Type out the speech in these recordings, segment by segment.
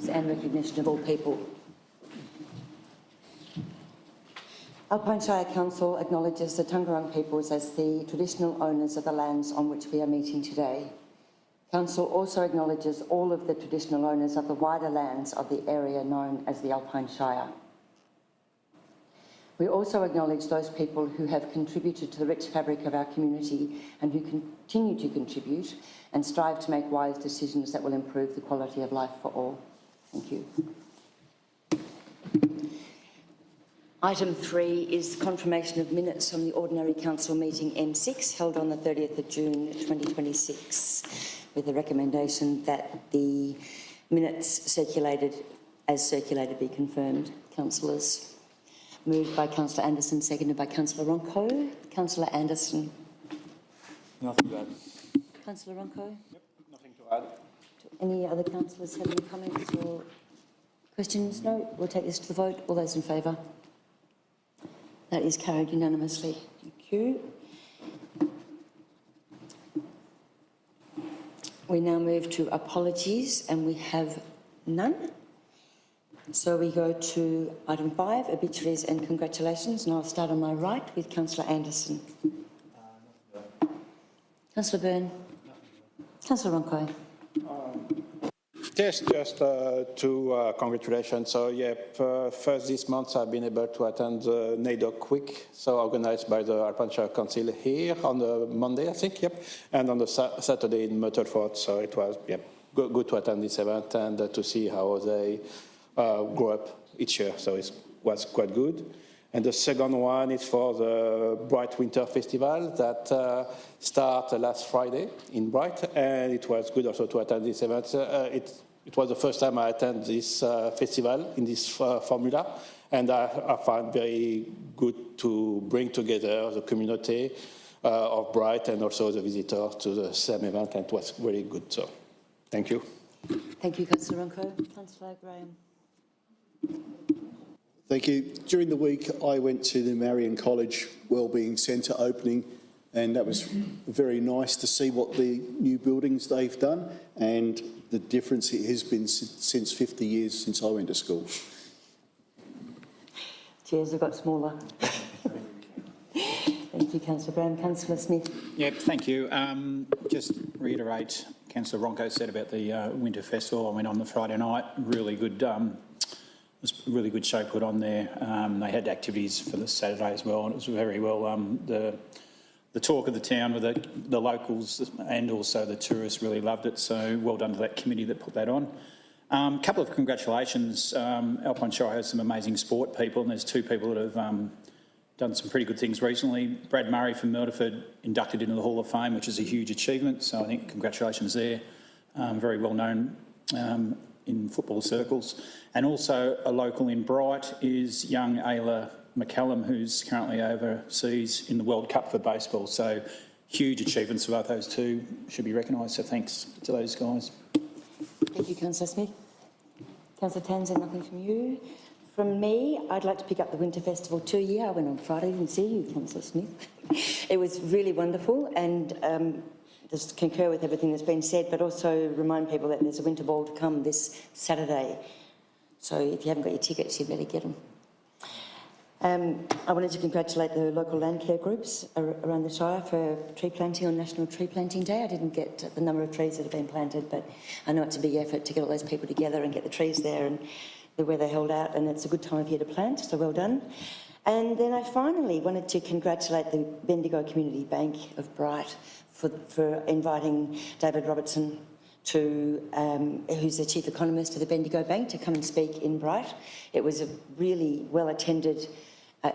names and recognition of all people. Alpine Shire Council acknowledges the Taungurung peoples as the traditional owners of the lands on which we are meeting today. Council also acknowledges all of the traditional owners of the wider lands of the area known as the Alpine Shire. We also acknowledge those people who have contributed to the rich fabric of our community and who continue to contribute and strive to make wise decisions that will improve the quality of life for all. Thank you. Item 3 is confirmation of minutes from the Ordinary Council meeting M6 held on the 30th of June 2026 with the recommendation that the minutes circulated be confirmed. Councillors. Moved by Councillor Anderson, seconded by Councillor Ronco. Councillor Anderson. Nothing to add. Councillor Ronco. Yep, nothing to add. Do any other councillors have any comments or questions? No? We'll take this to the vote. All those in favour? That is carried unanimously. Thank you. We now move to apologies, and we have none. So we go to item 5, obituaries and congratulations, and I'll start on my right with Councillor Anderson. Councillor Byrne. Councillor Ronco. Yes, just two congratulations. So yeah, first this month I've been able to attend the NAIDOC Week, so organised by the Alpine Shire Council here on the Monday, I think, yep, and on the Saturday in Myrtleford. So it was good to attend this event and to see how they grow up each year. So it was quite good. And the second one is for the Bright Winter Festival that started last Friday in Bright, and it was good also to attend this event. It was the first time I attended this festival in this formula, and I find very good to bring together the community of Bright and also the visitors to the same event, and it was really good. So, thank you. Thank you, Councillor Ronco. Councillor Graham. Thank you. During the week, I went to the Marion College Wellbeing Centre opening, and that was very nice to see what the new buildings they've done and the difference it has been since 50 years since I went to school. Chairs have got smaller. Thank you, Councillor Graham. Councillor Smith. Yep, thank you. Just reiterate, Councillor Ronco said about the Winter Festival. I went on the Friday night. Really good. It was a really good show put on there. They had activities for the Saturday as well, and it was very well. The talk of the town with the locals and also the tourists really loved it. So well done to that committee that put that on. A couple of congratulations. Alpine Shire has some amazing sport people, and there's two people that have done some pretty good things recently. Brad Murray from Myrtleford inducted into the Hall of Fame, which is a huge achievement. So I think congratulations there. Very well known in football circles. And also a local in Bright is young Ayla McCallum, who's currently overseas in the World Cup for baseball. So huge achievements for both those two, should be recognised. So thanks to those guys. Thank you, Councillor Smith. Councillor Townsend, nothing from you. From me, I'd like to pick up the Winter Festival 2 year. I went on Friday, didn't see you, Councillor Smith. It was really wonderful, and just concur with everything that's been said, but also remind people that there's a winter ball to come this Saturday. So if you haven't got your tickets, you better get them. I wanted to congratulate the local land care groups around the Shire for tree planting on National Tree Planting Day. I didn't get the number of trees that have been planted, but I know it's a big effort to get all those people together and get the trees there and the weather held out, and it's a good time of year to plant, so well done. And then I finally wanted to congratulate the Bendigo Community Bank of Bright for inviting David Robertson who's the Chief Economist of the Bendigo Bank, to come and speak in Bright. It was a really well-attended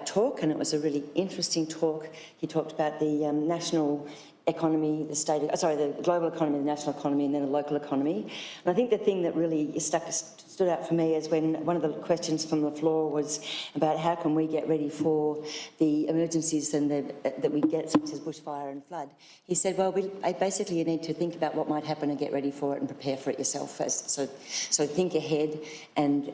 talk, and it was a really interesting talk. He talked about the national economy, the global economy, the national economy, and then the local economy. And I think the thing that really stood out for me is when one of the questions from the floor was about how can we get ready for the emergencies that we get, such as bushfire and flood. He said, well, basically you need to think about what might happen and get ready for it and prepare for it yourself first. So think ahead and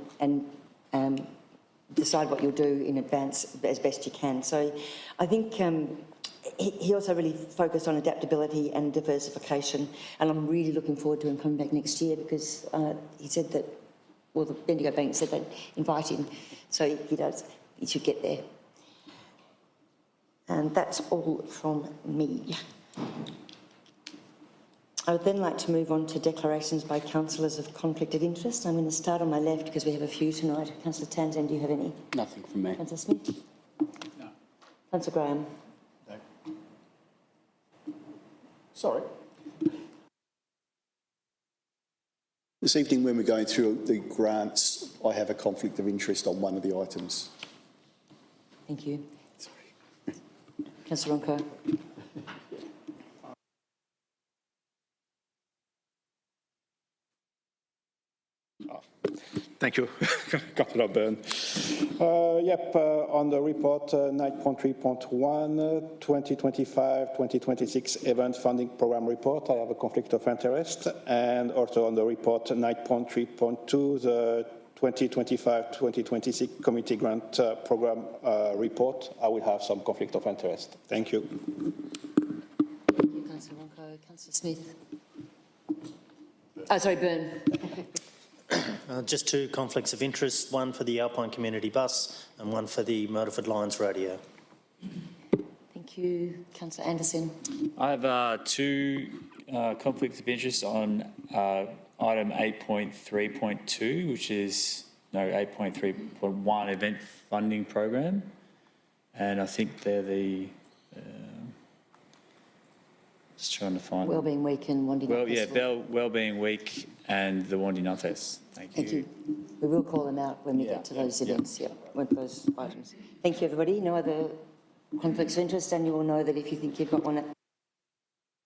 decide what you'll do in advance as best you can. So I think he also really focused on adaptability and diversification, and I'm really looking forward to him coming back next year, because he said that well, the Bendigo Bank said they'd invite him, so he should get there. And that's all from me. I would then like to move on to declarations by councillors of conflict of interest. I'm going to start on my left because we have a few tonight. Councillor Townsend, do you have any? Nothing from me. Councillor Smith? No. Councillor Graham? No. Sorry. This evening, when we're going through the grants, I have a conflict of interest on one of the items. Thank you. Sorry. Councillor Ronco? Thank you, Councillor Byrne. On the report 9.3.1, 2025-2026 event funding program report, I have a conflict of interest. And also on the report 9.3.2, the 2025-2026 community grant program report, I will have some conflict of interest. Thank you. Thank you, Councillor Ronco. Councillor Smith? Oh, sorry, Byrne. Just two conflicts of interest, one for the Alpine Community Bus and one for the Motorford Lions Radio. Thank you. Councillor Anderson? I have two conflicts of interest on item 8.3.2, which is, 8.3.1 event funding program. And I think they're the, just trying to find. Wellbeing Week and Wandinatta Festival. Wellbeing Week and the Wandinatta. Thank you. Thank you. We will call them out when we get to those events, with those items. Thank you, everybody. No other conflicts of interest, and you will know that if you think you've got one at a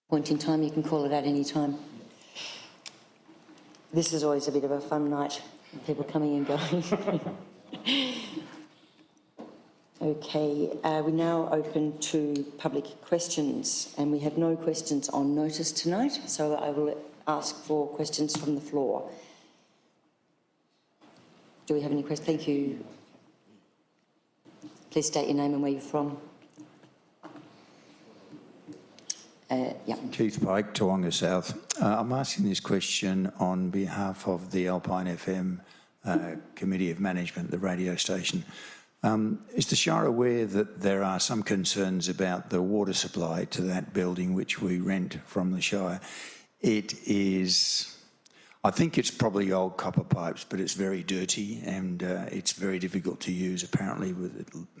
point in time, you can call it out any time. This is always a bit of a fun night, people coming and going. Okay, we now open to public questions, and we have no questions on notice tonight, so I will ask for questions from the floor. Do we have any questions? Thank you. Please state your name and where you're from. Keith Pike, Toowoomba South. I'm asking this question on behalf of the Alpine FM Committee of Management, the radio station. Is the Shire aware that there are some concerns about the water supply to that building which we rent from the Shire? It is, I think it's probably old copper pipes, but it's very dirty and it's very difficult to use. Apparently,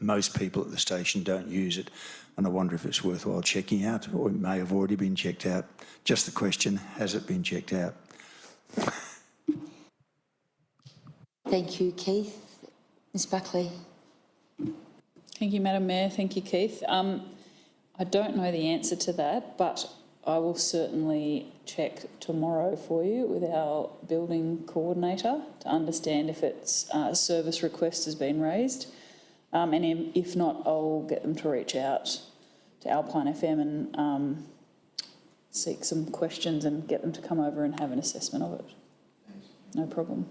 most people at the station don't use it, and I wonder if it's worthwhile checking out, or it may have already been checked out. Just the question, has it been checked out? Thank you, Keith. Ms Buckley. Thank you, Madam Mayor. Thank you, Keith. I don't know the answer to that, but I will certainly check tomorrow for you with our building coordinator to understand if its service request has been raised. And if not, I'll get them to reach out to Alpine FM and seek some questions and get them to come over and have an assessment of it. No problem.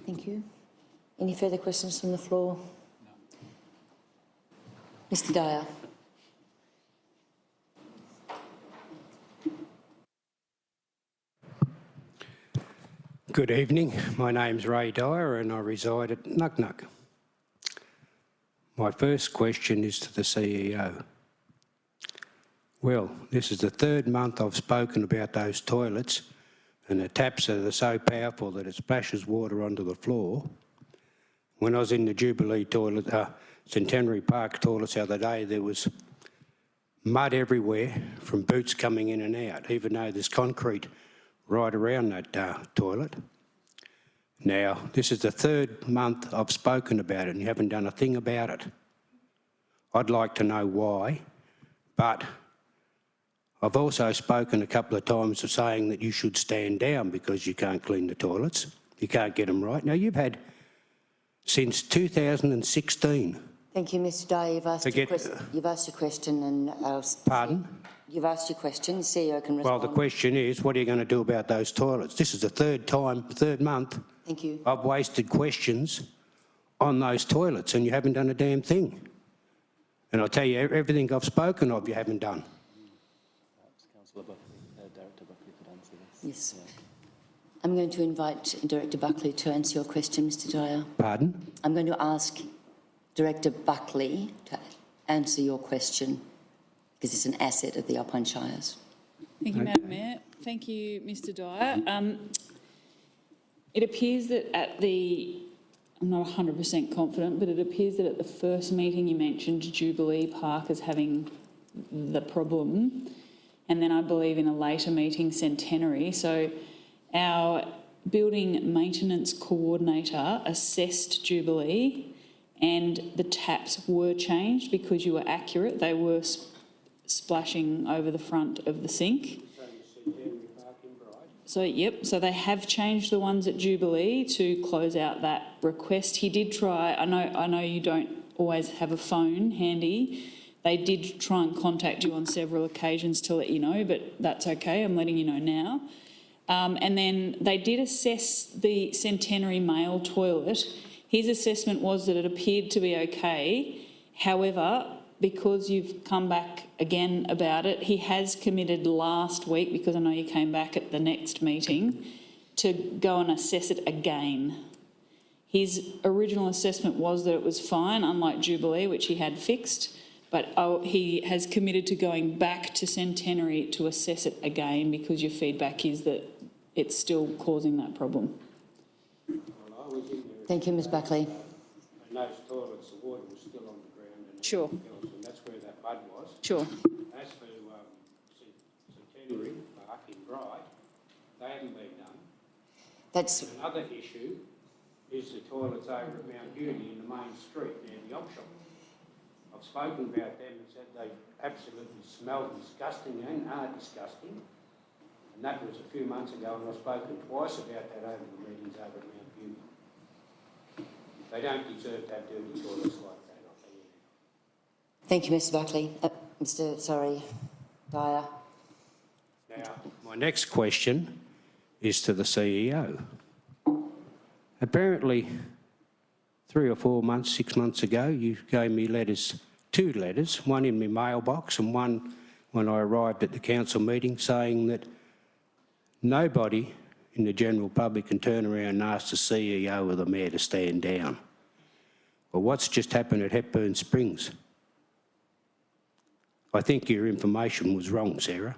Thank you. Any further questions from the floor? No. Mr Dyer. Good evening. My name's Ray Dyer and I reside at Nugnuck. My first question is to the CEO. Well, this is the third month I've spoken about those toilets, and the taps are so powerful that it splashes water onto the floor. When I was in the Jubilee toilet, Centenary Park toilets the other day, there was mud everywhere from boots coming in and out, even though there's concrete right around that toilet. Now, this is the third month I've spoken about it and you haven't done a thing about it. I'd like to know why, but I've also spoken a couple of times of saying that you should stand down because you can't clean the toilets. You can't get them right. Now, you've had since 2016. Thank you, Mr Dyer. You've asked your question and I'll... Pardon? You've asked your question. The CEO can respond. Well, the question is, what are you going to do about those toilets? This is the third month. Thank you. I've wasted questions on those toilets and you haven't done a damn thing. And I'll tell you, everything I've spoken of, you haven't done. Yes. I'm going to invite Director Buckley to answer your question, Mr Dyer. Pardon? I'm going to ask Director Buckley to answer your question because it's an asset of the Alpine Shires. Thank you, Madam Mayor. Thank you, Mr Dyer. It appears that I'm not 100% confident, but it appears that at the first meeting you mentioned Jubilee Park as having the problem, and then I believe in a later meeting Centenary. So our building maintenance coordinator assessed Jubilee and the taps were changed because you were accurate. They were splashing over the front of the sink. So, yep, so they have changed the ones at Jubilee to close out that request. He did try, I know you don't always have a phone handy. They did try and contact you on several occasions to let you know, but that's okay, I'm letting you know now. And then they did assess the Centenary male toilet. His assessment was that it appeared to be okay. However, because you've come back again about it, he has committed last week, because I know you came back at the next meeting, to go and assess it again. His original assessment was that it was fine, unlike Jubilee, which he had fixed, but he has committed to going back to Centenary to assess it again because your feedback is that it's still causing that problem. Thank you, Ms Buckley. In those toilets, the water was still on the ground and Sure. everything else, and that's where that mud was. Sure. As for Centenary Park in Bright, they haven't been done. That's Another issue is the toilets over at Mount Beauty in the main street near the op shop. I've spoken about them and said they absolutely smell disgusting and are disgusting. And that was a few months ago, and I've spoken twice about that over the meetings over at Mount Beauty. They don't deserve to have dirty toilets like that, I'll tell you. Thank you, Mr Buckley. Dyer. Now, My next question is to the CEO. Apparently, 3 or 4 months, 6 months ago, you gave me letters, 2 letters, one in my mailbox and one when I arrived at the council meeting, saying that nobody in the general public can turn around and ask the CEO or the mayor to stand down. Well, what's just happened at Hepburn Springs? I think your information was wrong, Sarah,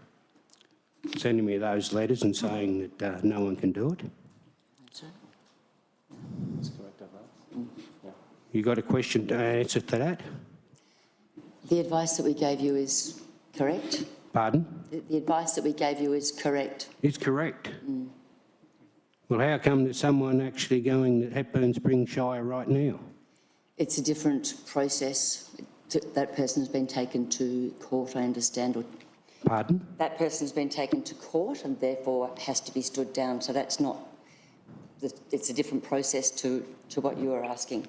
sending me those letters and saying that no one can do it. You got a question to answer to that? The advice that we gave you is correct? Pardon? The advice that we gave you is correct. It's correct. Well, how come there's someone actually going to Hepburn Springs Shire right now? It's a different process. That person's been taken to court, I understand. Or Pardon? that person's been taken to court and therefore has to be stood down. So that's not, it's a different process to what you are asking.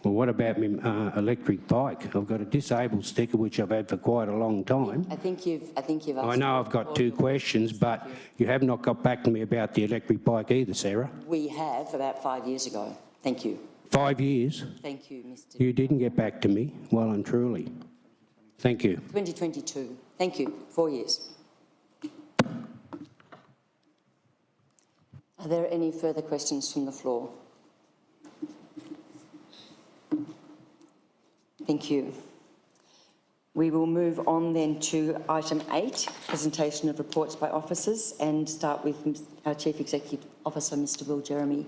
Well, what about my electric bike? I've got a disabled sticker, which I've had for quite a long time. I think you've asked. I know I've got 2 questions, but you have not got back to me about the electric bike either, Sarah. We have about 5 years ago. Thank you. 5 years? Thank you, Mr. You didn't get back to me, well and truly. Thank you. 2022. Thank you. 4 years. Are there any further questions from the floor? Thank you. We will move on then to item 8, presentation of reports by officers, and start with our Chief Executive Officer, Mr. Will Jeremy.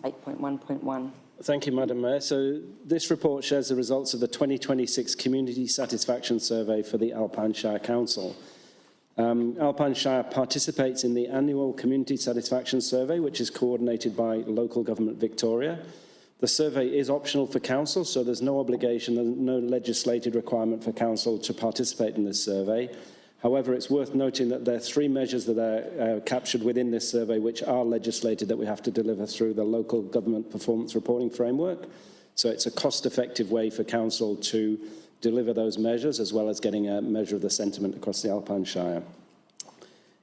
8.1.1. Thank you, Madam Mayor. So this report shows the results of the 2026 Community Satisfaction Survey for the Alpine Shire Council. Alpine Shire participates in the annual Community Satisfaction Survey, which is coordinated by Local Government Victoria. The survey is optional for council, so there's no obligation and no legislated requirement for council to participate in this survey. However, it's worth noting that there are 3 measures that are captured within this survey which are legislated that we have to deliver through the Local Government Performance Reporting Framework. So it's a cost-effective way for council to deliver those measures, as well as getting a measure of the sentiment across the Alpine Shire.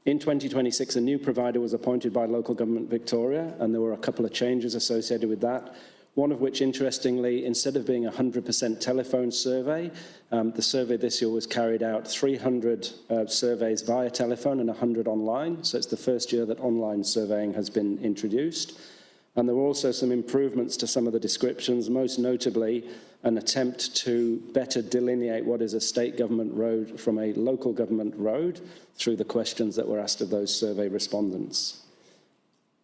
In 2026, a new provider was appointed by Local Government Victoria, and there were a couple of changes associated with that. one of which, interestingly, instead of being a 100% telephone survey, the survey this year was carried out 300 surveys via telephone and 100 online. So it's the first year that online surveying has been introduced. And there were also some improvements to some of the descriptions, most notably an attempt to better delineate what is a state government road from a local government road through the questions that were asked of those survey respondents.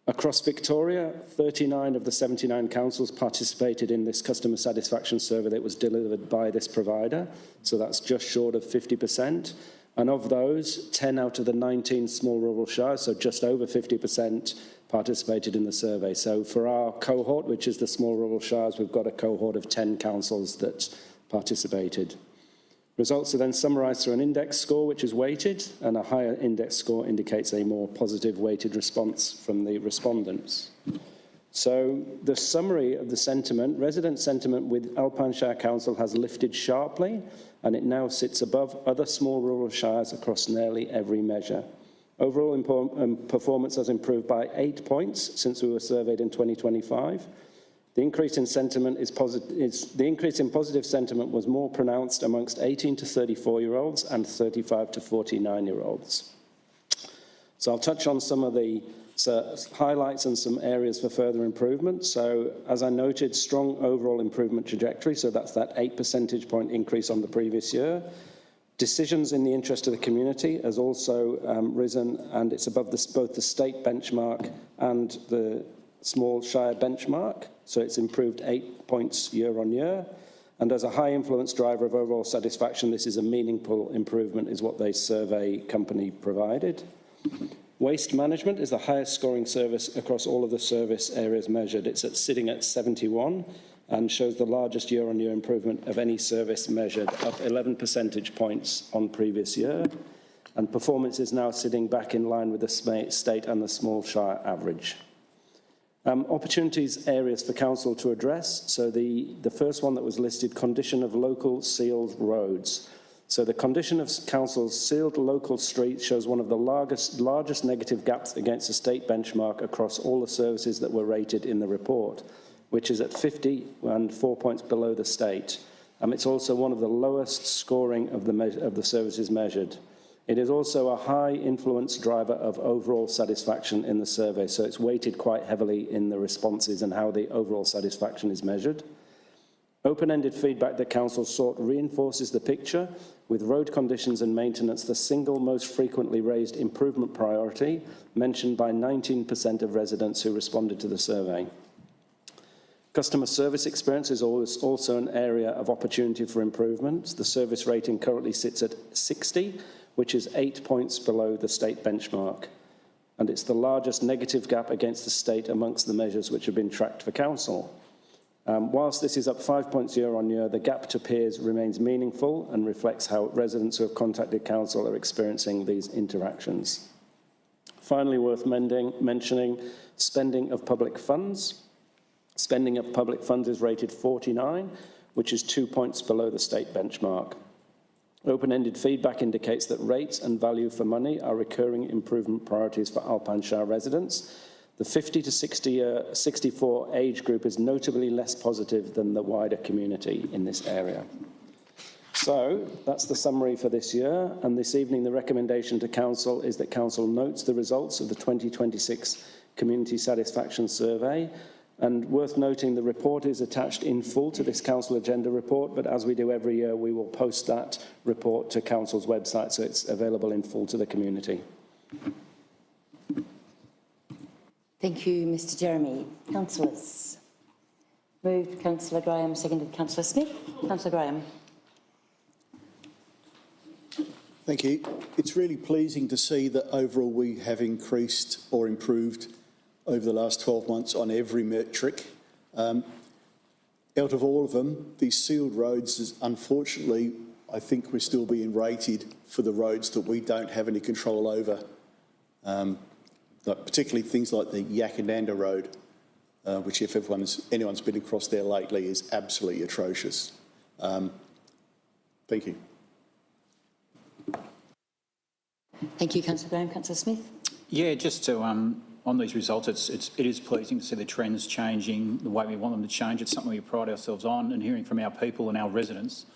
Across Victoria, 39 of the 79 councils participated in this customer satisfaction survey that was delivered by this provider, so that's just short of 50%. And of those, 10 out of the 19 small rural shires, so just over 50%, participated in the survey. So for our cohort, which is the small rural shires, we've got a cohort of 10 councils that participated. Results are then summarised through an index score, which is weighted, and a higher index score indicates a more positive weighted response from the respondents. So the summary of the sentiment, resident sentiment with Alpine Shire Council has lifted sharply, and it now sits above other small rural shires across nearly every measure. Overall performance has improved by 8 points since we were surveyed in 2025. The increase in sentiment the increase in positive sentiment was more pronounced amongst 18 to 34-year-olds and 35 to 49-year-olds. So I'll touch on some of the highlights and some areas for further improvement. So as I noted, strong overall improvement trajectory. So that's that 8 percentage point increase on the previous year. Decisions in the interest of the community has also risen, and it's above both the state benchmark and the small shire benchmark. So it's improved 8 points year on year. And as a high influence driver of overall satisfaction, this is a meaningful improvement, is what the survey company provided. Waste management is the highest scoring service across all of the service areas measured. It's sitting at 71 and shows the largest year-on-year improvement of any service measured, up 11 percentage points on previous year. And performance is now sitting back in line with the state and the small shire average. Opportunities areas for council to address. So the first one that was listed, condition of local sealed roads. So the condition of council's sealed local streets shows one of the largest negative gaps against the state benchmark across all the services that were rated in the report, which is at 50 and 4 points below the state. It's also one of the lowest scoring of the services measured. It is also a high influence driver of overall satisfaction in the survey, so it's weighted quite heavily in the responses and how the overall satisfaction is measured. Open-ended feedback that council sought reinforces the picture, with road conditions and maintenance the single most frequently raised improvement priority, mentioned by 19% of residents who responded to the survey. Customer service experience is also an area of opportunity for improvement. The service rating currently sits at 60, which is 8 points below the state benchmark. And it's the largest negative gap against the state amongst the measures which have been tracked for council. Whilst this is up 5 points year on year, the gap to peers remains meaningful and reflects how residents who have contacted council are experiencing these interactions. Finally, worth mentioning, spending of public funds. Spending of public funds is rated 49, which is 2 points below the state benchmark. Open-ended feedback indicates that rates and value for money are recurring improvement priorities for Alpine Shire residents. The 50 to 64 age group is notably less positive than the wider community in this area. So that's the summary for this year, and this evening the recommendation to council is that council notes the results of the 2026 Community Satisfaction Survey. And worth noting, the report is attached in full to this council agenda report, but as we do every year, we will post that report to council's website, so it's available in full to the community. Thank you, Mr Jeremy. Councillors. Moved Councillor Graham, seconded Councillor Smith. Councillor Graham. Thank you. It's really pleasing to see that overall we have increased or improved over the last 12 months on every metric. Out of all of them, these sealed roads, is, unfortunately, I think we're still being rated for the roads that we don't have any control over, particularly things like the Yakandanda Road, which if anyone's been across there lately is absolutely atrocious. Thank you. Thank you, Councillor Graham. Councillor Smith. Yeah, just to on these results, it is pleasing to see the trends changing the way we want them to change. It's something we pride ourselves on, and hearing from our people and our residents,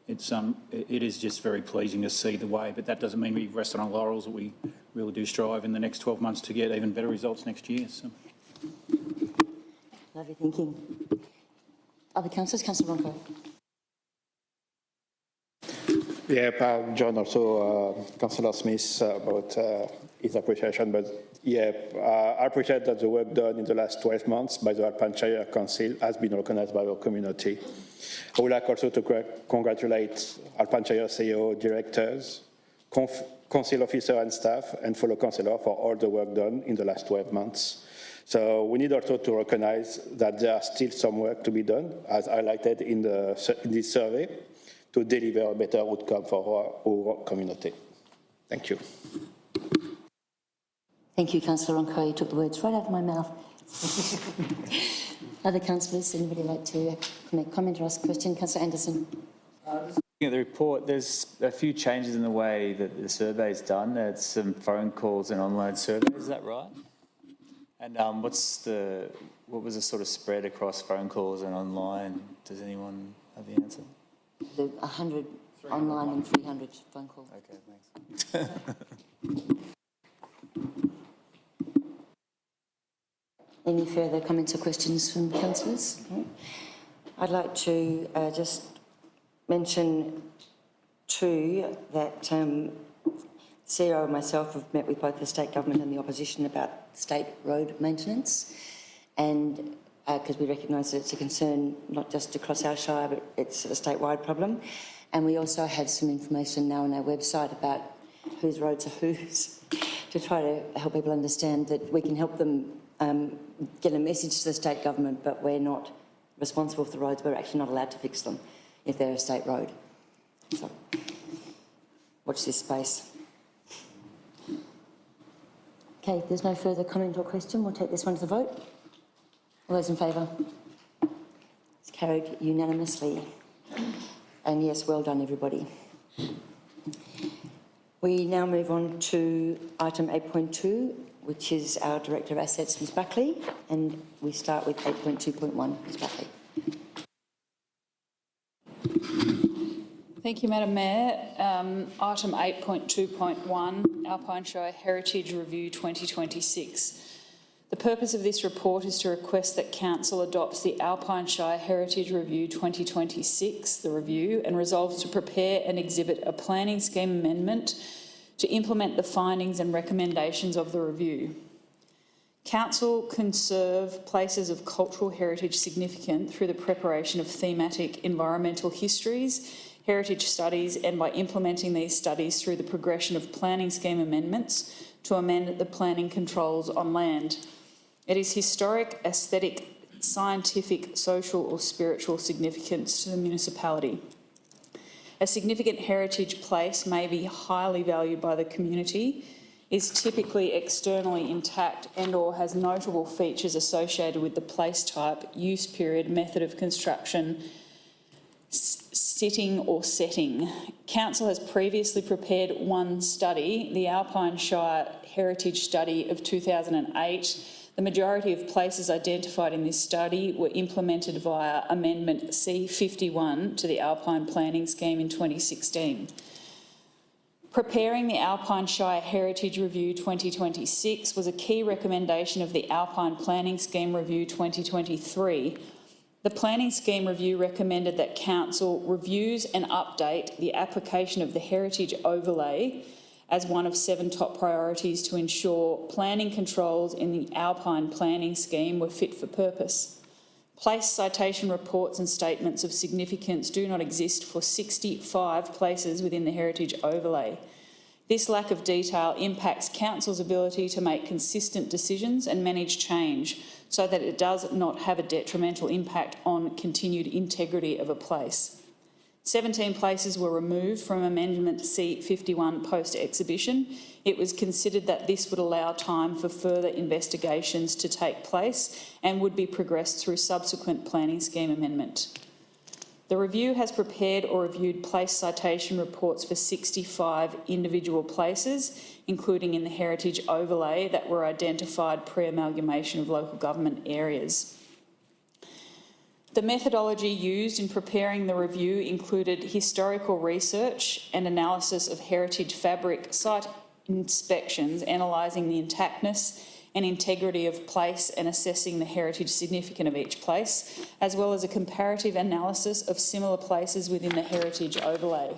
it is just very pleasing to see the way. But that doesn't mean we rest on our laurels. That we really do strive in the next 12 months to get even better results next year. So. Lovely thinking. Other councillors? Councillor Ronco. Yeah, John, also Councillor Smith about his appreciation, but yeah, I appreciate that the work done in the last 12 months by the Alpine Shire Council has been recognised by our community. I would like also to congratulate Alpine Shire CEO, directors, council officer and staff, and fellow councillor for all the work done in the last 12 months. So we need also to recognise that there are still some work to be done, as highlighted in this survey, to deliver a better outcome for our community. Thank you. Thank you, Councillor Ronco. You took the words right out of my mouth. Other councillors, anybody like to make comment or ask a question? Councillor Anderson. Looking at the report, there's a few changes in the way that the survey is done. There's some phone calls and online surveys, is that right? And what was the sort of spread across phone calls and online? Does anyone have the answer? The 100 online and 300 phone calls. Okay, thanks. Any further comments or questions from councillors? No? I'd like to just mention too that CEO and myself have met with both the state government and the opposition about state road maintenance, and because we recognise that it's a concern not just across our shire, but it's a statewide problem. And we also have some information now on our website about whose roads are whose, to try to help people understand that we can help them get a message to the state government, but we're not responsible for the roads. We're actually not allowed to fix them if they're a state road. So watch this space. Okay, if there's no further comment or question, we'll take this one to the vote. All those in favour? It's carried unanimously. And yes, well done, everybody. We now move on to item 8.2, which is our Director of Assets, Ms Buckley, and we start with 8.2.1. Ms Buckley. Thank you, Madam Mayor. Item 8.2.1, Alpine Shire Heritage Review 2026. The purpose of this report is to request that Council adopts the Alpine Shire Heritage Review 2026, the review, and resolves to prepare and exhibit a planning scheme amendment to implement the findings and recommendations of the review. Council conserve places of cultural heritage significance through the preparation of thematic environmental histories, heritage studies, and by implementing these studies through the progression of planning scheme amendments to amend the planning controls on land. It is historic, aesthetic, scientific, social or spiritual significance to the municipality. A significant heritage place may be highly valued by the community, is typically externally intact and or has notable features associated with the place type, use period, method of construction, sitting or setting. Council has previously prepared one study, the Alpine Shire Heritage Study of 2008. The majority of places identified in this study were implemented via Amendment C51 to the Alpine Planning Scheme in 2016. Preparing the Alpine Shire Heritage Review 2026 was a key recommendation of the Alpine Planning Scheme Review 2023. The Planning Scheme Review recommended that Council reviews and update the application of the Heritage Overlay as one of 7 top priorities to ensure planning controls in the Alpine Planning Scheme were fit for purpose. Place citation reports and statements of significance do not exist for 65 places within the Heritage Overlay. This lack of detail impacts Council's ability to make consistent decisions and manage change so that it does not have a detrimental impact on continued integrity of a place. 17 places were removed from Amendment C51 post-exhibition. It was considered that this would allow time for further investigations to take place and would be progressed through subsequent planning scheme amendment. The review has prepared or reviewed place citation reports for 65 individual places, including in the heritage overlay that were identified pre-amalgamation of local government areas. The methodology used in preparing the review included historical research and analysis of heritage fabric site inspections, analysing the intactness and integrity of place and assessing the heritage significance of each place, as well as a comparative analysis of similar places within the heritage overlay.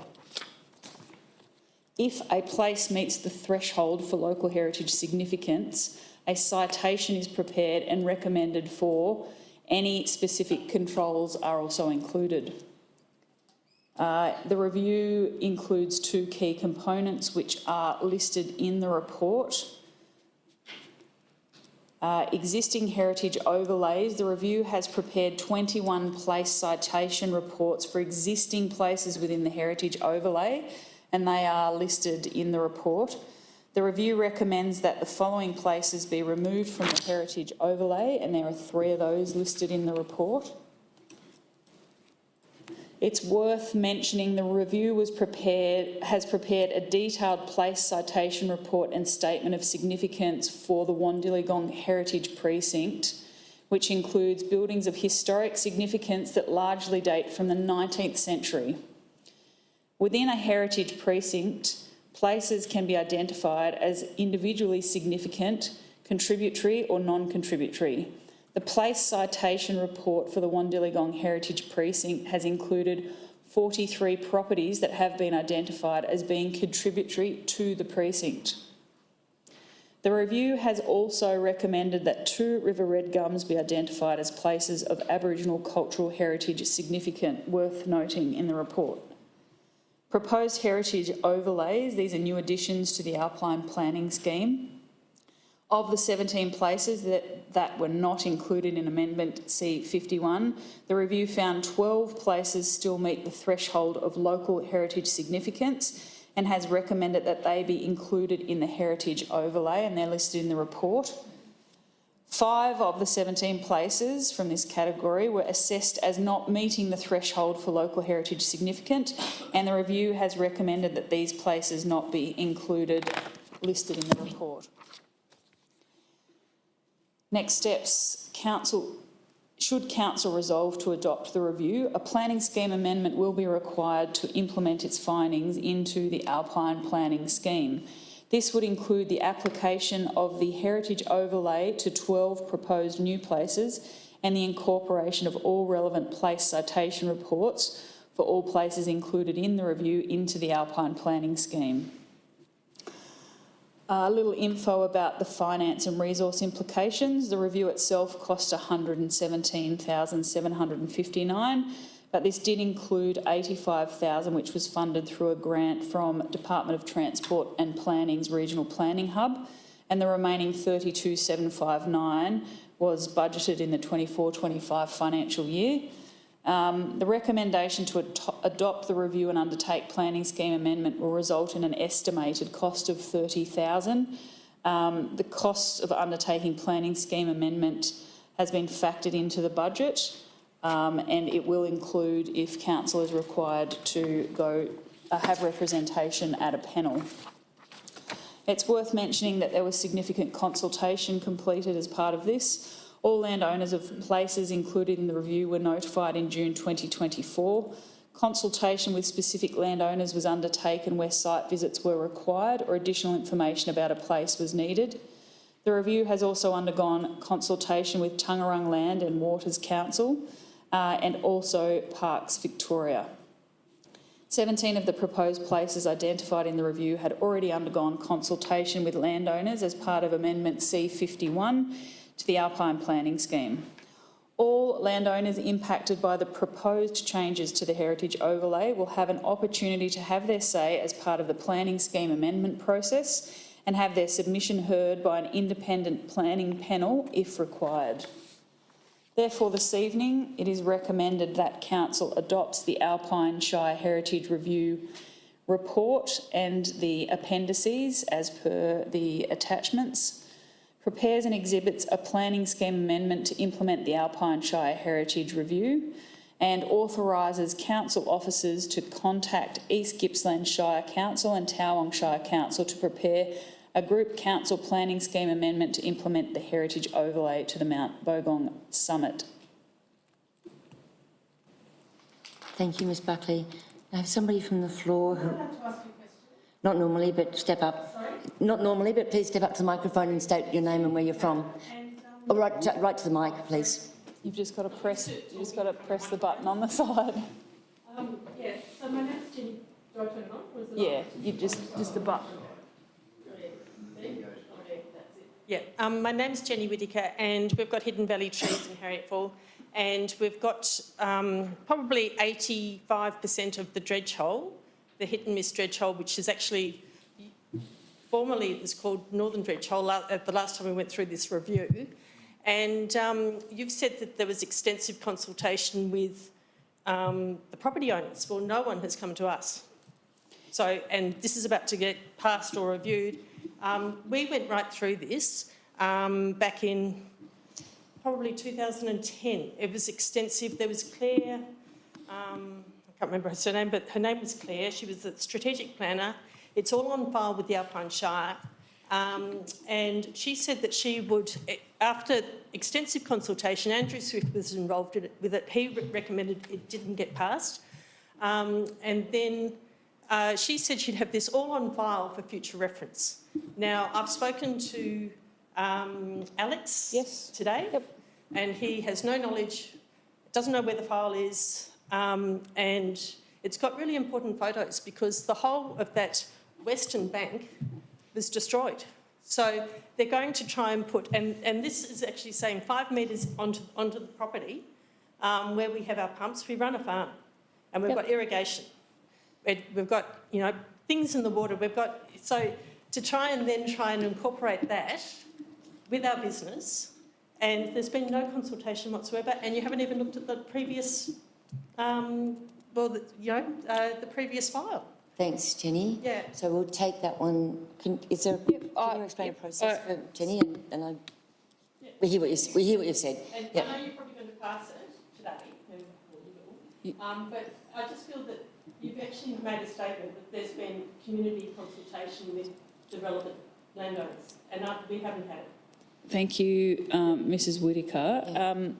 If a place meets the threshold for local heritage significance, a citation is prepared and recommended for. Any specific controls are also included. The review includes 2 key components which are listed in the report. Existing heritage overlays. The review has prepared 21 place citation reports for existing places within the heritage overlay, and they are listed in the report. The review recommends that the following places be removed from the heritage overlay, and there are 3 of those listed in the report. It's worth mentioning the review has prepared a detailed place citation report and statement of significance for the Wandilligong Heritage Precinct, which includes buildings of historic significance that largely date from the 19th century. Within a heritage precinct, places can be identified as individually significant, contributory or non-contributory. The place citation report for the Wandilligong Heritage Precinct has included 43 properties that have been identified as being contributory to the precinct. The review has also recommended that 2 River Red Gums be identified as places of Aboriginal cultural heritage significant, worth noting in the report. Proposed heritage overlays, these are new additions to the Alpine planning scheme. Of the 17 places that were not included in Amendment C51, the review found 12 places still meet the threshold of local heritage significance and has recommended that they be included in the heritage overlay, and they're listed in the report. 5 of the 17 places from this category were assessed as not meeting the threshold for local heritage significance, and the review has recommended that these places not be included, listed in the report. Next steps, should Council resolve to adopt the review, a planning scheme amendment will be required to implement its findings into the Alpine planning scheme. This would include the application of the heritage overlay to 12 proposed new places and the incorporation of all relevant place citation reports for all places included in the review into the Alpine planning scheme. A little info about the finance and resource implications. The review itself cost $117,759, but this did include $85,000, which was funded through a grant from Department of Transport and Planning's Regional Planning Hub, and the remaining $32,759 was budgeted in the 24-25 financial year. The recommendation to adopt the review and undertake planning scheme amendment will result in an estimated cost of $30,000. The cost of undertaking planning scheme amendment has been factored into the budget, and it will include if Council is required to have representation at a panel. It's worth mentioning that there was significant consultation completed as part of this. All landowners of places included in the review were notified in June 2024. Consultation with specific landowners was undertaken where site visits were required or additional information about a place was needed. The review has also undergone consultation with Tungarung Land and Waters Council and also Parks Victoria. 17 of the proposed places identified in the review had already undergone consultation with landowners as part of Amendment C51 to the Alpine planning scheme. All landowners impacted by the proposed changes to the heritage overlay will have an opportunity to have their say as part of the planning scheme amendment process and have their submission heard by an independent planning panel if required. Therefore, this evening it is recommended that Council adopts the Alpine Shire Heritage Review report and the appendices as per the attachments, prepares and exhibits a planning scheme amendment to implement the Alpine Shire Heritage Review, and authorises council officers to contact East Gippsland Shire Council and Towong Shire Council to prepare a group council planning scheme amendment to implement the heritage overlay to the Mount Bogong Summit. Thank you, Ms Buckley. I have somebody from the floor who... Not normally, but step up. Sorry? Not normally, but please step up to the microphone and state your name and where you're from. Oh, right to the mic, please. You've just got to press the button on the side. Yeah, so my name's Jenny. Do I turn it on? Or is it Yeah, on? you just the button. Yeah, my name's Jenny Whittaker, and we've got Hidden Valley Trees in Harrietful, and we've got probably 85% of the dredge hole, the hit and miss dredge hole, which is actually, formerly it was called Northern Dredge Hole at the last time we went through this review. And you've said that there was extensive consultation with the property owners. Well, no one has come to us. So, and this is about to get passed or reviewed. We went right through this back in probably 2010. It was extensive. There was Claire, I can't remember her surname, but her name was Claire. She was the strategic planner. It's all on file with the Alpine Shire. And she said that she would, after extensive consultation, Andrew Swift was involved with it. He recommended it didn't get passed. And then she said she'd have this all on file for future reference. Now, I've spoken to Alex today, and he has no knowledge, doesn't know where the file is, and it's got really important photos because the whole of that western bank was destroyed. So they're going to try and put, and this is actually saying 5 metres onto the property where we have our pumps. We run a farm and we've got irrigation. We've got, you know, things in the water. We've got, so to try and incorporate that with our business, and there's been no consultation whatsoever, and you haven't even looked at the previous, the previous file. Thanks, Jenny. Yeah. So we'll take that one. Can you explain the process for Jenny? We hear what you've said. And I know you're probably going to pass it today, but I just feel that you've actually made a statement that there's been community consultation with the relevant landowners, and we haven't had it. Thank you, Mrs Whittaker. Yeah.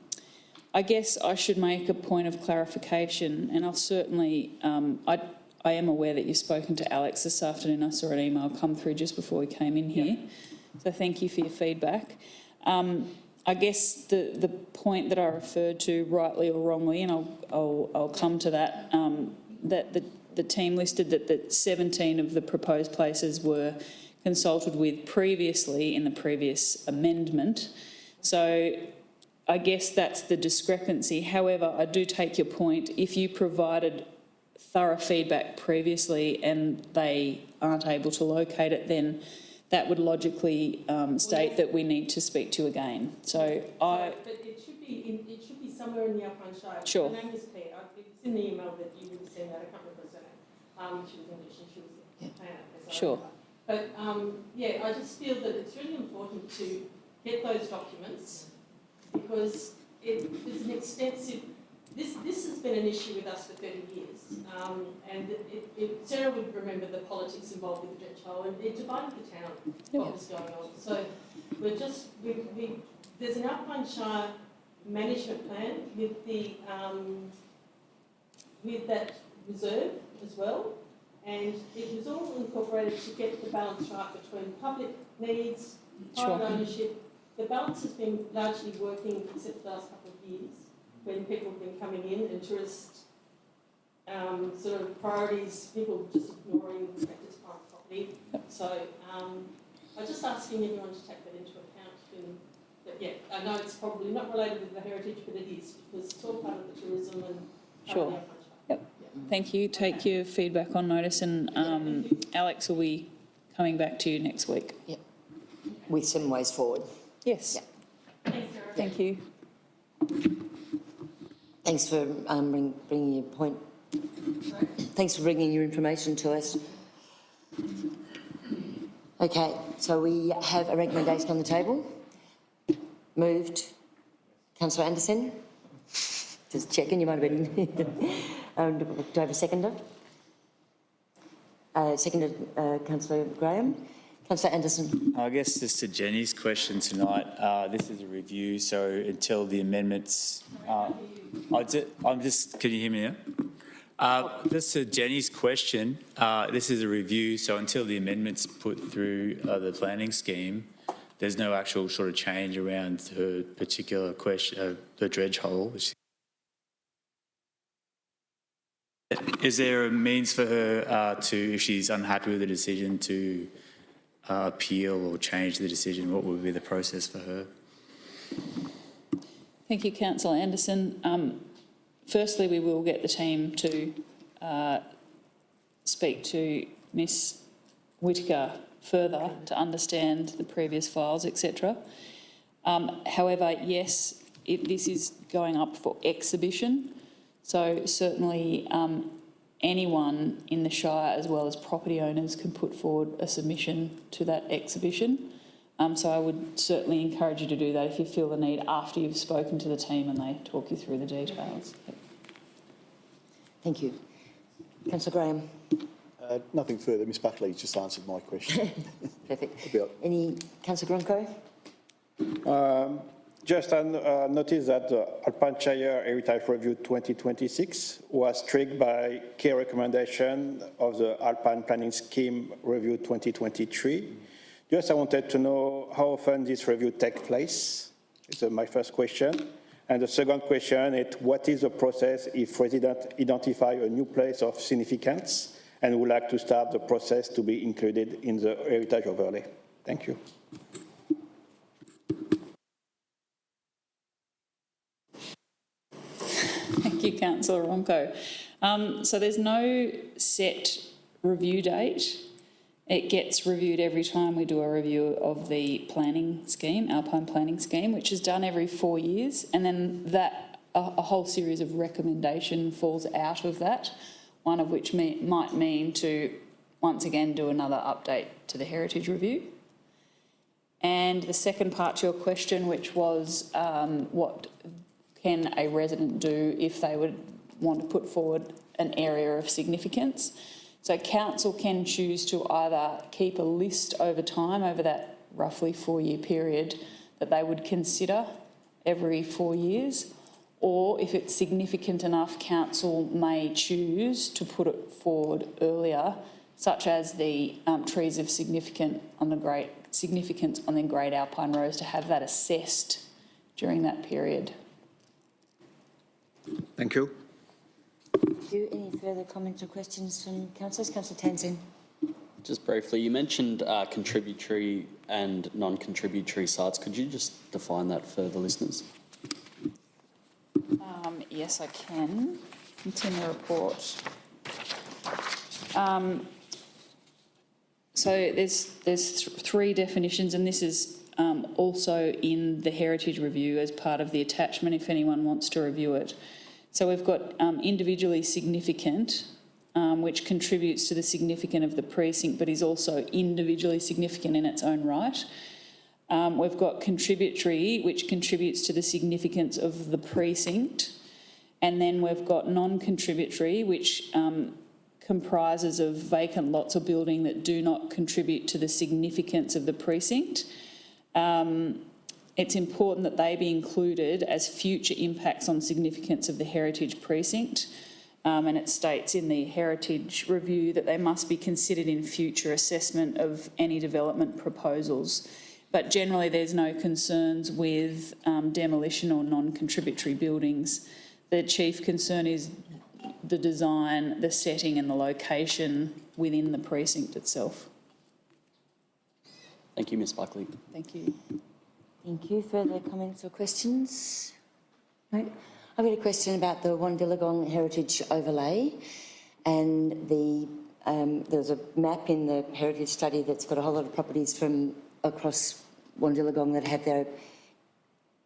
I guess I should make a point of clarification, and I'll certainly, I am aware that you've spoken to Alex this afternoon. I saw an email come through just before we came in here. So thank you for your feedback. I guess the point that I referred to, rightly or wrongly, and I'll come to that, that the team listed that 17 of the proposed places were consulted with previously in the previous amendment. So I guess that's the discrepancy. However, I do take your point. If you provided thorough feedback previously and they aren't able to locate it, then that would logically state that we need to speak to you again. But it should be somewhere in the Alpine Shire. Sure. Her name was Claire. It's in the email that you would have sent out. I can't remember her surname. She was English and she was the planner. Sure. But I just feel that it's really important to get those documents because there's an extensive. This has been an issue with us for 30 years, and Sarah would remember the politics involved with the dredge hole, and it divided the town. What was going on? So there's an Alpine Shire management plan with the with that reserve as well, and it was all incorporated to get the balance right between public needs, private ownership. The balance has been largely working except the last couple of years, when people have been coming in and tourist sort of priorities, people just ignoring the fact it's private property. So I'm just asking everyone to take that into account. I know it's probably not related with the heritage, but it is because it's all part of the tourism and Sure. Thank you. Take your feedback on notice, and Alex will be coming back to you next week. Yep. With some ways forward. Yes. Yep. Thank you. Thanks for bringing your point. Thanks for bringing your information to us. Okay, so we have a recommendation on the table. Moved. Councillor Anderson. Just checking, you might have been. Do I have a seconder? Seconded, Councillor Graham. Councillor Anderson. I guess just to Jenny's question tonight, this is a review, so until the amendments, can you hear me now? Just to Jenny's question, this is a review, so until the amendments put through the planning scheme, there's no actual sort of change around her particular question, the dredge hole. Is there a means for her to, if she's unhappy with the decision, to appeal or change the decision? What would be the process for her? Thank you, Councillor Anderson. Firstly, we will get the team to speak to Ms Whittaker further to understand the previous files, etc. However, yes, this is going up for exhibition, so certainly anyone in the Shire, as well as property owners, can put forward a submission to that exhibition. So I would certainly encourage you to do that if you feel the need after you've spoken to the team and they talk you through the details. Thank you. Councillor Graham. Nothing further. Ms Buckley just answered my question. Perfect. Any, Councillor Gronko? Just notice that the Alpanshire Heritage Review 2026 was triggered by key recommendation of the Alpine Planning Scheme Review 2023. Just I wanted to know how often this review takes place. It's my first question. And the second question is, what is the process if residents identify a new place of significance and would like to start the process to be included in the heritage overlay? Thank you. Thank you, Councillor Ronco. So there's no set review date. It gets reviewed every time we do a review of the planning scheme, Alpine Planning Scheme, which is done every 4 years, and then a whole series of recommendation falls out of that, one of which might mean to once again do another update to the heritage review. And the second part to your question, which was what can a resident do if they would want to put forward an area of significance? So council can choose to either keep a list over time, over that roughly 4-year period, that they would consider every 4 years, or if it's significant enough, council may choose to put it forward earlier, such as the trees of significance on the Great Alpine Rose, to have that assessed during that period. Thank you. Thank you. Any further comments or questions from councillors? Councillor Tanzin. Just briefly, you mentioned contributory and non-contributory sites. Could you just define that for the listeners? Yes, I can. It's in the report. So there's three definitions, and this is also in the Heritage Review as part of the attachment if anyone wants to review it. So we've got individually significant, which contributes to the significance of the precinct but is also individually significant in its own right. We've got contributory, which contributes to the significance of the precinct. And then we've got non-contributory, which comprises of vacant lots or building that do not contribute to the significance of the precinct. It's important that they be included as future impacts on significance of the heritage precinct. And it states in the Heritage Review that they must be considered in future assessment of any development proposals. But generally there's no concerns with demolition or non-contributory buildings. The chief concern is the design, the setting and the location within the precinct itself. Thank you, Ms Buckley. Thank you. Thank you. Further comments or questions? No? I've got a question about the Wandillagong Heritage Overlay, and there's a map in the heritage study that's got a whole lot of properties from across Wandillagong that have their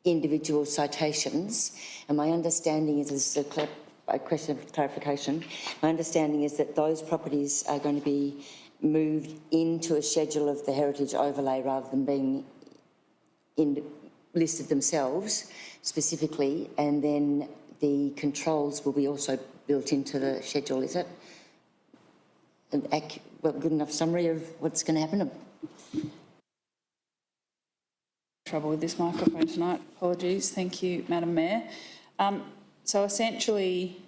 individual citations, and my understanding is, this is a question of clarification, my understanding is that those properties are going to be moved into a schedule of the heritage overlay rather than being listed themselves specifically, and then the controls will be also built into the schedule. Is that good enough summary of what's going to happen? Trouble with this microphone tonight. Apologies. Thank you, Madam Mayor. So essentially,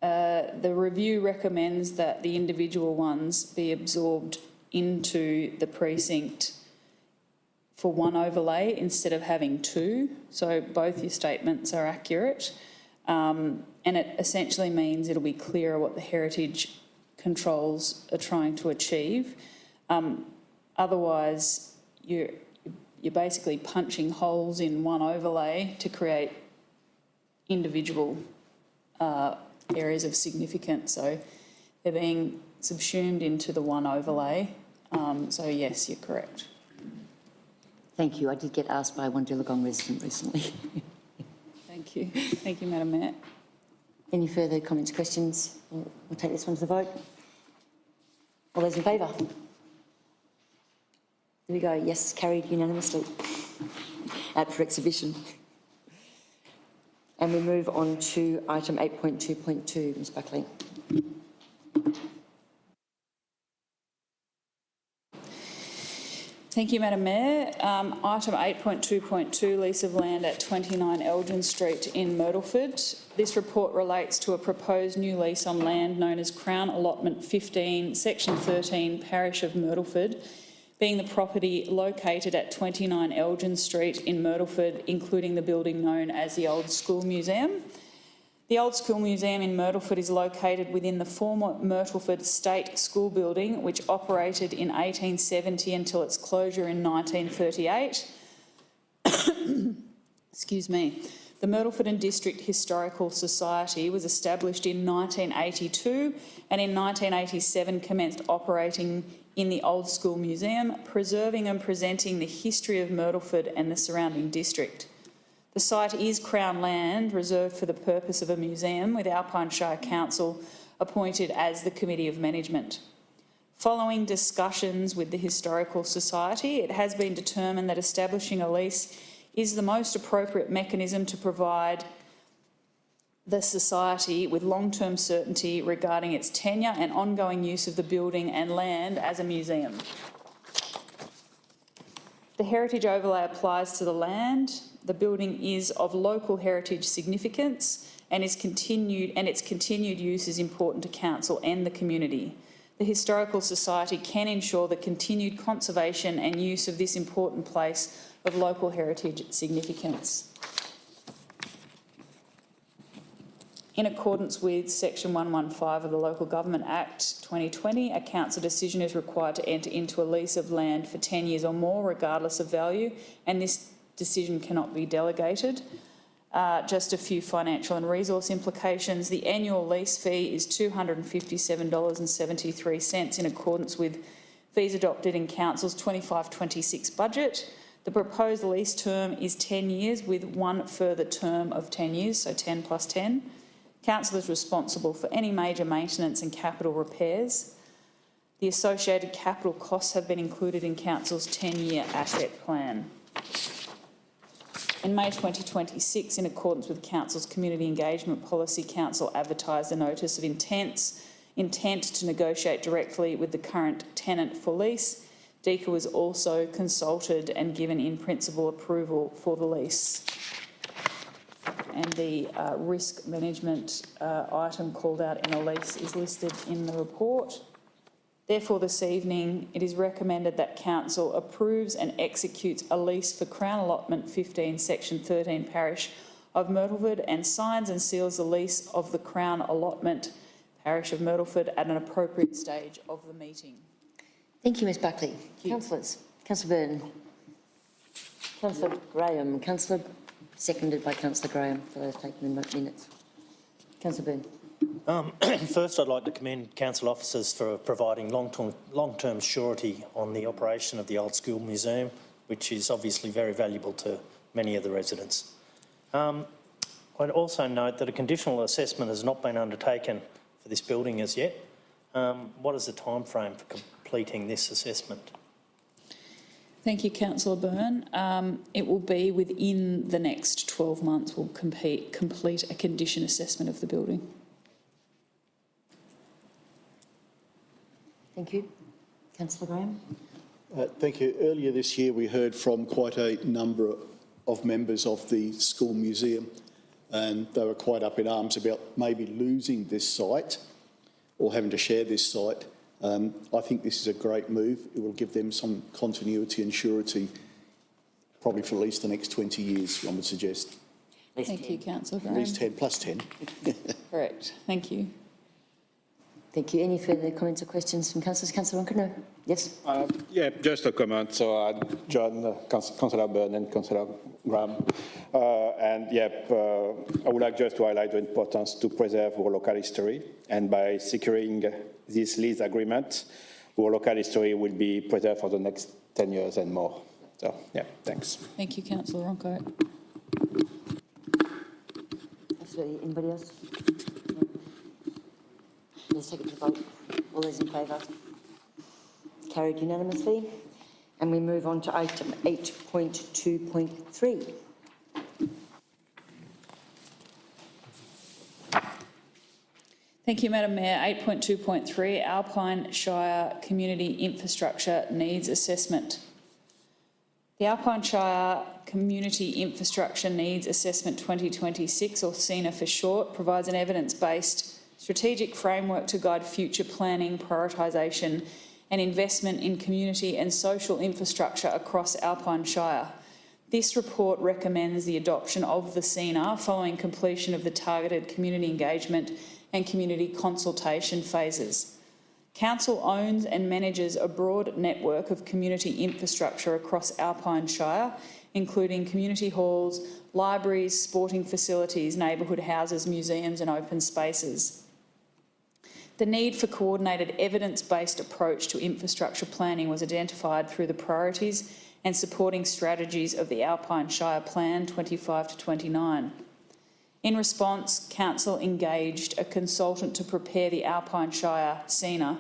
the review recommends that the individual ones be absorbed into the precinct for one overlay instead of having two. So both your statements are accurate. And it essentially means it'll be clearer what the heritage controls are trying to achieve. Otherwise, you're basically punching holes in one overlay to create individual areas of significance. So they're being subsumed into the one overlay. So yes, you're correct. Thank you. I did get asked by one Wollongong resident recently. Thank you. Thank you, Madam Mayor. Any further comments, questions? We'll take this one to the vote. All those in favour? There we go. Yes, carried unanimously. Out for exhibition. And we move on to item 8.2.2, Ms Buckley. Thank you, Madam Mayor. Item 8.2.2, lease of land at 29 Elgin Street in Myrtleford. This report relates to a proposed new lease on land known as Crown Allotment 15, Section 13, Parish of Myrtleford, being the property located at 29 Elgin Street in Myrtleford, including the building known as the Old School Museum. The Old School Museum in Myrtleford is located within the former Myrtleford State School building, which operated in 1870 until its closure in 1938. Excuse me. The Myrtleford and District Historical Society was established in 1982 and in 1987 commenced operating in the Old School Museum, preserving and presenting the history of Myrtleford and the surrounding district. The site is Crown land reserved for the purpose of a museum, with Alpine Shire Council appointed as the Committee of Management. Following discussions with the Historical Society, it has been determined that establishing a lease is the most appropriate mechanism to provide the Society with long-term certainty regarding its tenure and ongoing use of the building and land as a museum. The heritage overlay applies to the land. The building is of local heritage significance and its continued use is important to council and the community. The Historical Society can ensure the continued conservation and use of this important place of local heritage significance. In accordance with Section 115 of the Local Government Act 2020, a council decision is required to enter into a lease of land for 10 years or more, regardless of value, and this decision cannot be delegated. Just a few financial and resource implications. The annual lease fee is $257.73 in accordance with fees adopted in Council's 25-26 budget. The proposed lease term is 10 years with one further term of 10 years, so 10 plus 10. Council is responsible for any major maintenance and capital repairs. The associated capital costs have been included in Council's 10-year asset plan. In May 2026, in accordance with Council's Community Engagement Policy, Council advertised a notice of intent to negotiate directly with the current tenant for lease. DECA was also consulted and given in principle approval for the lease. And the risk management item called out in the lease is listed in the report. Therefore, this evening, it is recommended that Council approves and executes a lease for Crown Allotment 15, Section 13, Parish of Myrtleford, and signs and seals the lease of the Crown Allotment, Parish of Myrtleford, at an appropriate stage of the meeting. Thank you, Ms Buckley. Councillors. Councillor Byrne. Councillor Graham. Seconded by Councillor Graham, for those taking the minutes. Councillor Byrne. First, I'd like to commend council officers for providing long-term surety on the operation of the Old School Museum, which is obviously very valuable to many of the residents. I'd also note that a conditional assessment has not been undertaken for this building as yet. What is the time frame for completing this assessment? Thank you, Councillor Byrne. It will be within the next 12 months we'll complete a condition assessment of the building. Thank you. Councillor Graham. Thank you. Earlier this year, we heard from quite a number of members of the school museum, and they were quite up in arms about maybe losing this site or having to share this site. I think this is a great move. It will give them some continuity and surety, probably for at least the next 20 years, I would suggest. Thank you, Councillor Graham. At least 10, plus 10. Correct. Thank you. Thank you. Any further comments or questions from councillors? Councillor Ronco? No. Yes. Yeah, just a comment. So, John, Councillor Byrne and Councillor Graham. I would like just to highlight the importance to preserve our local history. And by securing this lease agreement, our local history will be preserved for the next 10 years and more. So, yeah, thanks. Thank you, Councillor Ronco. Absolutely. Anybody else? Let's take it to vote. All those in favour? Carried unanimously. And we move on to item 8.2.3. Thank you, Madam Mayor. 8.2.3, Alpine Shire Community Infrastructure Needs Assessment. The Alpine Shire Community Infrastructure Needs Assessment 2026, or CINA for short, provides an evidence-based strategic framework to guide future planning, prioritisation and investment in community and social infrastructure across Alpine Shire. This report recommends the adoption of the CINA following completion of the targeted community engagement and community consultation phases. Council owns and manages a broad network of community infrastructure across Alpine Shire, including community halls, libraries, sporting facilities, neighbourhood houses, museums and open spaces. The need for coordinated evidence-based approach to infrastructure planning was identified through the priorities and supporting strategies of the Alpine Shire Plan 25 to 29. In response, Council engaged a consultant to prepare the Alpine Shire CINA.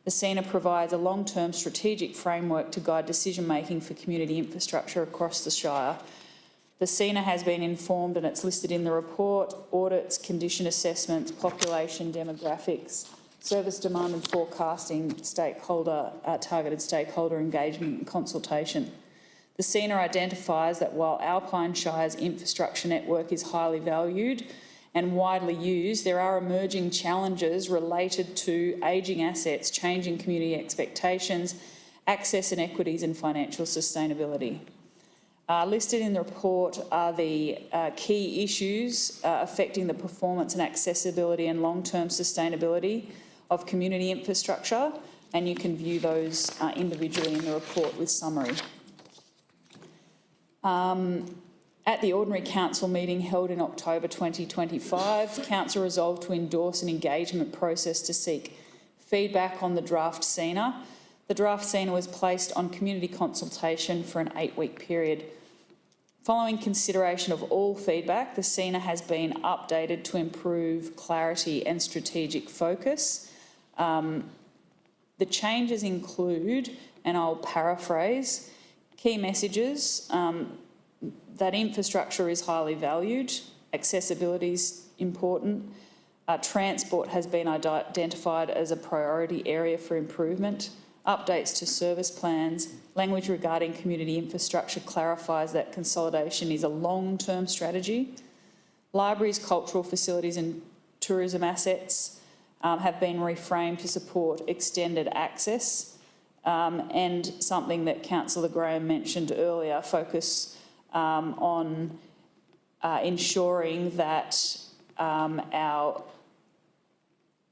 The CINA provides a long-term strategic framework to guide decision-making for community infrastructure across the Shire. The CINA has been informed, and it's listed in the report, audits, condition assessments, population demographics, service demand and forecasting, targeted stakeholder engagement and consultation. The CINA identifies that while Alpine Shire's infrastructure network is highly valued and widely used, there are emerging challenges related to ageing assets, changing community expectations, access inequities and financial sustainability. Listed in the report are the key issues affecting the performance and accessibility and long-term sustainability of community infrastructure, and you can view those individually in the report with summary. At the Ordinary Council meeting held in October 2025, Council resolved to endorse an engagement process to seek feedback on the draft CINA. The draft CINA was placed on community consultation for an 8-week period. Following consideration of all feedback, the CINA has been updated to improve clarity and strategic focus. The changes include, and I'll paraphrase, key messages that infrastructure is highly valued, accessibility is important, transport has been identified as a priority area for improvement, updates to service plans, language regarding community infrastructure clarifies that consolidation is a long-term strategy. Libraries, cultural facilities and tourism assets have been reframed to support extended access, and something that Councillor Graham mentioned earlier, focus on ensuring that our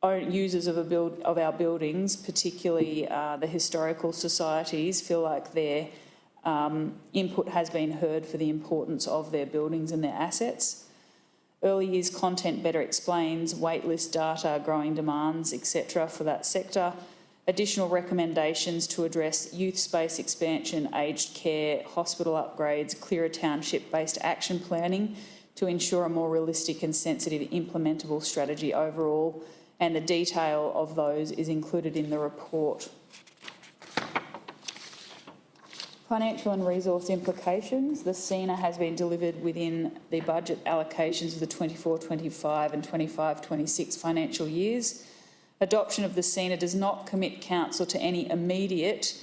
own users of our buildings, particularly the historical societies, feel like their input has been heard for the importance of their buildings and their assets. Early years content better explains waitlist data, growing demands, etc. for that sector. Additional recommendations to address youth space expansion, aged care, hospital upgrades, clearer township-based action planning to ensure a more realistic and sensitive implementable strategy overall, and the detail of those is included in the report. Financial and resource implications. The SENA has been delivered within the budget allocations of the 24-25 and 25-26 financial years. Adoption of the SENA does not commit council to any immediate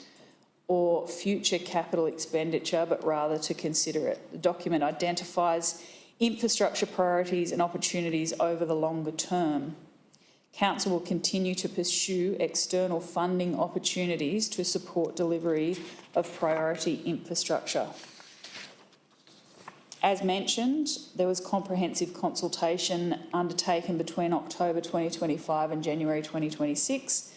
or future capital expenditure, but rather to consider it. The document identifies infrastructure priorities and opportunities over the longer term. Council will continue to pursue external funding opportunities to support delivery of priority infrastructure. As mentioned, there was comprehensive consultation undertaken between October 2025 and January 2026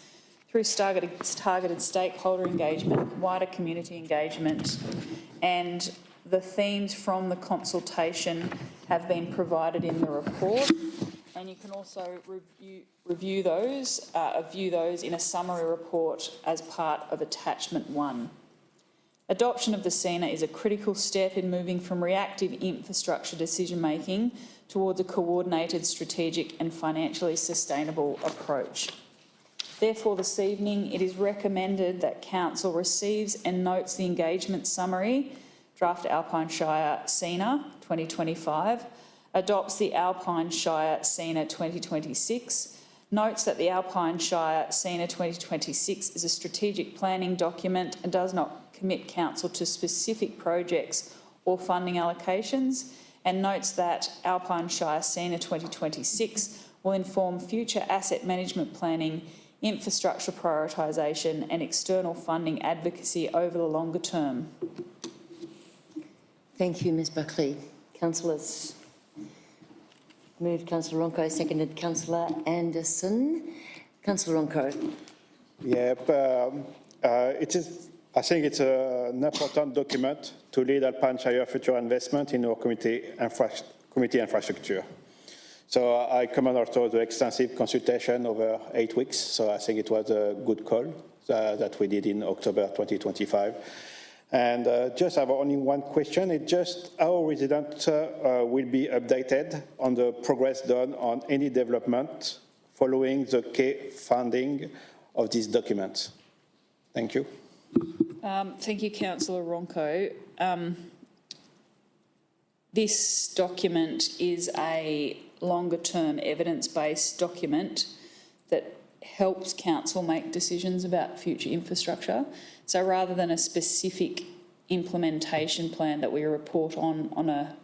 through targeted stakeholder engagement, wider community engagement, and the themes from the consultation have been provided in the report, and you can also view those in a summary report as part of Attachment 1. Adoption of the SENA is a critical step in moving from reactive infrastructure decision-making towards a coordinated, strategic and financially sustainable approach. Therefore, this evening it is recommended that Council receives and notes the engagement summary, Draft Alpine Shire SENA 2025, adopts the Alpine Shire SENA 2026, notes that the Alpine Shire SENA 2026 is a strategic planning document and does not commit council to specific projects or funding allocations, and notes that Alpine Shire SENA 2026 will inform future asset management planning, infrastructure prioritisation and external funding advocacy over the longer term. Thank you, Ms Buckley. Councillors. Moved Councillor Ronco, seconded Councillor Anderson. Councillor Ronco. Yep, I think it's an important document to lead Alpine Shire future investment in our community infrastructure. So I commend also the extensive consultation over 8 weeks. So I think it was a good call that we did in October 2025. And just have only one question. It's just how residents will be updated on the progress done on any development following the key funding of this document. Thank you. Thank you, Councillor Ronco. This document is a longer-term evidence-based document that helps council make decisions about future infrastructure. So rather than a specific implementation plan that we report on a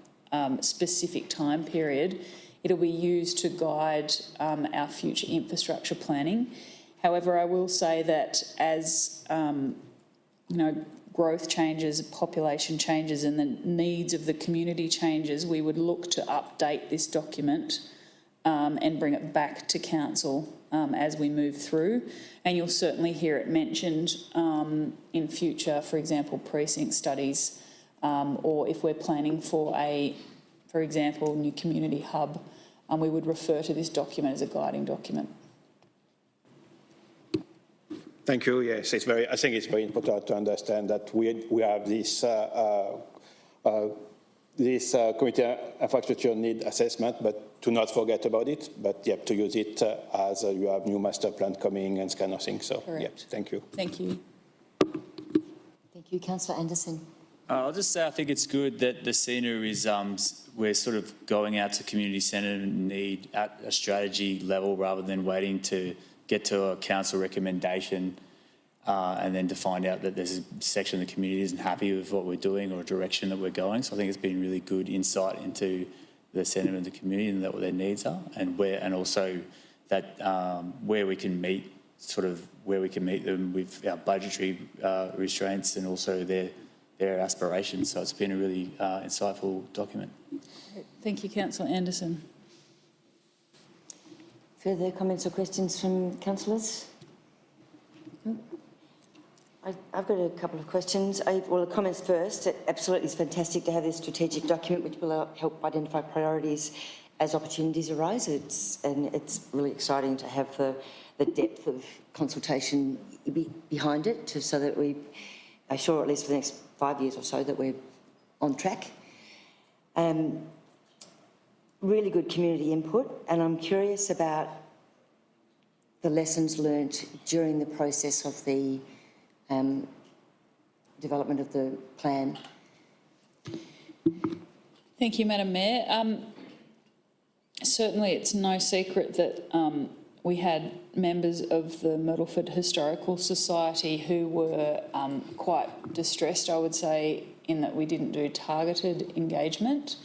specific time period, it'll be used to guide our future infrastructure planning. However, I will say that as growth changes, population changes and the needs of the community changes, we would look to update this document and bring it back to council as we move through. And you'll certainly hear it mentioned in future, for example, precinct studies, or if we're planning for example, new community hub, we would refer to this document as a guiding document. Thank you. Yes, I think it's very important to understand that we have this community infrastructure need assessment, but to not forget about it, but to use it as you have new master plan coming and this kind of thing. So, thank you. Thank you. Thank you, Councillor Anderson. I'll just say I think it's good that the SENA is, we're sort of going out to community centre and need at a strategy level rather than waiting to get to a council recommendation and then to find out that there's a section of the community isn't happy with what we're doing or a direction that we're going. So I think it's been really good insight into the sentiment of the community and what their needs are, and also that where we can meet them with our budgetary restraints and also their aspirations. So it's been a really insightful document. Thank you, Councillor Anderson. Further comments or questions from councillors? I've got a couple of questions. The comments first. Absolutely, it's fantastic to have this strategic document which will help identify priorities as opportunities arise. It's really exciting to have the depth of consultation behind it, so that we are sure, at least for the next 5 years or so, that we're on track. Really good community input, and I'm curious about the lessons learnt during the process of the development of the plan. Thank you, Madam Mayor. Certainly, it's no secret that we had members of the Myrtleford Historical Society who were quite distressed, I would say, in that we didn't do targeted engagement.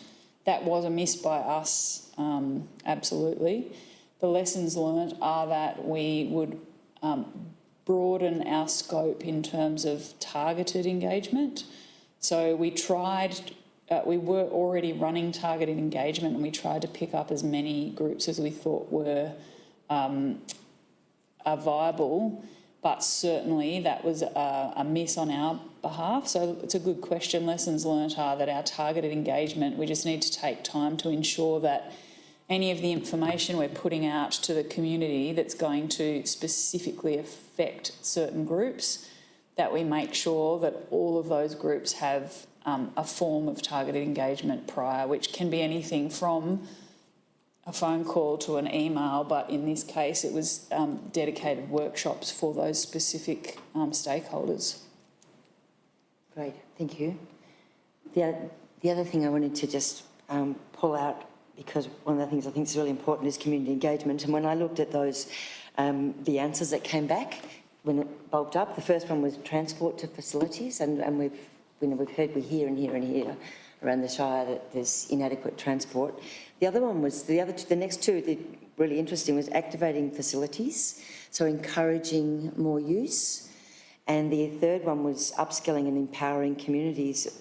That was a miss by us, absolutely. The lessons learnt are that we would broaden our scope in terms of targeted engagement. So we tried, we were already running targeted engagement, and we tried to pick up as many groups as we thought were are viable, but certainly that was a miss on our behalf. So it's a good question. Lessons learnt are that our targeted engagement, we just need to take time to ensure that any of the information we're putting out to the community that's going to specifically affect certain groups, that we make sure that all of those groups have a form of targeted engagement prior, which can be anything from a phone call to an email, but in this case it was dedicated workshops for those specific stakeholders. Great, thank you. The other thing I wanted to just pull out, because one of the things I think is really important is community engagement, and when I looked at those, the answers that came back when it bulked up, the first one was transport to facilities, and we've heard, we hear and hear around the Shire that there's inadequate transport. The other one was, the next two, the really interesting, was activating facilities, so encouraging more use. And the third one was upskilling and empowering communities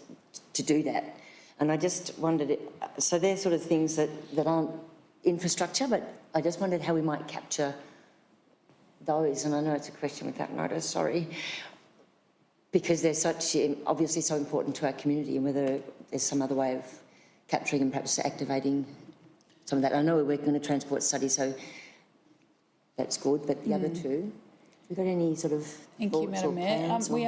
to do that. And I just wondered, so they're sort of things that aren't infrastructure, but I just wondered how we might capture those. And I know it's a question without notice, sorry, because they're such, obviously so important to our community, and whether there's some other way of capturing and perhaps activating some of that. I know we're working on a transport study, so that's good, but the other two, have we got any sort of Thank you, Madam Mayor. We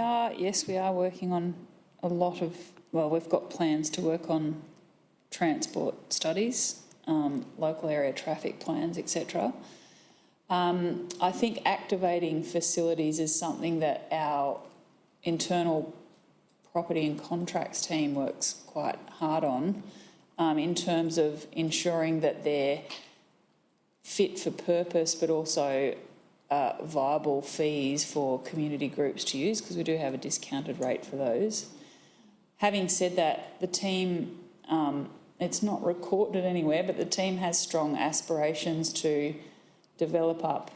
are working on a lot of, well, we've got plans to work on transport studies, local area traffic plans, etc. I think activating facilities is something that our internal property and contracts team works quite hard on, in terms of ensuring that they're fit for purpose, but also viable fees for community groups to use, because we do have a discounted rate for those. Having said that, the team, it's not recorded anywhere, but the team has strong aspirations to develop up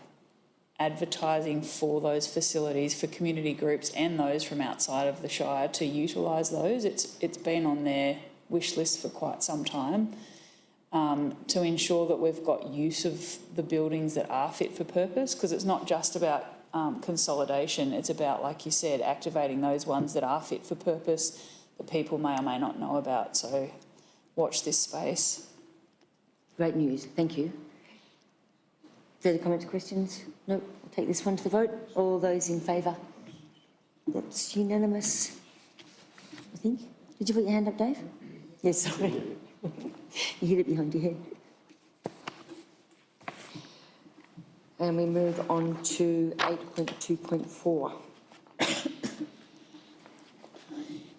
advertising for those facilities for community groups and those from outside of the Shire to utilise those. It's been on their wish list for quite some time, to ensure that we've got use of the buildings that are fit for purpose, because it's not just about consolidation, it's about, like you said, activating those ones that are fit for purpose that people may or may not know about. So watch this space. Great news, thank you. Further comments, questions? No, I'll take this one to the vote. All those in favour? That's unanimous, I think. Did you put your hand up, Dave? Yes, sorry. You hid it behind your head. And we move on to 8.2.4.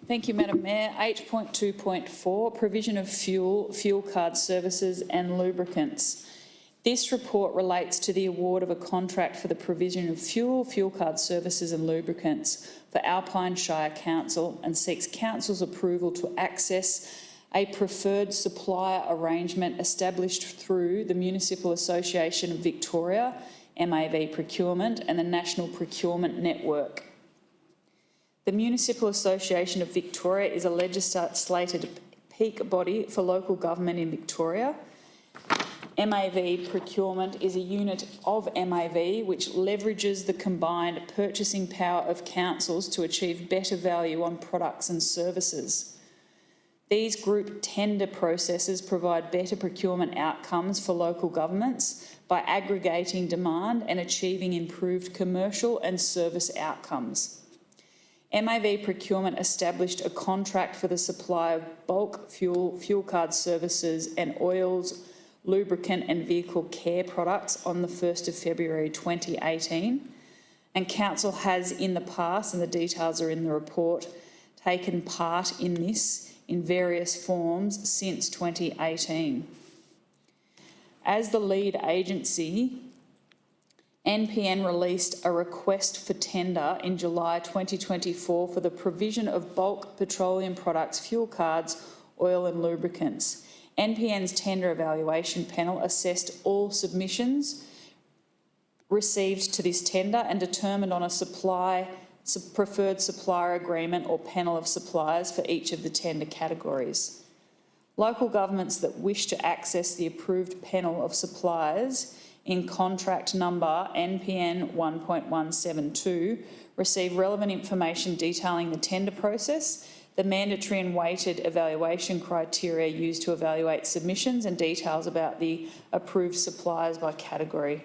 Thank you, Madam Mayor. 8.2.4, provision of fuel card services and lubricants. This report relates to the award of a contract for the provision of fuel card services and lubricants for Alpine Shire Council, and seeks Council's approval to access a preferred supplier arrangement established through the Municipal Association of Victoria, MAV Procurement, and the National Procurement Network. The Municipal Association of Victoria is a legislated peak body for local government in Victoria. MAV Procurement is a unit of MAV which leverages the combined purchasing power of councils to achieve better value on products and services. These group tender processes provide better procurement outcomes for local governments by aggregating demand and achieving improved commercial and service outcomes. MAV Procurement established a contract for the supply of bulk fuel card services and oils, lubricant and vehicle care products on the 1st of February 2018, and Council has in the past, and the details are in the report, taken part in this in various forms since 2018. As the lead agency, NPN released a request for tender in July 2024 for the provision of bulk petroleum products, fuel cards, oil and lubricants. NPN's tender evaluation panel assessed all submissions received to this tender and determined on a preferred supplier agreement or panel of suppliers for each of the tender categories. Local governments that wish to access the approved panel of suppliers in contract number NPN 1.172 receive relevant information detailing the tender process, the mandatory and weighted evaluation criteria used to evaluate submissions, and details about the approved suppliers by category.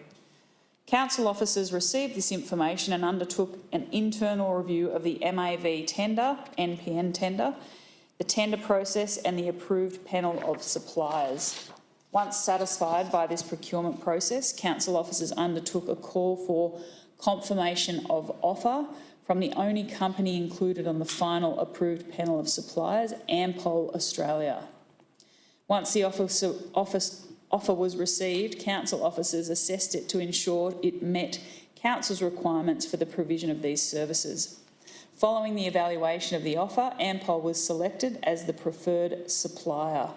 Council officers received this information and undertook an internal review of the MAV tender, NPN tender, the tender process and the approved panel of suppliers. Once satisfied by this procurement process, council officers undertook a call for confirmation of offer from the only company included on the final approved panel of suppliers, Ampol Australia. Once the offer was received, council officers assessed it to ensure it met council's requirements for the provision of these services. Following the evaluation of the offer, Ampol was selected as the preferred supplier.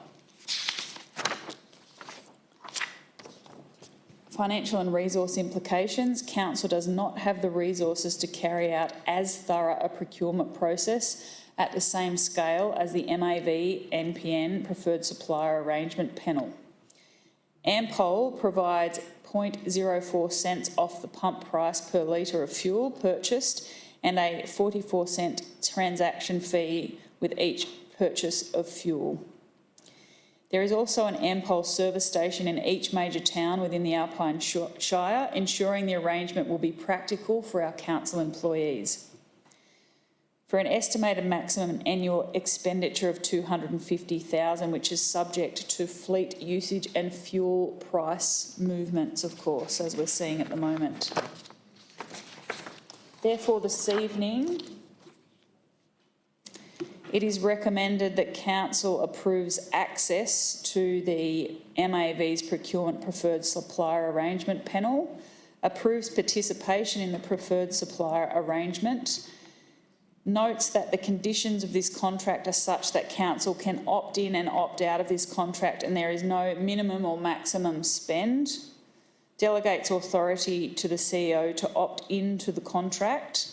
Financial and resource implications. Council does not have the resources to carry out as thorough a procurement process at the same scale as the MAV NPN preferred supplier arrangement panel. Ampol provides 0.04 cents off the pump price per litre of fuel purchased and a 44-cent transaction fee with each purchase of fuel. There is also an Ampol service station in each major town within the Alpine Shire, ensuring the arrangement will be practical for our council employees. For an estimated maximum annual expenditure of $250,000, which is subject to fleet usage and fuel price movements, of course, as we're seeing at the moment. Therefore, this evening, it is recommended that council approves access to the MAV's procurement preferred supplier arrangement panel, approves participation in the preferred supplier arrangement, notes that the conditions of this contract are such that council can opt in and opt out of this contract and there is no minimum or maximum spend, delegates authority to the CEO to opt into the contract,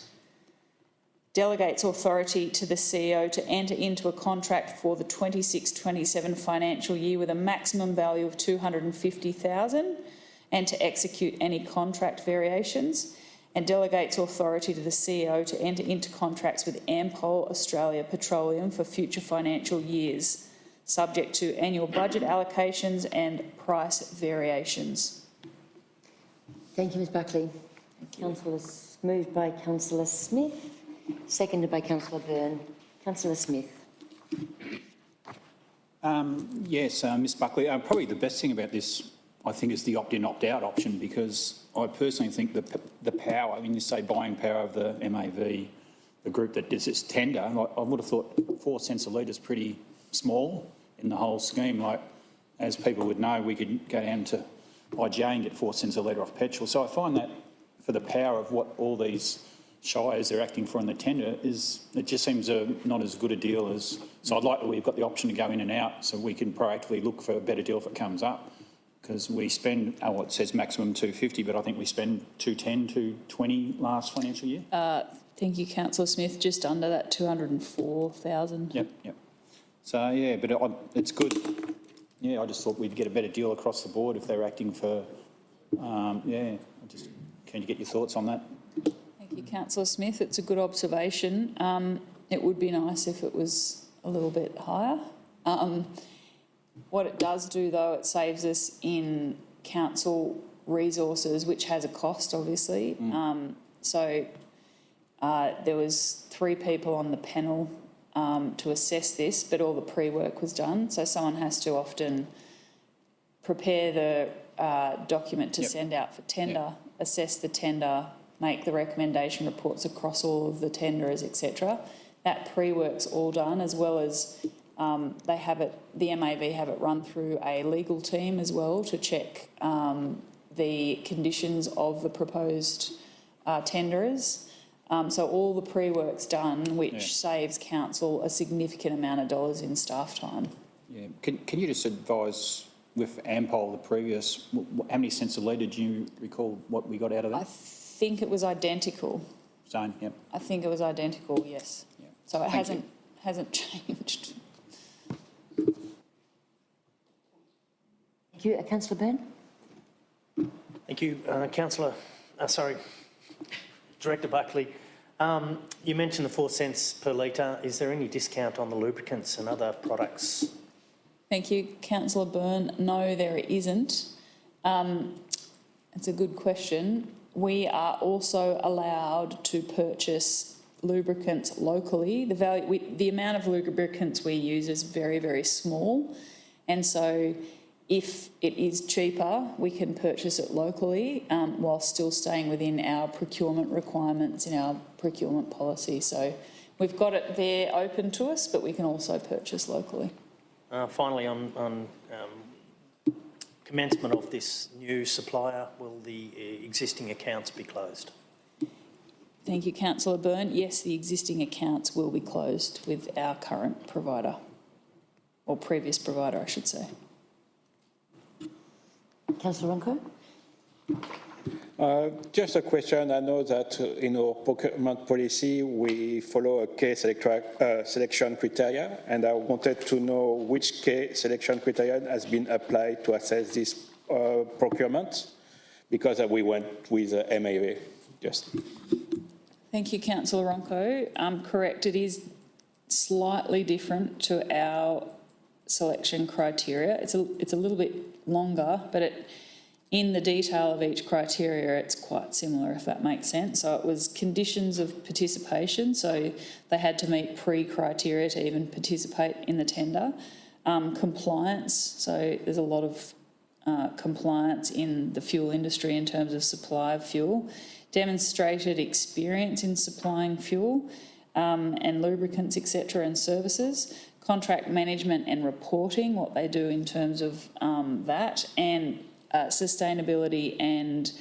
delegates authority to the CEO to enter into a contract for the 26-27 financial year with a maximum value of $250,000 and to execute any contract variations, and delegates authority to the CEO to enter into contracts with Ampol Australia Petroleum for future financial years, subject to annual budget allocations and price variations. Thank you, Ms Buckley. Moved by Councillor Smith, seconded by Councillor Byrne. Councillor Smith. Yes, Ms Buckley, probably the best thing about this, I think, is the opt-in, opt-out option, because I personally think the power, when you say buying power of the MAV, the group that does this tender, I would have thought 4 cents a litre is pretty small in the whole scheme. Like, as people would know, we could go down to IGA and get 4 cents a litre off petrol. So I find that for the power of what all these shires are acting for in the tender, it just seems not as good a deal as... So I'd like that we've got the option to go in and out so we can proactively look for a better deal if it comes up. Because we spend, it says maximum 250, but I think we spend 210, 220 last financial year. Thank you, Councillor Smith. Just under that 204,000. Yep. So, yeah, but it's good. Yeah, I just thought we'd get a better deal across the board if they're acting for, yeah, I just keen to get your thoughts on that. Thank you, Councillor Smith. It's a good observation. It would be nice if it was a little bit higher. What it does do, though, it saves us in council resources, which has a cost, obviously. So there was 3 people on the panel to assess this, but all the pre-work was done. So someone has to often prepare the document to send out for tender, assess the tender, make the recommendation reports across all of the tenderers, etc. that pre-work's all done, as well as they have it, the MAV have it run through a legal team as well to check the conditions of the proposed tenderers. So all the pre-work's done, which saves council a significant amount of dollars in staff time. Yeah. Can you just advise with Ampol, the previous, how many cents a litre, do you recall what we got out of that? I think it was identical. Same, yep. I think it was identical, yes. Yeah. So it Thank hasn't changed. Thank you. Councillor Byrne? Thank you, Director Buckley. You mentioned the 4 cents per litre. Is there any discount on the lubricants and other products? Thank you, Councillor Byrne. No, there isn't. It's a good question. We are also allowed to purchase lubricants locally. The amount of lubricants we use is very, very small, and so if it is cheaper, we can purchase it locally while still staying within our procurement requirements in our procurement policy. So we've got it there open to us, but we can also purchase locally. Finally, on commencement of this new supplier, will the existing accounts be closed? Thank you, Councillor Byrne. Yes, the existing accounts will be closed with our current provider, or previous provider, I should say. Councillor Ronco? Just a question. I know that in our procurement policy, we follow a K selection criteria, and I wanted to know which K selection criteria has been applied to assess this procurement, because we went with MAV. Just. Thank you, Councillor Ronco. Correct, it is slightly different to our selection criteria. It's a little bit longer, but in the detail of each criteria, it's quite similar, if that makes sense. So it was conditions of participation, so they had to meet pre-criteria to even participate in the tender. Compliance, so there's a lot of compliance in the fuel industry in terms of supply of fuel. Demonstrated experience in supplying fuel and lubricants, etc., and services. Contract management and reporting, what they do in terms of that, and sustainability and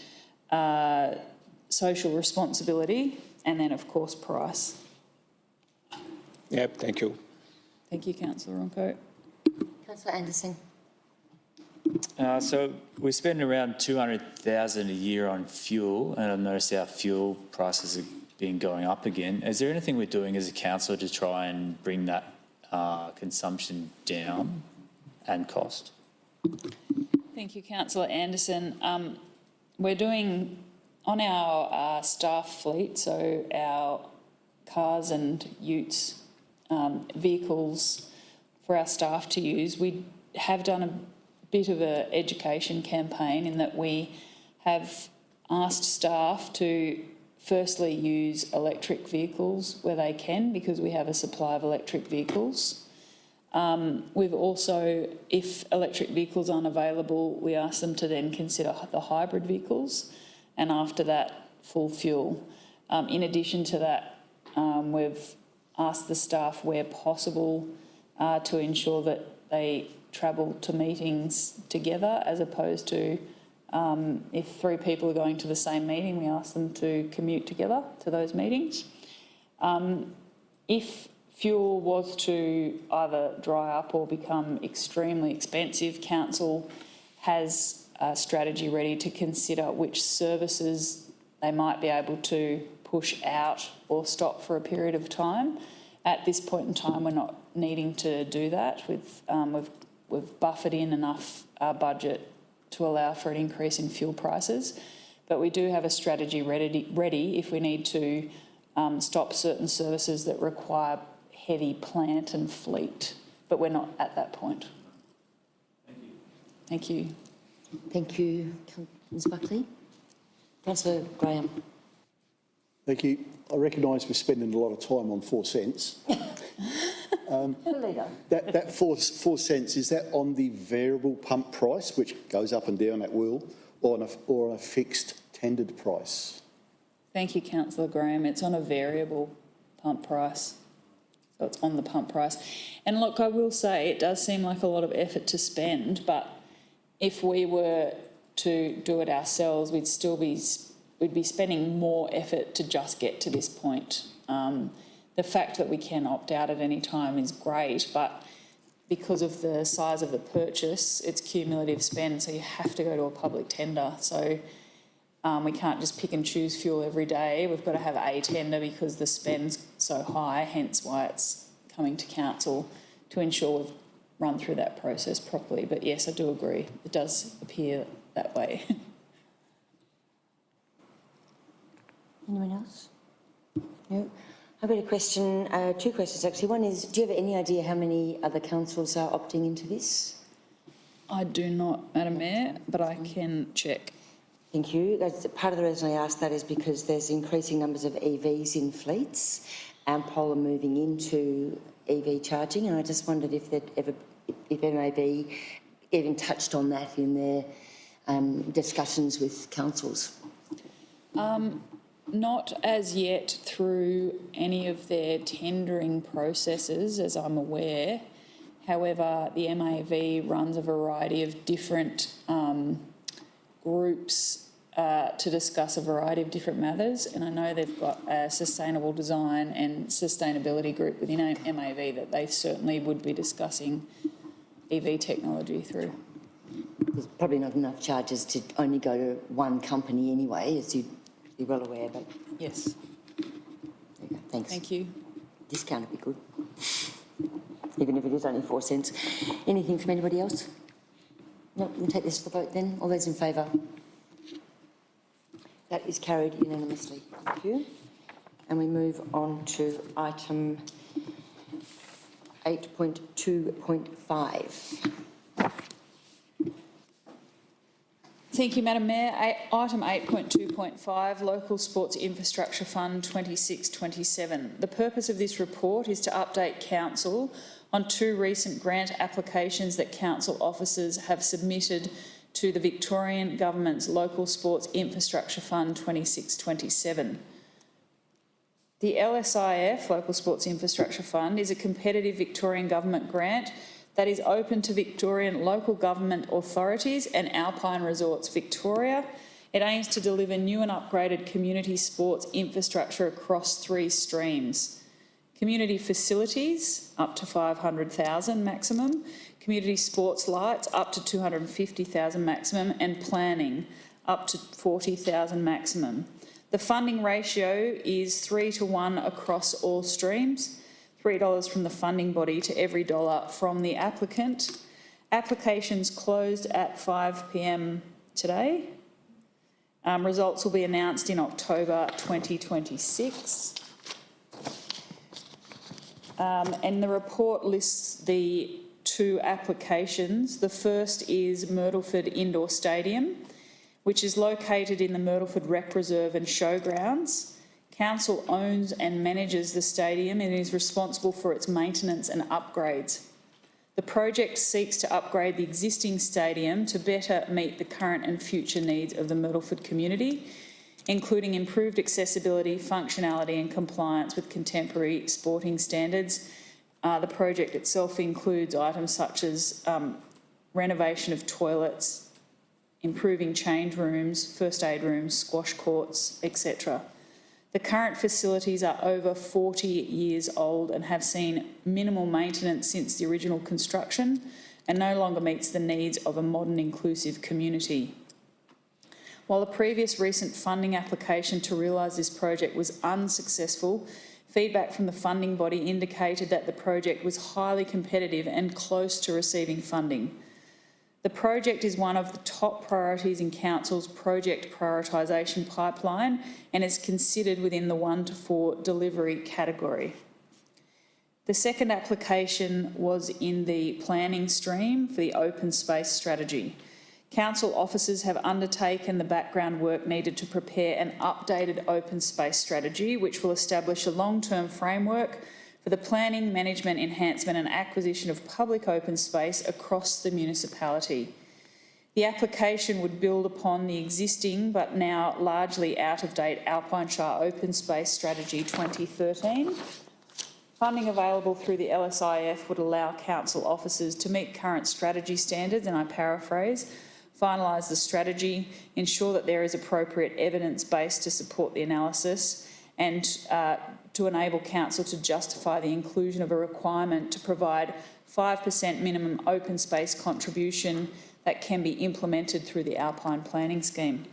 social responsibility, and then, of course, price. Yep, thank you. Thank you, Councillor Ronco. Councillor Anderson? So we spend around $200,000 a year on fuel, and I've noticed our fuel prices have been going up again. Is there anything we're doing as a council to try and bring that consumption down and cost? Thank you, Councillor Anderson. We're doing, on our staff fleet, so our cars and utes, vehicles for our staff to use, we have done a bit of an education campaign in that we have asked staff to firstly use electric vehicles where they can, because we have a supply of electric vehicles. We've also, if electric vehicles aren't available, we ask them to then consider the hybrid vehicles, and after that, full fuel. In addition to that, we've asked the staff where possible to ensure that they travel to meetings together, as opposed to if 3 people are going to the same meeting, we ask them to commute together to those meetings. If fuel was to either dry up or become extremely expensive, council has a strategy ready to consider which services they might be able to push out or stop for a period of time. At this point in time, we're not needing to do that. We've buffered in enough budget to allow for an increase in fuel prices, but we do have a strategy ready if we need to stop certain services that require heavy plant and fleet, but we're not at that point. Thank you. Thank you, Ms Buckley. Councillor Graham? Thank you. I recognise we're spending a lot of time on 4 cents. That 4 cents, is that on the variable pump price, which goes up and down at will, or on a fixed tendered price? Thank you, Councillor Graham. It's on a variable pump price. So it's on the pump price. And look, I will say it does seem like a lot of effort to spend, but if we were to do it ourselves, we'd be spending more effort to just get to this point. The fact that we can opt out at any time is great, but because of the size of the purchase, it's cumulative spend, so you have to go to a public tender. So we can't just pick and choose fuel every day. We've got to have a tender because the spend's so high, hence why it's coming to council to ensure we've run through that process properly. But yes, I do agree. It does appear that way. Anyone else? No. I've got a question, two questions actually. One is, do you have any idea how many other councils are opting into this? I do not, Madam Mayor, but I can check. Thank you. That's part of the reason I asked that is because there's increasing numbers of EVs in fleets. Ampol are moving into EV charging, and I just wondered if MAB even touched on that in their discussions with councils. Not as yet through any of their tendering processes, as I'm aware. However, the MAV runs a variety of different groups to discuss a variety of different matters, and I know they've got a sustainable design and sustainability group within MAV that they certainly would be discussing EV technology through. There's probably not enough charges to only go to one company anyway, as you're well aware, but Yes. there you go. Thanks. Thank you. Discount would be good, even if it is only 4 cents. Anything from anybody else? No, we'll take this to the vote then. All those in favour? That is carried unanimously. Thank you. And we move on to item 8.2.5. Thank you, Madam Mayor. Item 8.2.5, Local Sports Infrastructure Fund 26-27. The purpose of this report is to update Council on 2 recent grant applications that Council officers have submitted to the Victorian Government's Local Sports Infrastructure Fund 26-27. The LSIF, Local Sports Infrastructure Fund, is a competitive Victorian Government grant that is open to Victorian local government authorities and Alpine Resorts Victoria. It aims to deliver new and upgraded community sports infrastructure across 3 streams. Community facilities, up to $500,000 maximum. Community sports lights, up to $250,000 maximum. And planning, up to $40,000 maximum. The funding ratio is 3 to 1 across all streams. $3 from the funding body to every dollar from the applicant. Applications closed at 5 p.m. today. Results will be announced in October 2026. And the report lists the 2 applications. The first is Myrtleford Indoor Stadium, which is located in the Myrtleford Rec Reserve and Showgrounds. Council owns and manages the stadium and is responsible for its maintenance and upgrades. The project seeks to upgrade the existing stadium to better meet the current and future needs of the Myrtleford community, including improved accessibility, functionality and compliance with contemporary sporting standards. The project itself includes items such as renovation of toilets, improving change rooms, first aid rooms, squash courts, etc. The current facilities are over 40 years old and have seen minimal maintenance since the original construction and no longer meets the needs of a modern inclusive community. While the previous recent funding application to realise this project was unsuccessful, feedback from the funding body indicated that the project was highly competitive and close to receiving funding. The project is one of the top priorities in Council's project prioritisation pipeline and is considered within the 1 to 4 delivery category. The second application was in the planning stream for the open space strategy. Council officers have undertaken the background work needed to prepare an updated open space strategy, which will establish a long-term framework for the planning, management, enhancement and acquisition of public open space across the municipality. The application would build upon the existing but now largely out-of-date Alpine Shire Open Space Strategy 2013. Funding available through the LSIF would allow council officers to meet current strategy standards, and I paraphrase, finalise the strategy, ensure that there is appropriate evidence base to support the analysis, and to enable council to justify the inclusion of a requirement to provide 5% minimum open space contribution that can be implemented through the Alpine Planning Scheme.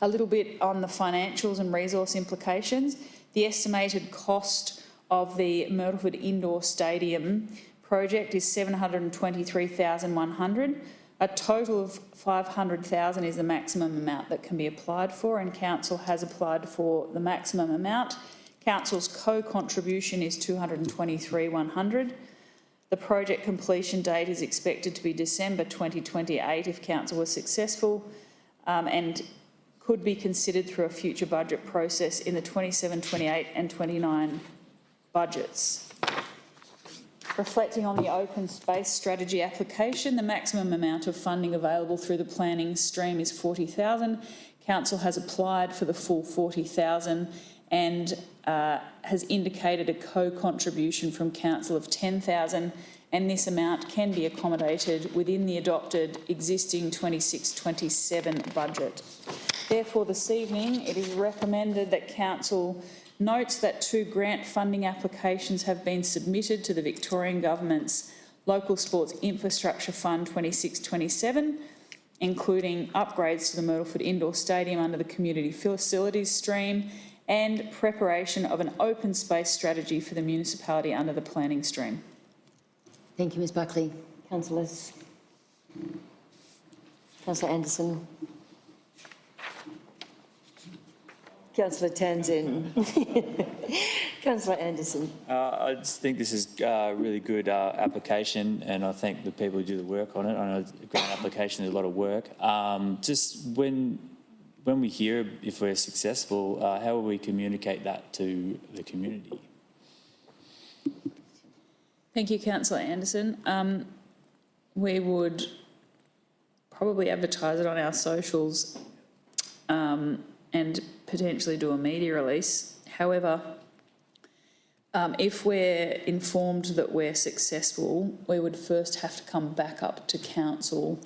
A little bit on the financials and resource implications. The estimated cost of the Myrtleford Indoor Stadium project is $723,100. A total of $500,000 is the maximum amount that can be applied for, and council has applied for the maximum amount. Council's co-contribution is $223,100. The project completion date is expected to be December 2028 if council was successful, and could be considered through a future budget process in the 27, 28 and 29 budgets. Reflecting on the open space strategy application, the maximum amount of funding available through the planning stream is $40,000. Council has applied for the full $40,000 and has indicated a co-contribution from council of $10,000, and this amount can be accommodated within the adopted existing 26-27 budget. Therefore, this evening it is recommended that council notes that 2 grant funding applications have been submitted to the Victorian Government's Local Sports Infrastructure Fund 26-27, including upgrades to the Myrtleford Indoor Stadium under the Community Facilities stream and preparation of an open space strategy for the municipality under the planning stream. Thank you, Ms Buckley. Councillors. Councillor Anderson. Councillor Tanzin. Councillor Anderson. I just think this is a really good application, and I thank the people who do the work on it. I know a grant application is a lot of work. Just when we hear if we're successful, how will we communicate that to the community? Thank you, Councillor Anderson. We would probably advertise it on our socials and potentially do a media release. However, if we're informed that we're successful, we would first have to come back up to council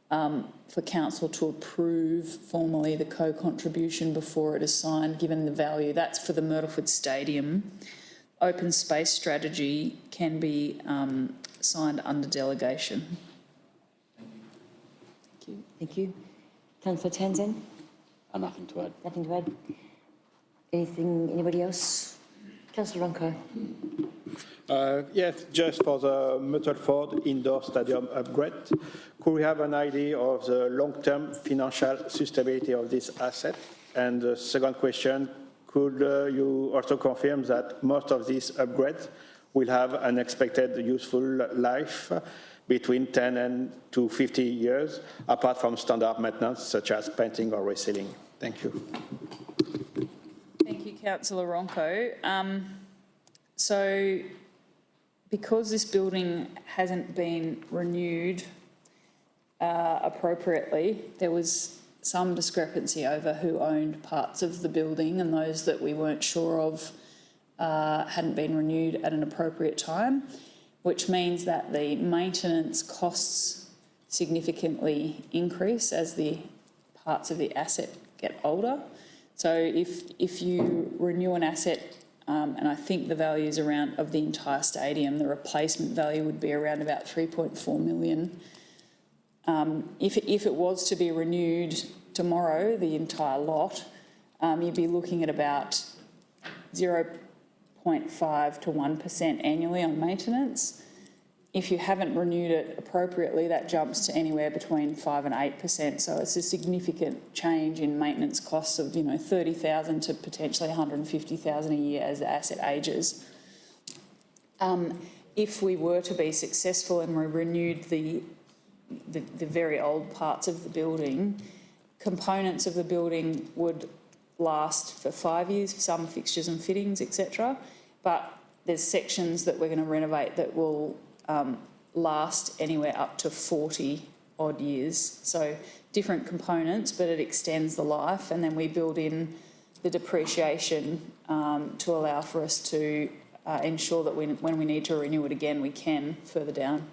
for council to approve formally the co-contribution before it is signed, given the value. That's for the Myrtleford Stadium. Open space strategy can be signed under delegation. Thank you. Thank you. Councillor Tanzin? Nothing to add. Nothing to add. Anything, anybody else? Councillor Ronco. Yes, just for the Myrtleford Indoor Stadium upgrade, could we have an idea of the long-term financial sustainability of this asset? And the second question, could you also confirm that most of these upgrades will have an expected useful life between 10 and to 50 years, apart from standard maintenance such as painting or resealing? Thank you. Thank you, Councillor Ronco. So, because this building hasn't been renewed appropriately, there was some discrepancy over who owned parts of the building, and those that we weren't sure of hadn't been renewed at an appropriate time, which means that the maintenance costs significantly increase as the parts of the asset get older. So if you renew an asset, and I think the values of the entire stadium, the replacement value would be around about 3.4 million. If it was to be renewed tomorrow, the entire lot, you'd be looking at about 0.5 to 1% annually on maintenance. If you haven't renewed it appropriately, that jumps to anywhere between 5 and 8%. So it's a significant change in maintenance costs of, $30,000 to potentially $150,000 a year as the asset ages. If we were to be successful and we renewed the very old parts of the building, components of the building would last for 5 years, some fixtures and fittings, etc. But there's sections that we're going to renovate that will last anywhere up to 40 odd years. So different components, but it extends the life, and then we build in the depreciation to allow for us to ensure that when we need to renew it again, we can further down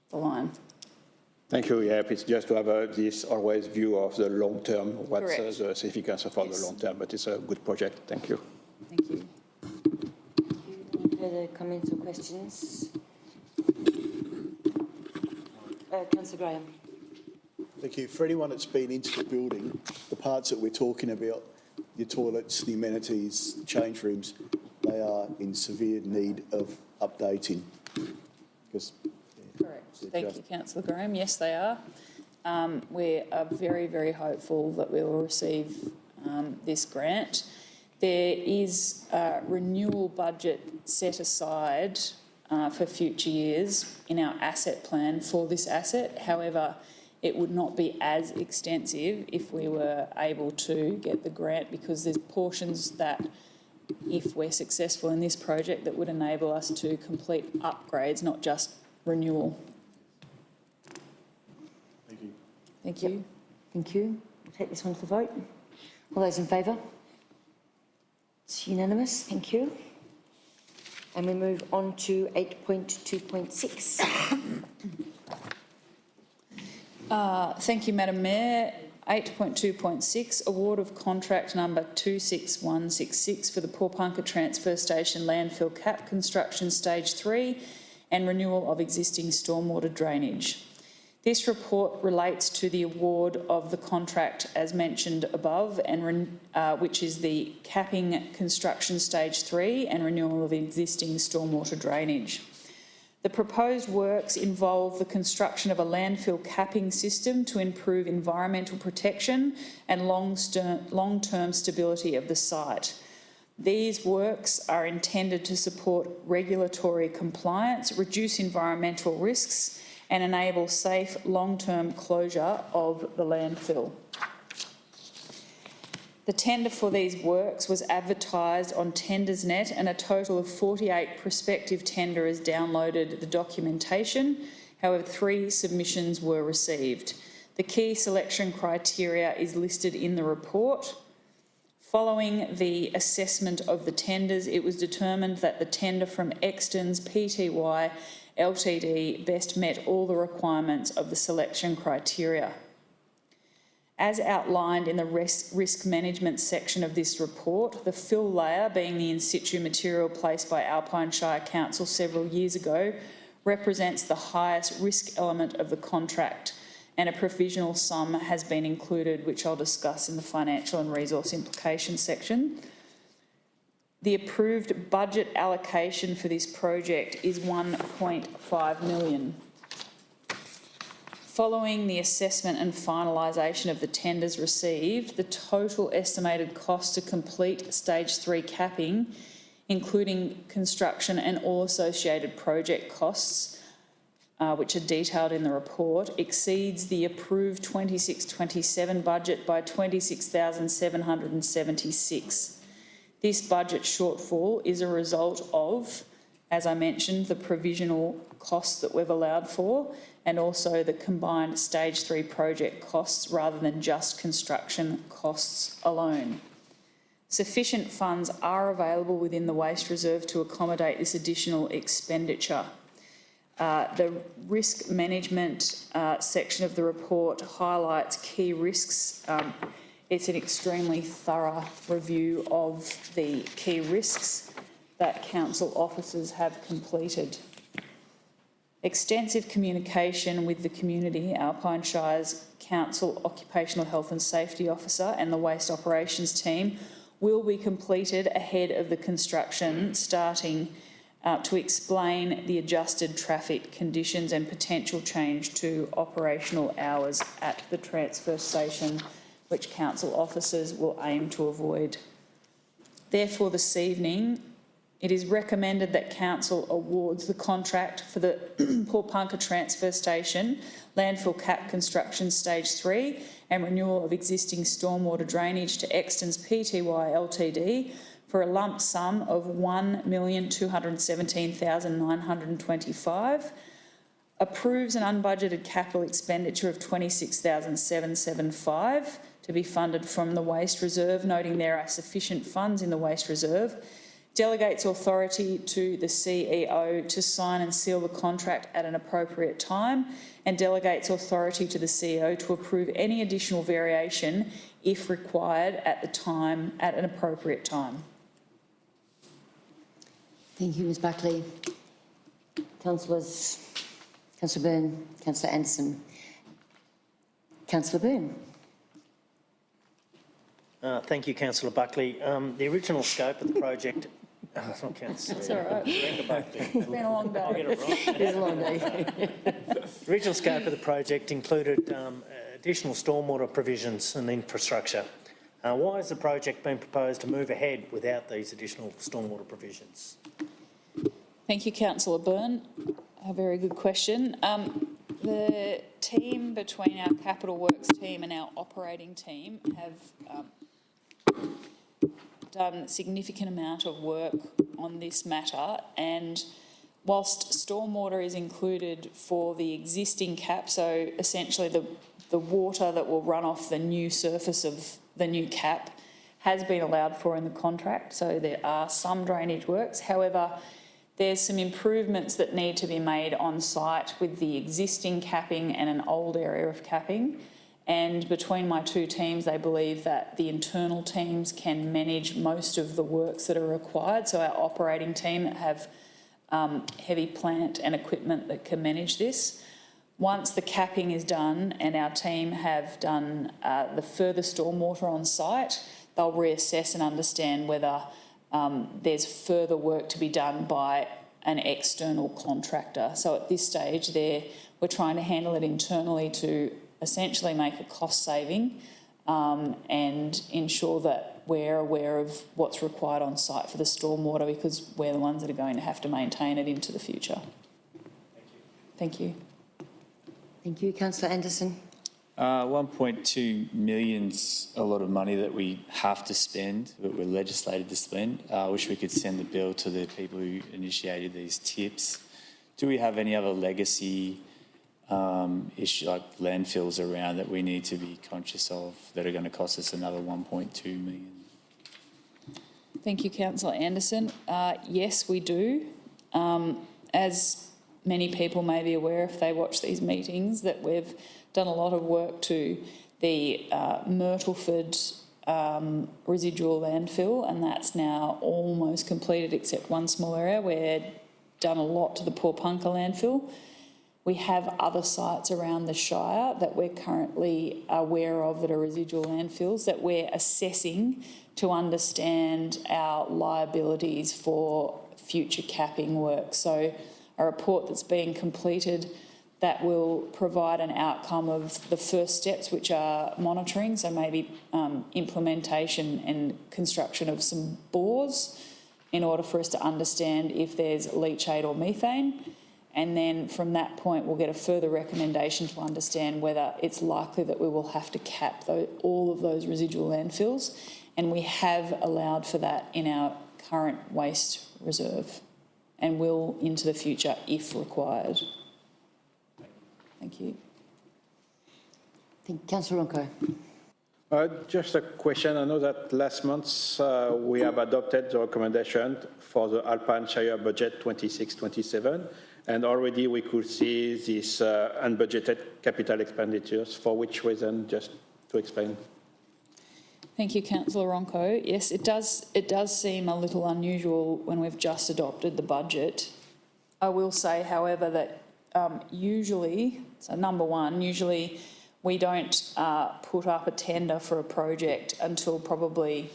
the line. Thank you. Yeah, it's just to have this always view of the long term, what's Correct. the significance for the long term, but it's a good project. Thank you. Thank you. Any further comments or questions? Councillor Graham. Thank you. For anyone that's been into the building, the parts that we're talking about, the toilets, the amenities, the change rooms, they are in severe need of updating. Because Correct. Thank you, Councillor Graham. Yes, they are. We are very, very hopeful that we will receive this grant. There is a renewal budget set aside for future years in our asset plan for this asset. However, it would not be as extensive if we were able to get the grant, because there's portions that, if we're successful in this project, that would enable us to complete upgrades, not just renewal. thank you. Thank you. Thank you. We'll take this one to the vote. All those in favour? It's unanimous. Thank you. And we move on to 8.2.6. Thank you, Madam Mayor. 8.2.6, award of contract number 26166 for the Poorpunka Transfer Station landfill cap construction stage 3 and renewal of existing stormwater drainage. This report relates to the award of the contract as mentioned above, and which is the capping construction stage 3 and renewal of existing stormwater drainage. The proposed works involve the construction of a landfill capping system to improve environmental protection and long-term stability of the site. These works are intended to support regulatory compliance, reduce environmental risks, and enable safe long-term closure of the landfill. The tender for these works was advertised on TendersNet, and a total of 48 prospective tenderers downloaded the documentation. However, 3 submissions were received. The key selection criteria is listed in the report. Following the assessment of the tenders, it was determined that the tender from Extons Pty Ltd best met all the requirements of the selection criteria. As outlined in the risk management section of this report, the fill layer, being the in situ material placed by Alpine Shire Council several years ago, represents the highest risk element of the contract, and a provisional sum has been included, which I'll discuss in the financial and resource implications section. The approved budget allocation for this project is $1.5 million. Following the assessment and finalisation of the tenders received, the total estimated cost to complete stage 3 capping, including construction and all associated project costs, which are detailed in the report, exceeds the approved 26-27 budget by $26,776. This budget shortfall is a result of, as I mentioned, the provisional costs that we've allowed for, and also the combined stage 3 project costs rather than just construction costs alone. Sufficient funds are available within the waste reserve to accommodate this additional expenditure. The risk management section of the report highlights key risks. It's an extremely thorough review of the key risks that council officers have completed. Extensive communication with the community, Alpine Shire's Council Occupational Health and Safety Officer and the Waste Operations Team will be completed ahead of the construction starting to explain the adjusted traffic conditions and potential change to operational hours at the transfer station, which council officers will aim to avoid. Therefore, this evening, it is recommended that council awards the contract for the Poorpunka Transfer Station landfill cap construction stage 3 and renewal of existing stormwater drainage to Extons Pty Ltd for a lump sum of $1,217,925, approves an unbudgeted capital expenditure of $26,775 to be funded from the waste reserve, noting there are sufficient funds in the waste reserve, delegates authority to the CEO to sign and seal the contract at an appropriate time, and delegates authority to the CEO to approve any additional variation if required at an appropriate time. Thank you, Ms Buckley. Councillor Byrne, Councillor Anderson. Councillor Byrne. Thank you, Councillor Buckley. The original scope of the project... it's not Councillor. That's all right. It's been a long day. I'll get it wrong. It is a long day. The original scope of the project included additional stormwater provisions and infrastructure. Why has the project been proposed to move ahead without these additional stormwater provisions? Thank you, Councillor Byrne. A very good question. The team between our Capital Works team and our operating team have done a significant amount of work on this matter, and whilst stormwater is included for the existing cap, so essentially the water that will run off the new surface of the new cap has been allowed for in the contract, so there are some drainage works. However, there's some improvements that need to be made on site with the existing capping and an old area of capping. And between my two teams, they believe that the internal teams can manage most of the works that are required. So our operating team have heavy plant and equipment that can manage this. Once the capping is done and our team have done the further stormwater on site, they'll reassess and understand whether there's further work to be done by an external contractor. So at this stage we're trying to handle it internally to essentially make a cost saving and ensure that we're aware of what's required on site for the stormwater, because we're the ones that are going to have to maintain it into the future. Thank you. Thank you, Councillor Anderson. 1.2 million's a lot of money that we have to spend, but we're legislated to spend. I wish we could send the bill to the people who initiated these tips. Do we have any other legacy issue like landfills around that we need to be conscious of that are going to cost us another 1.2 million? Thank you, Councillor Anderson. Yes, we do. As many people may be aware if they watch these meetings, that we've done a lot of work to the Myrtleford residual landfill, and that's now almost completed except one small area. We've done a lot to the Porpunka landfill. We have other sites around the Shire that we're currently aware of that are residual landfills that we're assessing to understand our liabilities for future capping work. So a report that's being completed that will provide an outcome of the first steps, which are monitoring, so maybe implementation and construction of some bores in order for us to understand if there's leachate or methane. And then from that point, we'll get a further recommendation to understand whether it's likely that we will have to cap all of those residual landfills. And we have allowed for that in our current waste reserve and will into the future if required. Thank you. Councillor Ronco. Just a question. I know that last month we have adopted the recommendation for the Alpine Shire budget 26-27, and already we could see these unbudgeted capital expenditures. For which reason? Just to explain. Thank you, Councillor Ronco. Yes, it does seem a little unusual when we've just adopted the budget. I will say, however, that usually, so number one, usually we don't put up a tender for a project until probably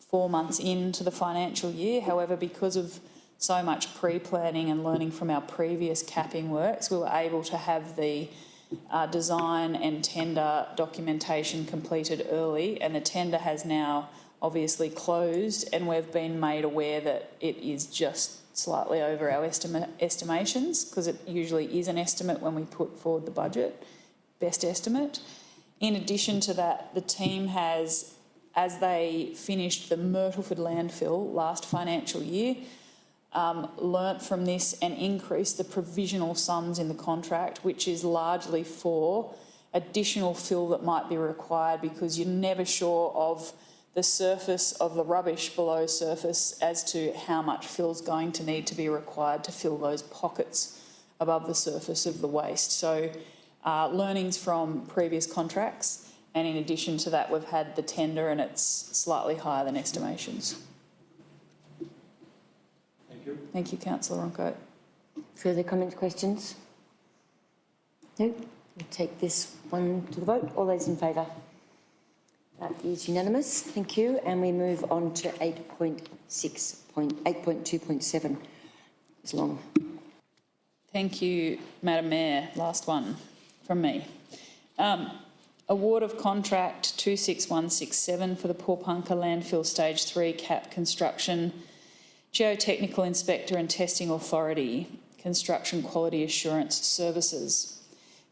4 months into the financial year. However, because of so much pre-planning and learning from our previous capping works, we were able to have the design and tender documentation completed early, and the tender has now obviously closed, and we've been made aware that it is just slightly over our estimations, because it usually is an estimate when we put forward the budget, best estimate. In addition to that, the team has, as they finished the Myrtleford landfill last financial year, learnt from this and increased the provisional sums in the contract, which is largely for additional fill that might be required, because you're never sure of the surface of the rubbish below surface as to how much fill's going to need to be required to fill those pockets above the surface of the waste. So learnings from previous contracts, and in addition to that, we've had the tender and it's slightly higher than estimations. Thank you. Thank you, Councillor Ronco. Further comments, questions? No? We'll take this one to the vote. All those in favour? That is unanimous. Thank you. And we move on to 8.2.7. It's long. Thank you, Madam Mayor. Last one from me. Award of contract 26167 for the Porpunka Landfill Stage 3 CAP construction, Geotechnical Inspector and Testing Authority, Construction Quality Assurance Services.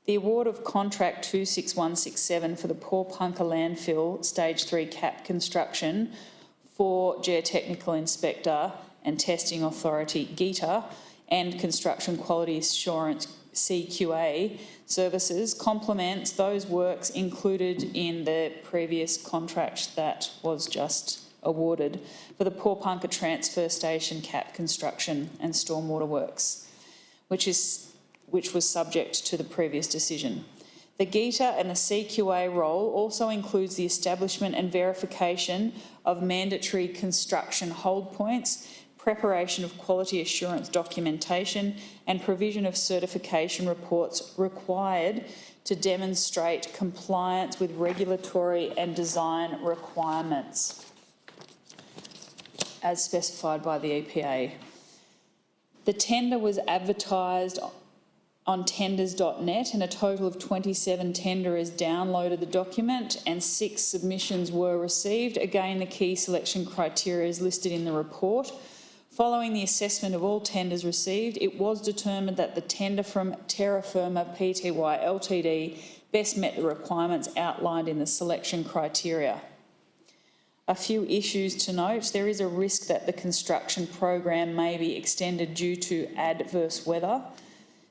The award of contract 26167 for the Porpunka Landfill Stage 3 CAP construction for Geotechnical Inspector and Testing Authority, GETA, and Construction Quality Assurance, CQA, services complements those works included in the previous contract that was just awarded for the Porpunka Transfer Station CAP construction and stormwater works, which was subject to the previous decision. The GETA and the CQA role also includes the establishment and verification of mandatory construction hold points, preparation of quality assurance documentation, and provision of certification reports required to demonstrate compliance with regulatory and design requirements as specified by the EPA. The tender was advertised on tenders.net, and a total of 27 tenderers downloaded the document and 6 submissions were received. Again, the key selection criteria is listed in the report. Following the assessment of all tenders received, it was determined that the tender from Terra Firma Pty Ltd best met the requirements outlined in the selection criteria. A few issues to note. There is a risk that the construction program may be extended due to adverse weather.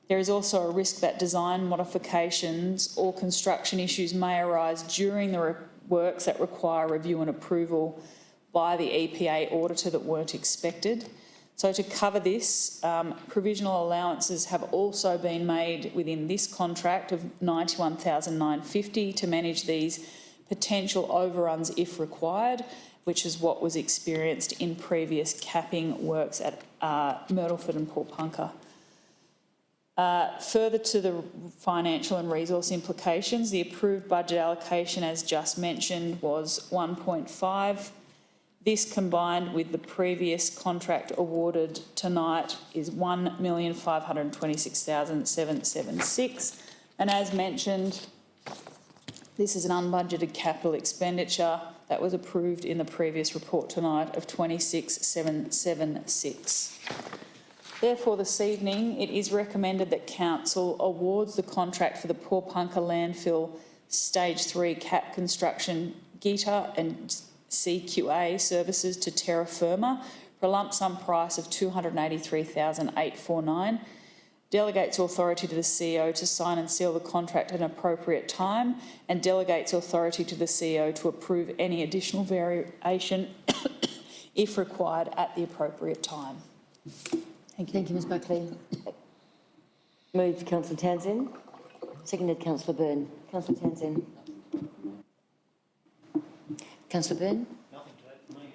There is also a risk that design modifications or construction issues may arise during the works that require review and approval by the EPA auditor that weren't expected. So to cover this, provisional allowances have also been made within this contract of $91,950 to manage these potential overruns if required, which is what was experienced in previous capping works at Myrtleford and Porpunka. Further to the financial and resource implications, the approved budget allocation, as just mentioned, was 1.5. This, combined with the previous contract awarded tonight, is $1,526,776. And as mentioned, this is an unbudgeted capital expenditure that was approved in the previous report tonight of $26,776. Therefore, this evening, it is recommended that Council awards the contract for the Porpunka Landfill Stage 3 CAP construction, GETA and CQA services to Terra Firma for a lump sum price of $283,849, delegates authority to the CEO to sign and seal the contract at an appropriate time, and delegates authority to the CEO to approve any additional variation if required at the appropriate time. Thank you. Thank you, Ms Buckley. Moved Councillor Townsend. Seconded Councillor Byrne. Councillor Townsend. Councillor Byrne? Nothing to add from me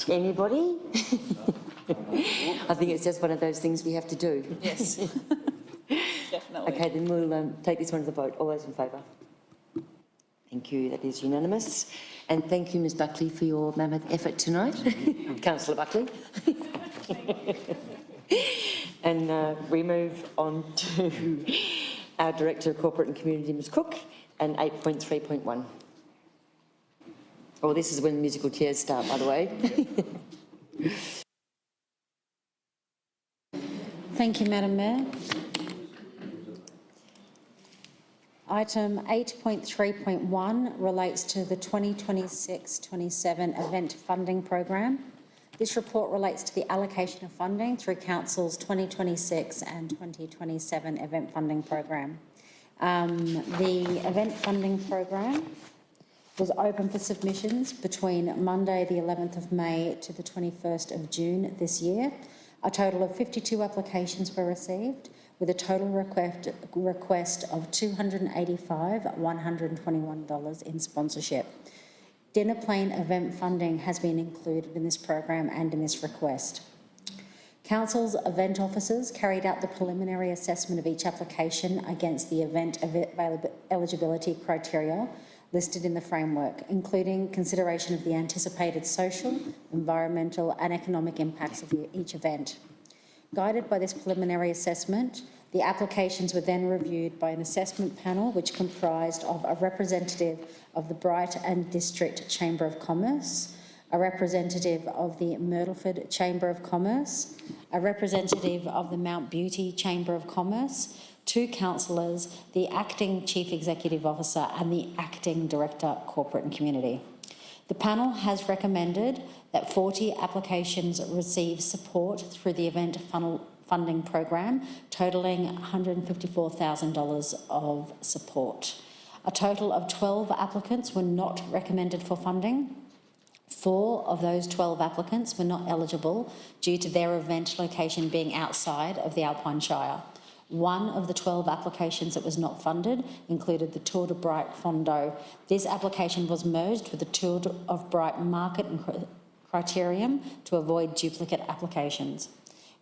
either. Anybody? I think it's just one of those things we have to do. Yes, definitely. Okay, then we'll take this one to the vote. All those in favour? Thank you. That is unanimous. And thank you, Ms Buckley, for your mammoth effort tonight. Councillor Buckley. And we move on to our Director of Corporate and Community, Ms Cook, and 8.3.1. Oh, this is when musical chairs start, by the way. Thank you, Madam Mayor. Item 8.3.1 relates to the 2026-27 event funding program. This report relates to the allocation of funding through Council's 2026 and 2027 event funding program. The event funding program was open for submissions between Monday the 11th of May to the 21st of June this year. A total of 52 applications were received, with a total request of $285,121 in sponsorship. Dinner plane event funding has been included in this program and in this request. Council's event officers carried out the preliminary assessment of each application against the event eligibility criteria listed in the framework, including consideration of the anticipated social, environmental and economic impacts of each event. Guided by this preliminary assessment, the applications were then reviewed by an assessment panel which comprised of a representative of the Brighton District Chamber of Commerce, a representative of the Myrtleford Chamber of Commerce, a representative of the Mount Beauty Chamber of Commerce, 2 councillors, the Acting Chief Executive Officer and the Acting Director, Corporate and Community. The panel has recommended that 40 applications receive support through the event funding program, totalling $154,000 of support. A total of 12 applicants were not recommended for funding. 4 of those 12 applicants were not eligible due to their event location being outside of the Alpine Shire. 1 of the 12 applications that was not funded included the Tour de Bright Fondo. This application was merged with the Tour of Bright Market and Criterium to avoid duplicate applications.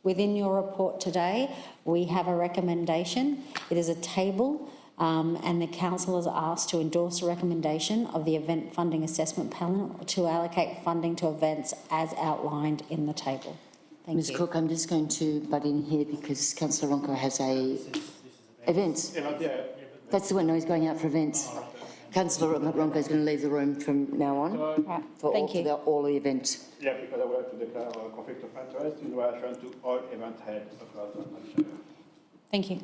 Within your report today, we have a recommendation. It is a table and the council is asked to endorse a recommendation of the Event Funding Assessment Panel to allocate funding to events as outlined in the table. Thank Ms you. Cook, I'm just going to butt in here because Councillor Ronco has events. That's the one, no, he's going out for events. Councillor Ronco is going to leave the room from now on for all the events. Yeah, because I would like to declare a conflict of interest in relation to all event heads across the country. Thank you.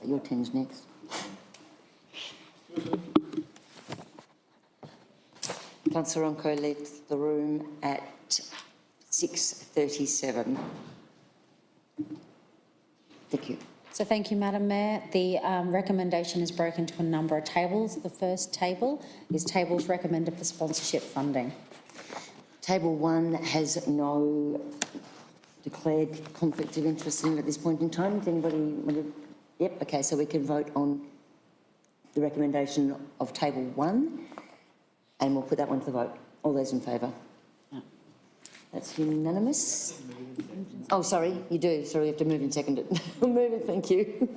Your turn's next. Councillor Ronco left the room at 6:37. Thank you. So thank you, Madam Mayor. The recommendation is broken into a number of tables. The first table is tables recommended for sponsorship funding. Table 1 has no declared conflict of interest in it at this point in time. Does anybody want to? Yep, okay, so we can vote on the recommendation of table 1 and we'll put that one to the vote. All those in favour? That's unanimous. Oh, sorry, you do. Sorry, we have to move and second it. Move it, thank you.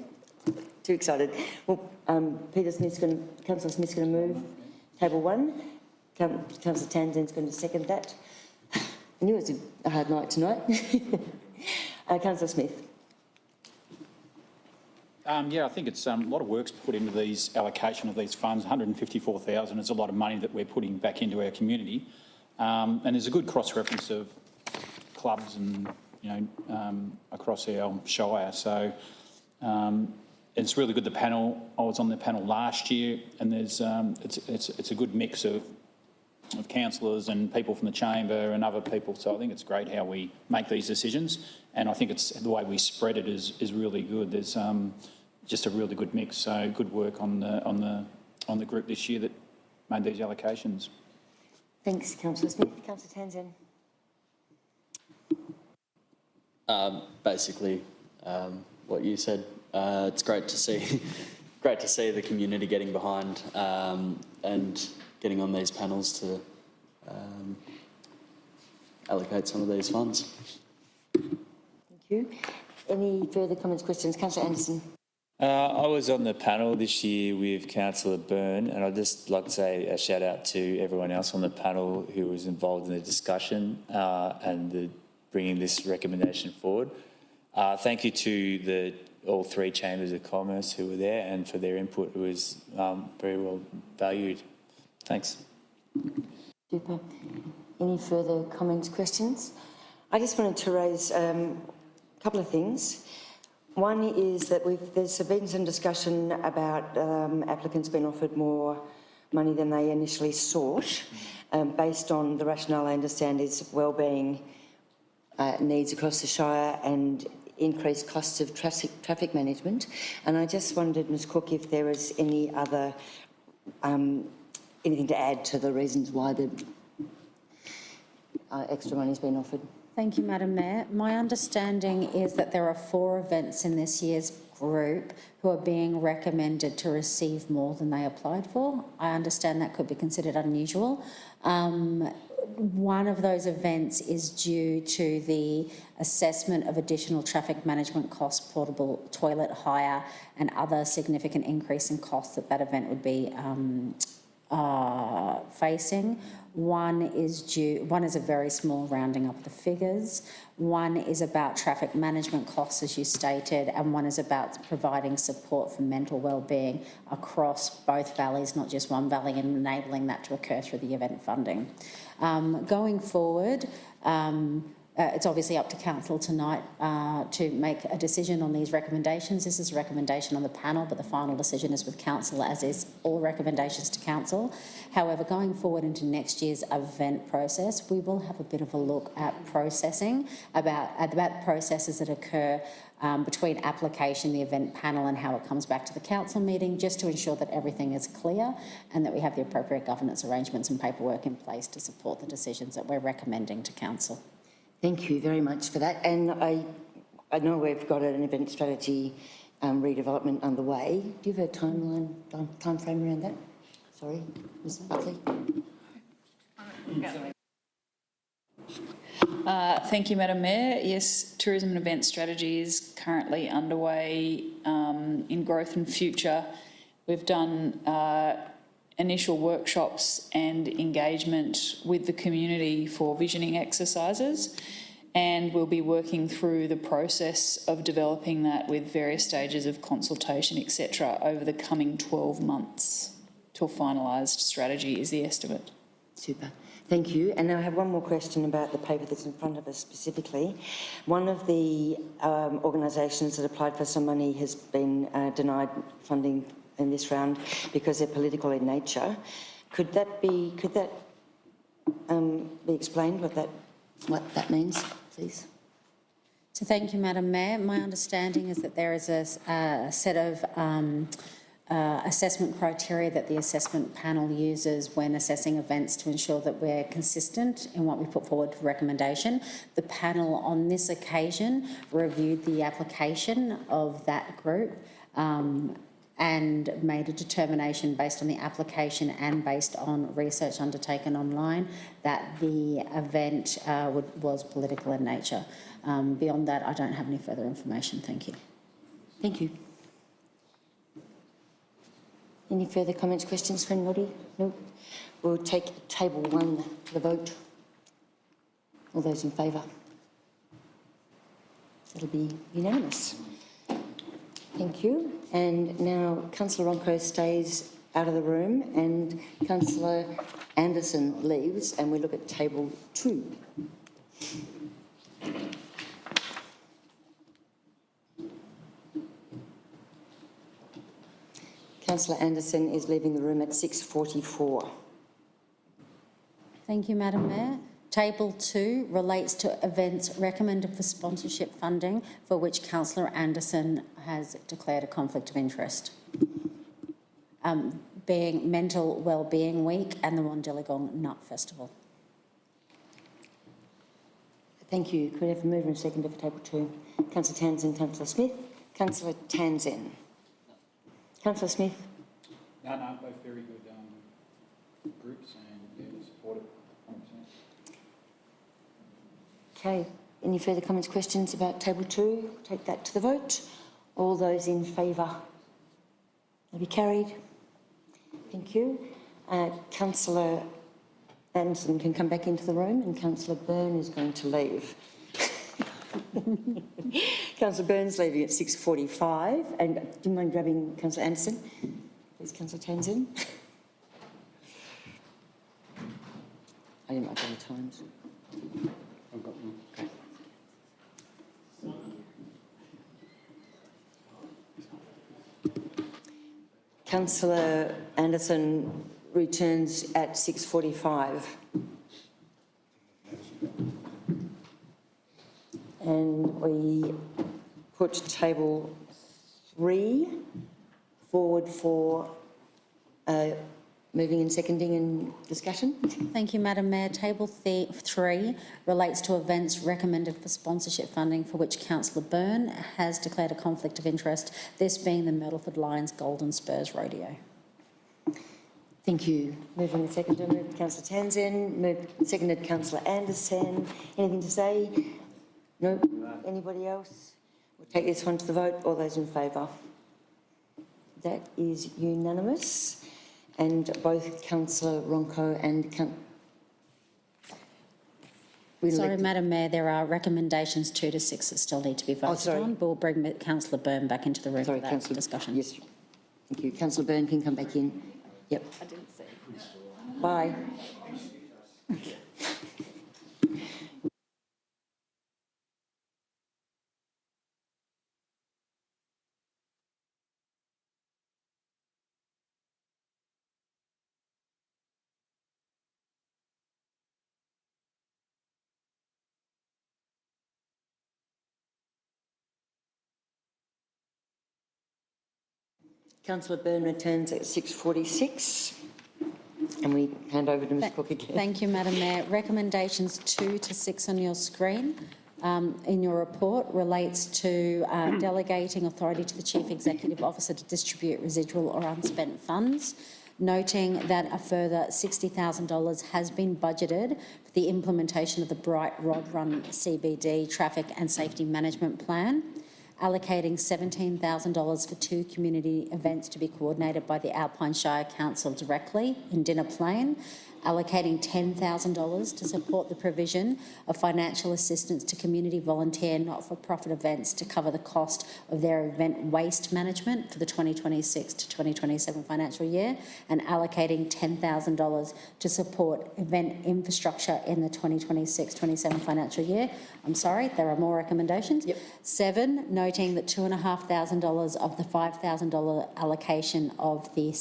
Too excited. Well, Councillor Smith's going to move table 1. Councillor Tansen's going to second that. I knew it was a hard night tonight. Councillor Smith. Yeah, I think it's a lot of work's put into these allocation of these funds. 154,000 is a lot of money that we're putting back into our community, and there's a good cross-reference of clubs and across our shire. So it's really good. The panel, I was on the panel last year, and there's it's a good mix of councillors and people from the chamber and other people. So I think it's great how we make these decisions, and I think it's the way we spread it is really good. There's just a really good mix. So good work on the group this year that made these allocations. Thanks, Councillor Smith. Councillor Tansen. Basically, what you said. It's great to see, the community getting behind and getting on these panels to allocate some of these funds. Thank you. Any further comments, questions? Councillor Anderson. I was on the panel this year with Councillor Byrne, and I'd just like to say a shout out to everyone else on the panel who was involved in the discussion and bringing this recommendation forward. Thank you to all 3 chambers of commerce who were there and for their input. It was very well valued. Thanks. Super. Any further comments, questions? I just wanted to raise a couple of things. One is that there's been some discussion about applicants being offered more money than they initially sought, based on the rationale I understand is wellbeing needs across the Shire, and increased costs of traffic management. And I just wondered, Ms Cook, if there was any other, anything to add to the reasons why the extra money's been offered. Thank you, Madam Mayor. My understanding is that there are 4 events in this year's group who are being recommended to receive more than they applied for. I understand that could be considered unusual. One of those events is due to the assessment of additional traffic management costs, portable toilet hire and other significant increase in costs that event would be facing. One is a very small rounding up of the figures. One is about traffic management costs, as you stated, and one is about providing support for mental wellbeing across both valleys, not just one valley, and enabling that to occur through the event funding. Going forward, it's obviously up to council tonight to make a decision on these recommendations. This is a recommendation on the panel, but the final decision is with council, as is all recommendations to council. However, going forward into next year's event process, we will have a bit of a look at processing, about processes that occur between application, the event panel, and how it comes back to the council meeting, just to ensure that everything is clear and that we have the appropriate governance arrangements and paperwork in place to support the decisions that we're recommending to council. Thank you very much for that. And I know we've got an event strategy redevelopment underway. Do you have a time frame around that? Sorry, Ms Buckley. Thank you, Madam Mayor. Yes, tourism and event strategy is currently underway in Growth and Future. We've done initial workshops and engagement with the community for visioning exercises, and we'll be working through the process of developing that with various stages of consultation, etc., over the coming 12 months till finalised strategy is the estimate. Super. Thank you. And now I have one more question about the paper that's in front of us specifically. One of the organisations that applied for some money has been denied funding in this round because they're political in nature. Could that be explained, what that means, please? So thank you, Madam Mayor. My understanding is that there is a set of assessment criteria that the assessment panel uses when assessing events to ensure that we're consistent in what we put forward for recommendation. The panel on this occasion reviewed the application of that group and made a determination based on the application and based on research undertaken online that the event was political in nature. Beyond that, I don't have any further information. Thank you. Thank you. Any further comments, questions from anybody? No? We'll take table 1 to the vote. All those in favour? It'll be unanimous. Thank you. And now Councillor Ronco stays out of the room and Councillor Anderson leaves, and we look at table 2. Councillor Anderson is leaving the room at 6:44. Thank you, Madam Mayor. Table 2 relates to events recommended for sponsorship funding for which Councillor Anderson has declared a conflict of interest, being Mental Wellbeing Week and the Wandilligong Nut Festival. Thank you. Could we have a mover and seconder for table 2? Councillor Townsend, Councillor Smith. Councillor Townsend. Councillor Smith. No, both very good groups, and yeah, support it 100%. Okay. Any further comments, questions about table 2? Take that to the vote. All those in favour? Will be carried. Thank you. Councillor Anderson can come back into the room, and Councillor Byrne is going to leave. Councillor Byrne's leaving at 6:45, and do you mind grabbing Councillor Anderson? Please, Councillor Townsend. I didn't write down the times. I've got them. Okay. Councillor Anderson returns at 6:45. And we put table 3 forward for moving and seconding and discussion. Thank you, Madam Mayor. Table 3 relates to events recommended for sponsorship funding for which Councillor Byrne has declared a conflict of interest, this being the Myrtleford Lions Golden Spurs Rodeo. Thank you. Moved and seconded, moved Councillor Townsend, seconded Councillor Anderson. Anything to say? No? Anybody else? We'll take this one to the vote. All those in favour? That is unanimous. And both Councillor Ronco and Sorry, Madam Mayor, there are recommendations 2 to 6 that still need to be voted on. We'll bring Councillor Byrne back into the room for that discussion. Yes. Thank you. Councillor Byrne can come back in. Yep. I didn't see. Bye. Councillor Byrne returns at 6:46. And we hand over to Ms Cook again. Thank you, Madam Mayor. Recommendations 2 to 6 on your screen in your report relates to delegating authority to the Chief Executive Officer to distribute residual or unspent funds, noting that a further $60,000 has been budgeted for the implementation of the Bright Rod Run CBD Traffic and Safety Management Plan, allocating $17,000 for 2 community events to be coordinated by the Alpine Shire Council directly in Dinner Plain, allocating $10,000 to support the provision of financial assistance to community volunteer not-for-profit events to cover the cost of their event waste management for the 2026 to 2027 financial year, and allocating $10,000 to support event infrastructure in the 2026-27 financial year. I'm sorry, there are more recommendations. Yep. 7, noting that $2,500 of the $5,000 allocation of the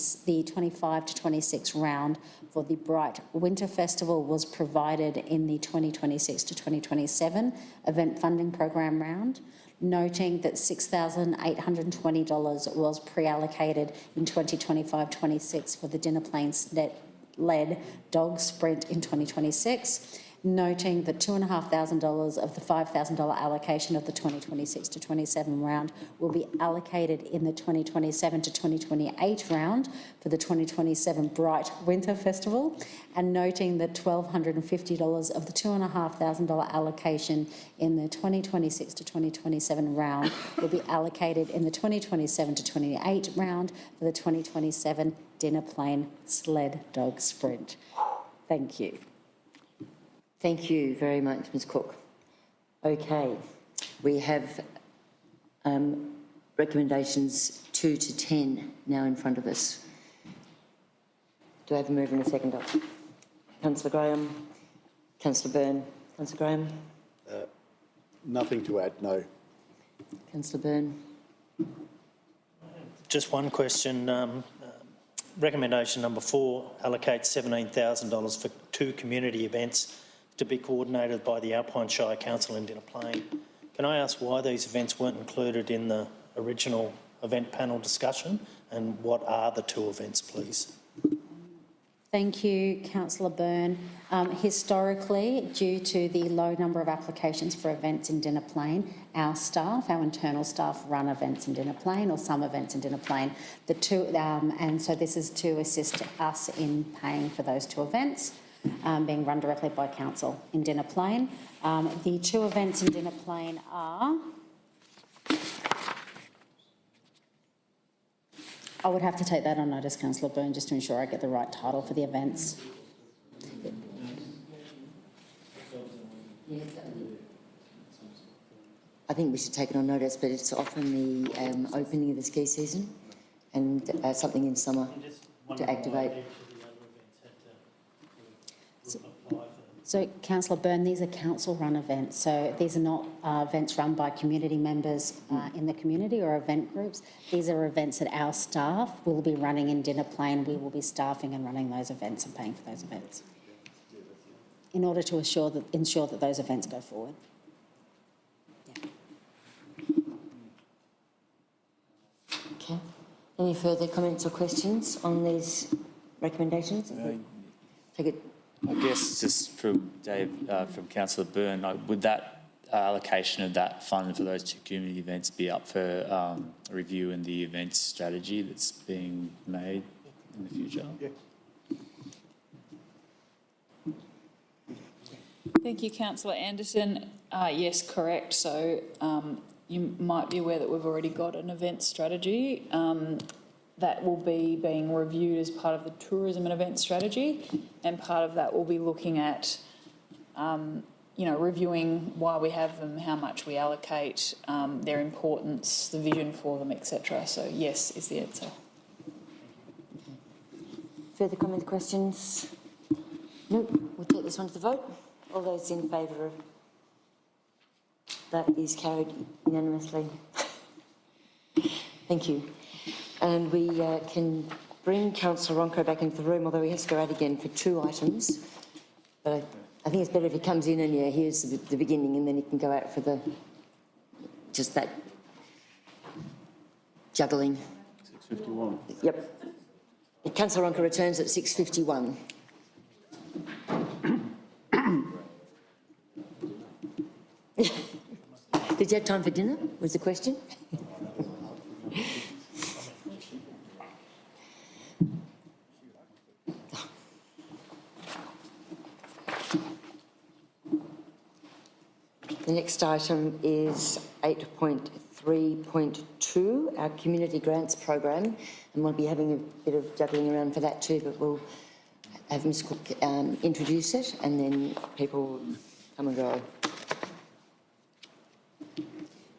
25 to 26 round for the Bright Winter Festival was provided in the 2026 to 2027 event funding program round, noting that $6,820 was pre-allocated in 2025-26 for the Dinner Plains-led dog sprint in 2026, noting that $2,500 of the $5,000 allocation of the 2026 to 27 round will be allocated in the 2027 to 2028 round for the 2027 Bright Winter Festival, and noting that $1,250 of the $2,500 allocation in the 2026 to 2027 round will be allocated in the 2027 to 28 round for the 2027 Dinner Plain Sled Dog Sprint. Thank you. Thank you very much, Ms Cook. Okay, we have recommendations 2 to 10 now in front of us. Do I have a mover and a seconder? Councillor Graham, Councillor Byrne. Councillor Graham? Nothing to add, no. Councillor Byrne? Just one question. Recommendation number 4 allocates $17,000 for 2 community events to be coordinated by the Alpine Shire Council in Dinner Plain. Can I ask why these events weren't included in the original event panel discussion, and what are the 2 events, please? Thank you, Councillor Byrne. Historically, due to the low number of applications for events in Dinner Plain, our internal staff run events in Dinner Plain or some events in Dinner Plain. And so this is to assist us in paying for those 2 events. Being run directly by council in Dinner Plain. The 2 events in Dinner Plain are... I would have to take that on notice, Councillor Byrne, just to ensure I get the right title for the events. I think we should take it on notice, but it's often the opening of the ski season and something in summer to activate. So, Councillor Byrne, these are council-run events, so these are not events run by community members in the community or event groups. These are events that our staff will be running in Dinner Plain. We will be staffing and running those events and paying for those events in order to ensure that those events go forward. Okay. Any further comments or questions on these recommendations? Take it. I guess just from Dave, from Councillor Byrne, would that allocation of that fund for those two community events be up for review in the events strategy that's being made in the future? Yeah. Thank you, Councillor Anderson. Yes, correct. So you might be aware that we've already got an event strategy that will be being reviewed as part of the tourism and event strategy, and part of that will be looking at, reviewing why we have them, how much we allocate, their importance, the vision for them, etc. So yes is the answer. Further comments, questions? No, we'll take this one to the vote. All those in favour of that is carried unanimously. Thank you. And we can bring Councillor Ronco back into the room, although he has to go out again for 2 items. But I think it's better if he comes in and here's the beginning, and then he can go out for just that juggling. 6:51. Yep. Councillor Ronco returns at 6:51. Did you have time for dinner, was the question? The next item is 8.3.2, our community grants program, and we'll be having a bit of juggling around for that too, but we'll have Ms Cook introduce it, and then people will come and go.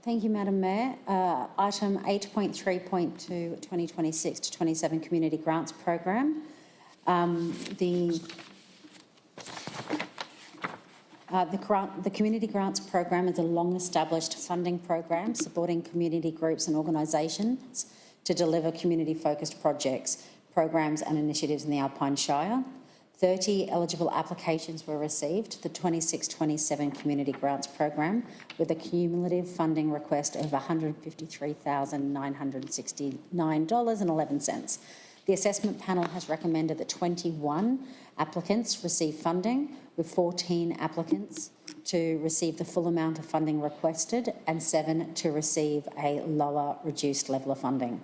Thank you, Madam Mayor. Item 8.3.2, 2026 to 27 Community Grants Program. The Community Grants Program is a long-established funding program supporting community groups and organisations to deliver community-focused projects, programs and initiatives in the Alpine Shire. 30 eligible applications were received to the 26-27 Community Grants Program, with a cumulative funding request of $153,969.11. The assessment panel has recommended that 21 applicants receive funding, with 14 applicants to receive the full amount of funding requested and 7 to receive a lower reduced level of funding.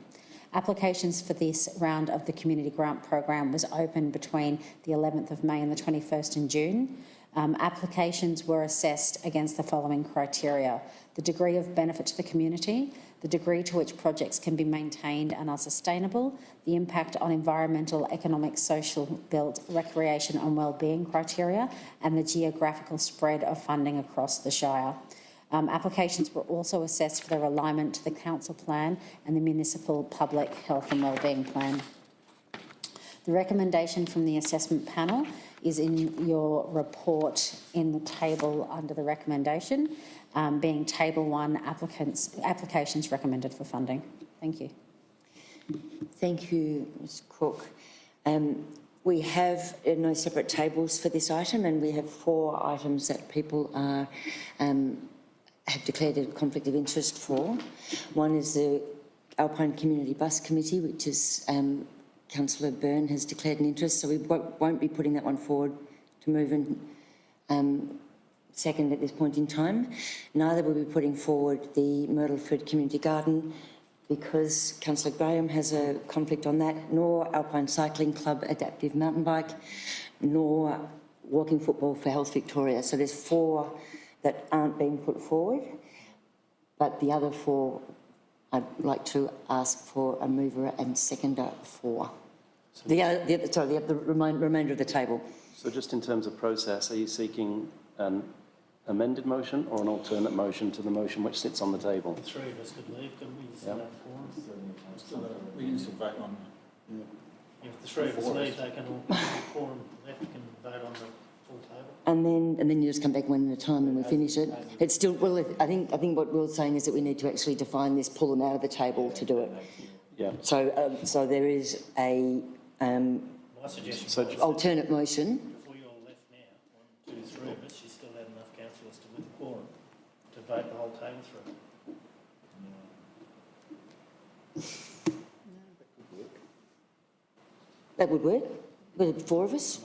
Applications for this round of the Community Grant Program was open between the 11th of May and the 21st in June. Applications were assessed against the following criteria: the degree of benefit to the community, the degree to which projects can be maintained and are sustainable, the impact on environmental, economic, social, built, recreation and wellbeing criteria, and the geographical spread of funding across the Shire. Applications were also assessed for their alignment to the council plan and the municipal public health and wellbeing plan. The recommendation from the assessment panel is in your report in the table under the recommendation, being table 1, applications recommended for funding. Thank you. Thank you, Ms Cook. We have no separate tables for this item, and we have 4 items that people are have declared a conflict of interest for. One is the Alpine Community Bus Committee, which is Councillor Byrne has declared an interest, so we won't be putting that one forward to move and second at this point in time. Neither will be putting forward the Myrtleford Community Garden, because Councillor Graham has a conflict on that, nor Alpine Cycling Club Adaptive Mountain Bike, nor Walking Football for Health Victoria. So there's 4 that aren't being put forward, but the other 4 I'd like to ask for a mover and seconder for. The remainder of the table. So just in terms of process, are you seeking an amended motion or an alternate motion to the motion which sits on the table? The 3 of us could leave, couldn't we? We can still vote on. If the 3 of us leave, they can all quorum left, can vote on the full table. And then you just come back one at a time and we finish it. It's still, well, I think what Will's saying is that we need to actually define this, pull them out of the table to do it. Yeah. So there is a My suggestion was alternate motion. if we all left now, 1, 2, 3 of us, you still had enough councillors to with a quorum to vote the whole table through. That would work. With 4 of us.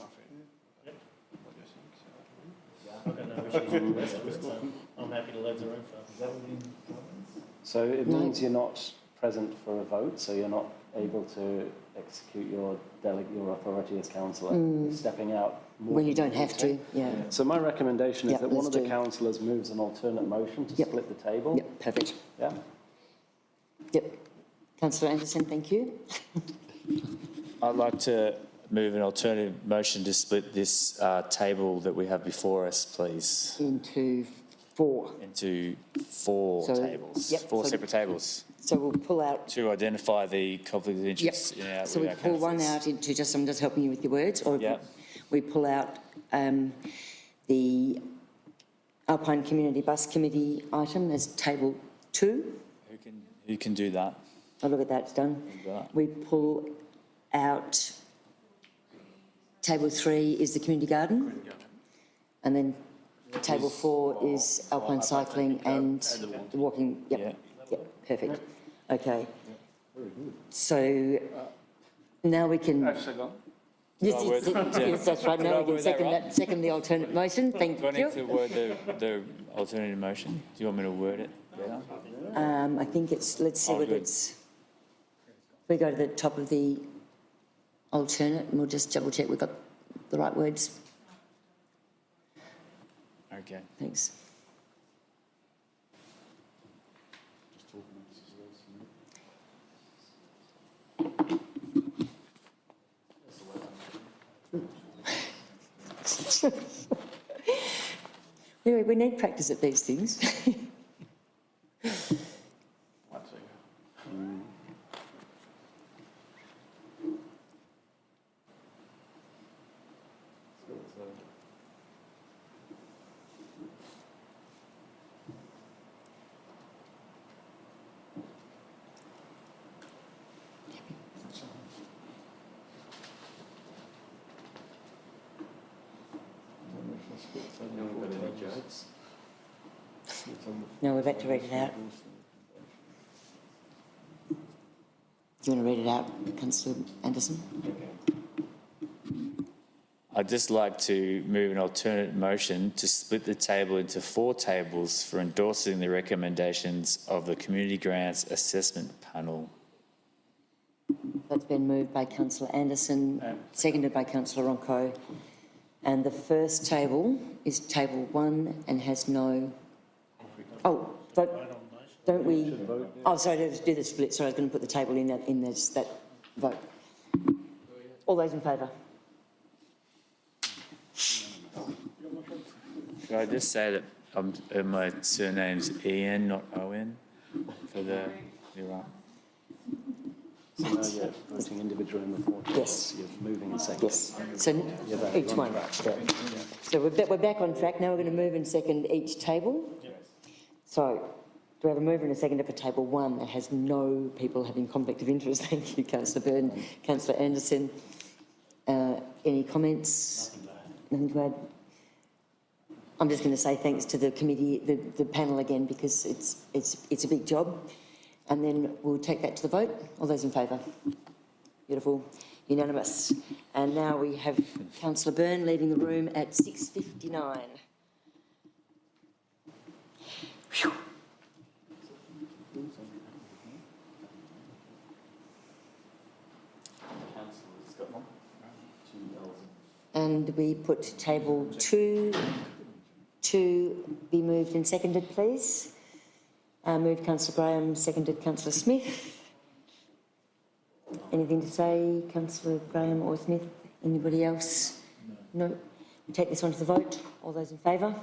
I've got no issues with the rest of it, so I'm happy to leave the room for. So it No. means you're not present for a vote, so you're not able to execute your authority as councillor, stepping out. More When you than don't have to, yeah. So my recommendation is Yep, that one of let's the do. councillors moves an alternate motion to Yep. split the table. Yep, perfect. Yeah. Yep. Councillor Anderson, thank you. I'd like to move an alternative motion to split this table that we have before us, please, Into 4. into 4 So, tables, yep, 4 so- separate tables, So we'll pull out. to identify the conflict of Yep. interest in our, So with we our pull one councillors. out into just, I'm just helping you with your words, or Yep. we pull out the Alpine Community Bus Committee item as table 2. Who can do that? Oh, look at that, it's done. Do that. We pull out table 3 is the community garden. And then table 4 is alpine cycling and the walking. Yep, yep, perfect. Okay. So now we can. Yes, Could I yes, word- yes, that's right. Could I Now we can word that second right? that, second the alternate motion. Thank Do I need you. to word the alternative motion? Do you want me to word it better? I think it's, let's see Oh, what good. it's. We go to the top of the alternate and we'll just double check we've got the right words. Okay. Thanks. We need practice at these things. No, we're about to read it out. Do you want to read it out, Councillor Anderson? I'd just like to move an alternate motion to split the table into 4 tables for endorsing the recommendations of the Community Grants Assessment Panel. That's been moved by Councillor Anderson, seconded by Councillor Ronco. And the first table is table 1 and has no... Oh, vote. Don't we... Oh, sorry, let's do the split. Sorry, I was going to put the table in that vote. All those in favour? Could I just say that my surname's Ian, not Owen, for the... You're right. So now you're voting individually in the 4 tables. Yes. You're moving in second. Yes. So You're back each on one. track. Yeah. So we're back on track. Now we're going to move and second each table. So do we have a mover and a seconder for table 1 that has no people having conflict of interest? Thank you, Councillor Byrne. Councillor Anderson, any comments? Nothing to add? I'm just going to say thanks to the committee, the panel again, because it's a big job. And then we'll take that to the vote. All those in favour? Beautiful. Unanimous. And now we have Councillor Byrne leaving the room at 6:59. Phew. And we put table 2 to be moved and seconded, please. Moved Councillor Graham, seconded Councillor Smith. Anything to say, Councillor Graham or Smith? Anybody else? No. We take this one to the vote. All those in favour?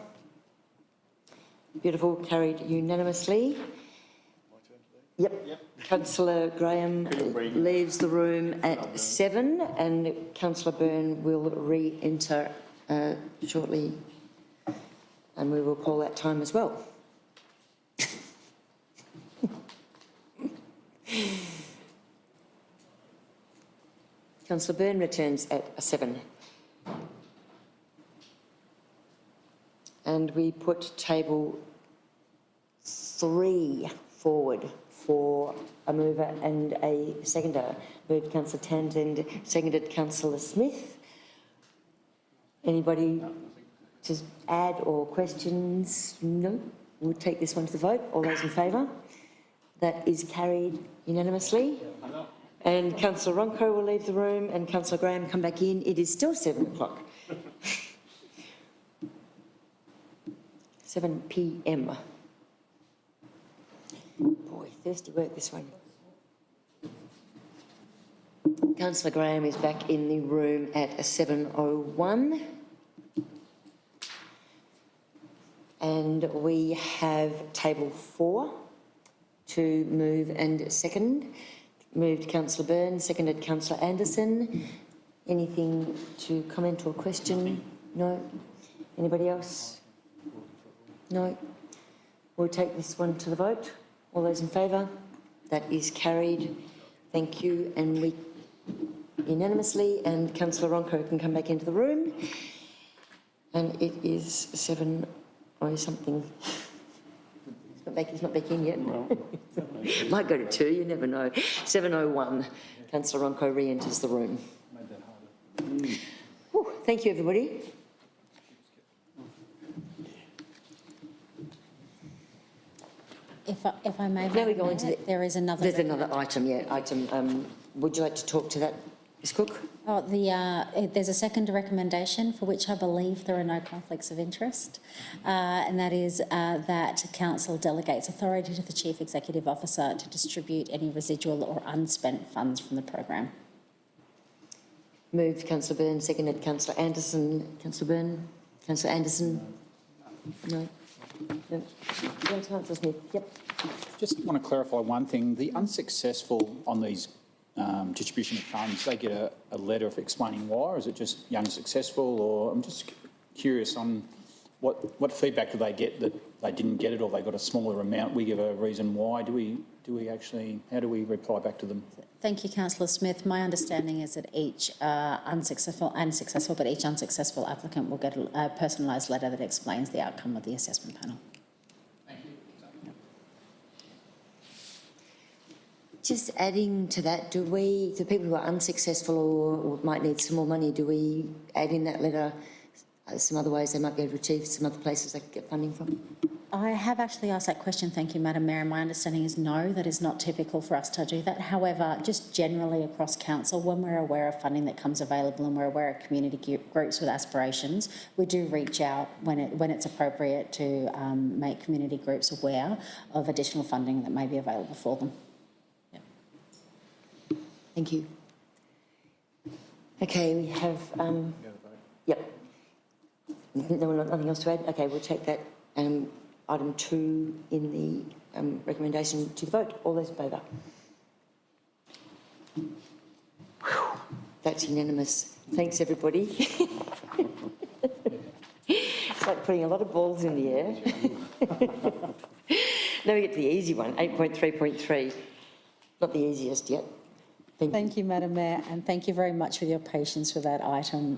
Beautiful, carried unanimously. Yep. Councillor Graham leaves the room at 7 and Councillor Byrne will re-enter shortly and we will call that time as well. Councillor Byrne returns at 7. And we put table 3 forward for a mover and a seconder. Moved Councillor Townsend, seconded Councillor Smith. Anybody to add or questions? No? We'll take this one to the vote. All those in favour? That is carried unanimously. And Councillor Ronco will leave the room and Councillor Graham come back in. It is still 7 o'clock. 7 p.m. Boy, thirsty work this one. Councillor Graham is back in the room at 7:01. And we have table 4 to move and second. Moved Councillor Byrne, seconded Councillor Anderson. Anything to comment or question? No? Anybody else? No? We'll take this one to the vote. All those in favour? That is carried. Thank you. And we unanimously, and Councillor Ronco can come back into the room. And it is 7 or something. He's not back in yet. Might go to 2, you never know. 7:01, Councillor Ronco re-enters the room. Whew, thank you, everybody. If I may, Now we go into there is another. There's another item, would you like to talk to that, Ms Cook? Oh, there's a second recommendation for which I believe there are no conflicts of interest, and that is that Council delegates authority to the Chief Executive Officer to distribute any residual or unspent funds from the program. Moved Councillor Byrne, seconded Councillor Anderson. Councillor Byrne? Councillor Anderson? No? No. Councillor Smith? Yep. Just want to clarify one thing. The unsuccessful on these distribution of funds, they get a letter of explaining why, or is it just young successful? Or I'm just curious on what feedback do they get that they didn't get it or they got a smaller amount? We give a reason why. Do we actually, how do we reply back to them? Thank you, Councillor Smith. My understanding is that each unsuccessful applicant will get a personalised letter that explains the outcome of the assessment panel. Just adding to that, do people who are unsuccessful or might need some more money, do we add in that letter some other ways they might be able to achieve, some other places they could get funding from? I have actually asked that question, thank you, Madam Mayor, and my understanding is no, that is not typical for us to do that. However, just generally across council, when we're aware of funding that comes available and we're aware of community groups with aspirations, we do reach out when it's appropriate to make community groups aware of additional funding that may be available for them. Thank you. Okay, we have... yep. Nothing else to add? Okay, we'll take that item 2 in the recommendation to the vote. All those in favour? That's unanimous. Thanks, everybody. It's like putting a lot of balls in the air. Now we get to the easy one, 8.3.3. Not the easiest yet. Thank you, Madam Mayor, and thank you very much for your patience with that item.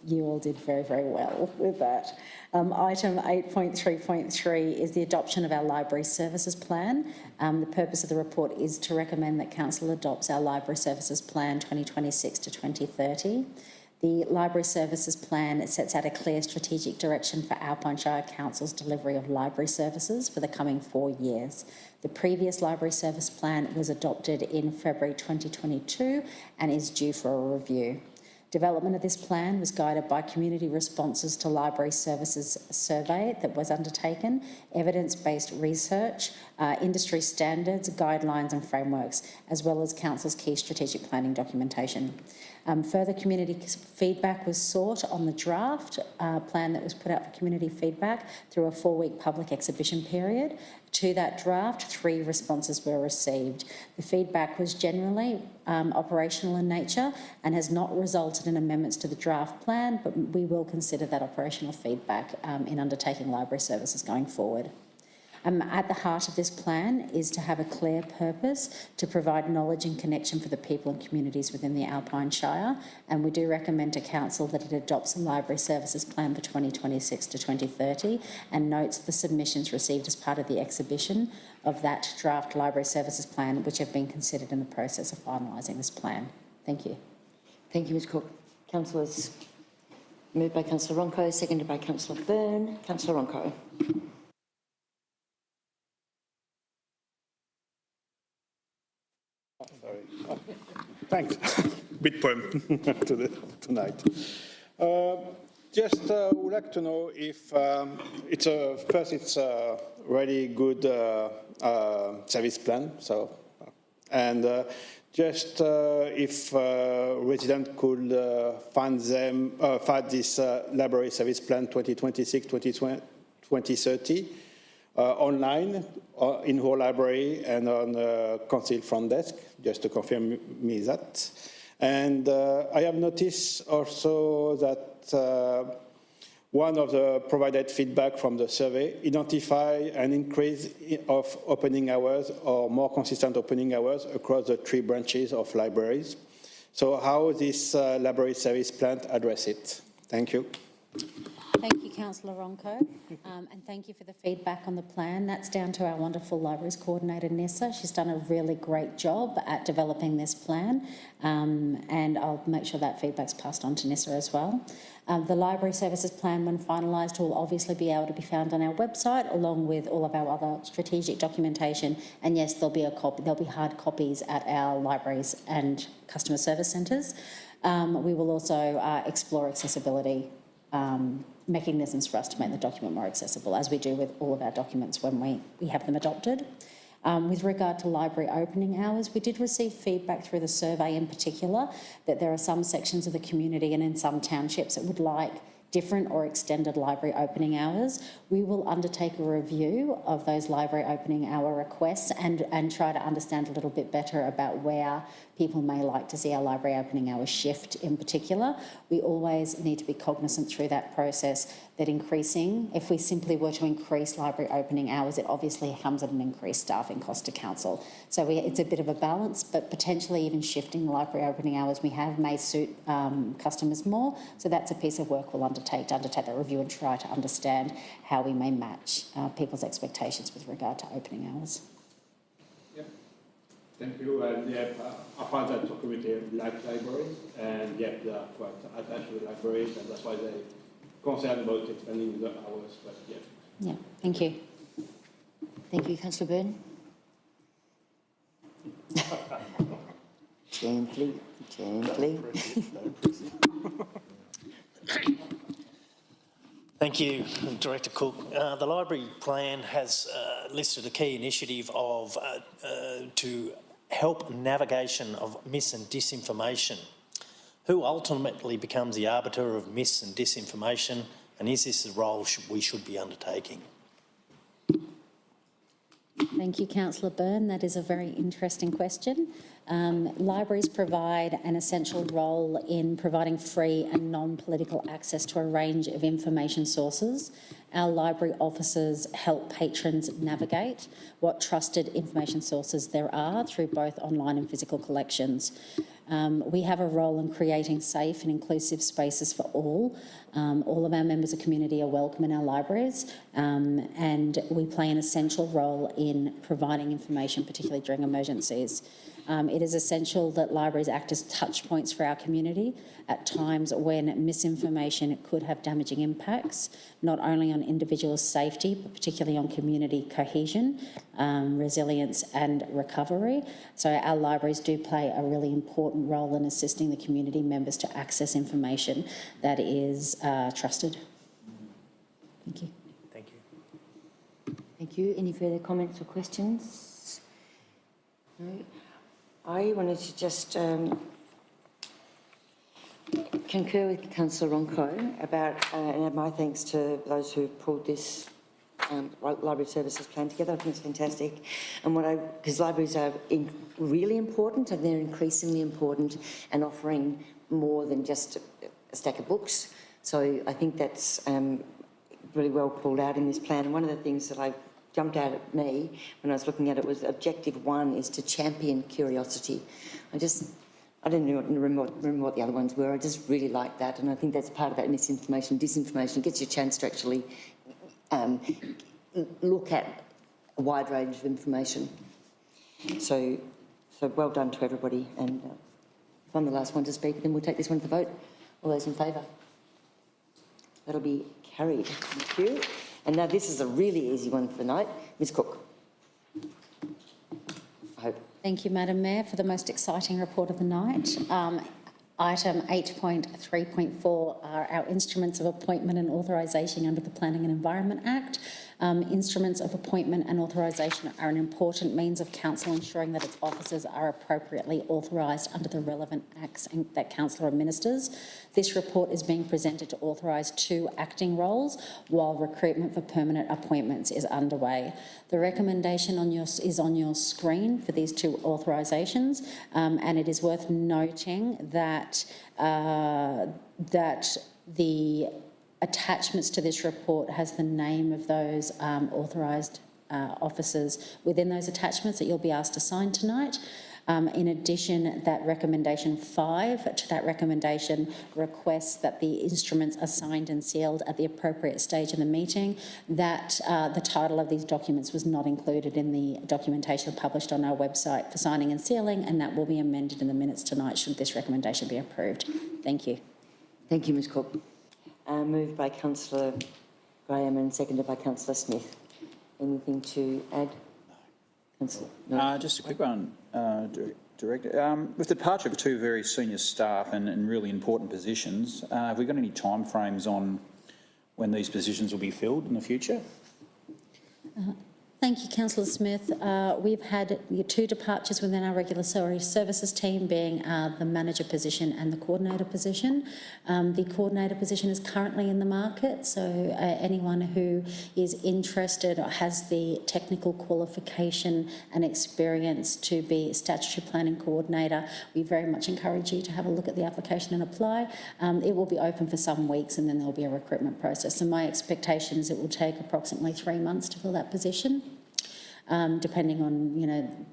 You all did very, very well with that. Item 8.3.3 is the adoption of our library services plan. The purpose of the report is to recommend that Council adopts our library services plan 2026 to 2030. The Library Services Plan sets out a clear strategic direction for Alpine Shire Council's delivery of library services for the coming 4 years. The previous Library Service Plan was adopted in February 2022 and is due for a review. Development of this plan was guided by community responses to library services survey that was undertaken, evidence-based research, industry standards, guidelines and frameworks, as well as Council's key strategic planning documentation. Further community feedback was sought on the draft plan that was put out for community feedback through a 4-week public exhibition period. To that draft, 3 responses were received. The feedback was generally operational in nature and has not resulted in amendments to the draft plan, but we will consider that operational feedback in undertaking library services going forward. At the heart of this plan is to have a clear purpose to provide knowledge and connection for the people and communities within the Alpine Shire, and we do recommend to Council that it adopts a library services plan for 2026 to 2030 and notes the submissions received as part of the exhibition of that draft library services plan, which have been considered in the process of finalising this plan. Thank you. Thank you, Ms Cook. Councillors, moved by Councillor Ronco, seconded by Councillor Byrne. Councillor Ronco. Sorry. Thanks. Bit poem tonight. Just would like to know if it's a really good service plan. So, and just if residents could find this library service plan 2026-2030 online in our library and on Council front desk, just to confirm me that. And I have noticed also that one of the provided feedback from the survey identify an increase of opening hours or more consistent opening hours across the 3 branches of libraries. So how this library service plan address it? Thank you. Thank you, Councillor Ronco, and thank you for the feedback on the plan. That's down to our wonderful libraries coordinator, Nessa. She's done a really great job at developing this plan, and I'll make sure that feedback's passed on to Nessa as well. The library services plan, when finalised, will obviously be able to be found on our website, along with all of our other strategic documentation. And yes, there'll be hard copies at our libraries and customer service centres. We will also explore accessibility mechanisms for us to make the document more accessible, as we do with all of our documents when we have them adopted. With regard to library opening hours, we did receive feedback through the survey in particular that there are some sections of the community and in some townships that would like different or extended library opening hours. We will undertake a review of those library opening hour requests and try to understand a little bit better about where people may like to see our library opening hours shift in particular. We always need to be cognisant through that process that if we simply were to increase library opening hours, it obviously comes at an increased staffing cost to council. So it's a bit of a balance, but potentially even shifting library opening hours may suit customers more. So that's a piece of work we'll undertake that review and try to understand how we may match people's expectations with regard to opening hours. Thank you. And I find that the committee like libraries, and they are quite attached to the libraries, and that's why they're concerned about expanding the hours. But yeah, thank you. Thank you, Councillor Byrne. Gently. Thank you, Director Cook. The library plan has listed a key initiative of to help navigation of mis and disinformation. Who ultimately becomes the arbiter of mis and disinformation, and is this a role we should be undertaking? Thank you, Councillor Byrne. That is a very interesting question. Libraries provide an essential role in providing free and non-political access to a range of information sources. Our library officers help patrons navigate what trusted information sources there are through both online and physical collections. We have a role in creating safe and inclusive spaces for all. All of our members of community are welcome in our libraries, and we play an essential role in providing information, particularly during emergencies. It is essential that libraries act as touch points for our community at times when misinformation could have damaging impacts, not only on individual safety, but particularly on community cohesion, resilience and recovery. So our libraries do play a really important role in assisting the community members to access information that is trusted. Thank you. Thank you. Thank you. Any further comments or questions? No. I wanted to just concur with Councillor Ronco about, and my thanks to those who pulled this library services plan together. I think it's fantastic. And because libraries are really important, and they're increasingly important and offering more than just a stack of books. So I think that's really well pulled out in this plan. And one of the things that I jumped out at me when I was looking at it was objective 1 is to champion curiosity. I didn't remember what the other ones were. I just really like that, and I think that's part of that misinformation, disinformation. It gets you a chance to actually look at a wide range of information. So well done to everybody, and if I'm the last one to speak, then we'll take this one to the vote. All those in favour? That'll be carried. Thank you. And now this is a really easy one for the night. Ms Cook. I hope. Thank you, Madam Mayor, for the most exciting report of the night. Item 8.3.4 are our instruments of appointment and authorisation under the Planning and Environment Act. Instruments of appointment and authorisation are an important means of council ensuring that its officers are appropriately authorised under the relevant acts that council administers. This report is being presented to authorise 2 acting roles while recruitment for permanent appointments is underway. The recommendation is on your screen for these 2 authorisations, and it is worth noting that the attachments to this report has the name of those authorised officers within those attachments that you'll be asked to sign tonight. In addition, that recommendation 5 to that recommendation requests that the instruments are signed and sealed at the appropriate stage in the meeting. That the title of these documents was not included in the documentation published on our website for signing and sealing, and that will be amended in the minutes tonight should this recommendation be approved. Thank you. Thank you, Ms Cook. Moved by Councillor Graham and seconded by Councillor Smith. Anything to add? Councillor? No. Just a quick one, Director. With the departure of 2 very senior staff and really important positions, have we got any timeframes on when these positions will be filled in the future? Thank you, Councillor Smith. We've had 2 departures within our regulatory services team, being the manager position and the coordinator position. The coordinator position is currently in the market, so anyone who is interested or has the technical qualification and experience to be a statutory planning coordinator, we very much encourage you to have a look at the application and apply. It will be open for some weeks and then there will be a recruitment process. And my expectation is it will take approximately 3 months to fill that position. Depending on,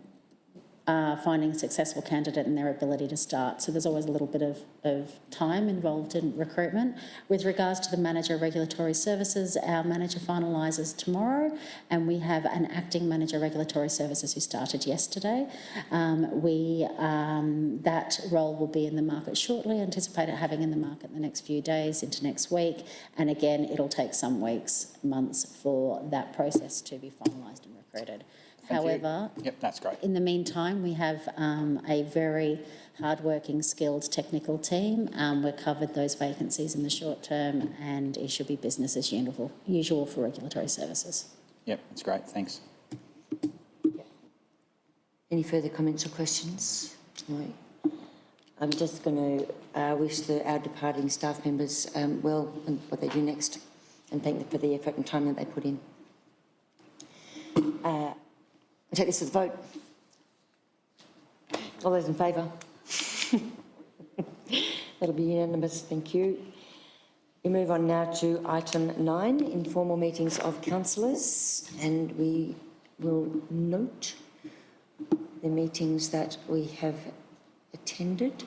finding a successful candidate and their ability to start. So there's always a little bit of time involved in recruitment. With regards to the manager of regulatory services, our manager finalises tomorrow, and we have an acting manager of regulatory services who started yesterday. That role will be in the market shortly, anticipated having in the market in the next few days into next week. And again, it'll take some weeks, months for that process to be finalised and recruited. However, Yep, that's great. in the meantime, we have a very hard-working, skilled technical team. We've covered those vacancies in the short term, and it should be business as usual for regulatory services. Yep, that's great. Thanks. Any further comments or questions? No. I'm just going to wish our departing staff members well and what they do next, and thank them for the effort and time that they put in. I'll take this to the vote. All those in favour? That'll be unanimous, thank you. We move on now to item 9, informal meetings of councillors, and we will note the meetings that we have attended.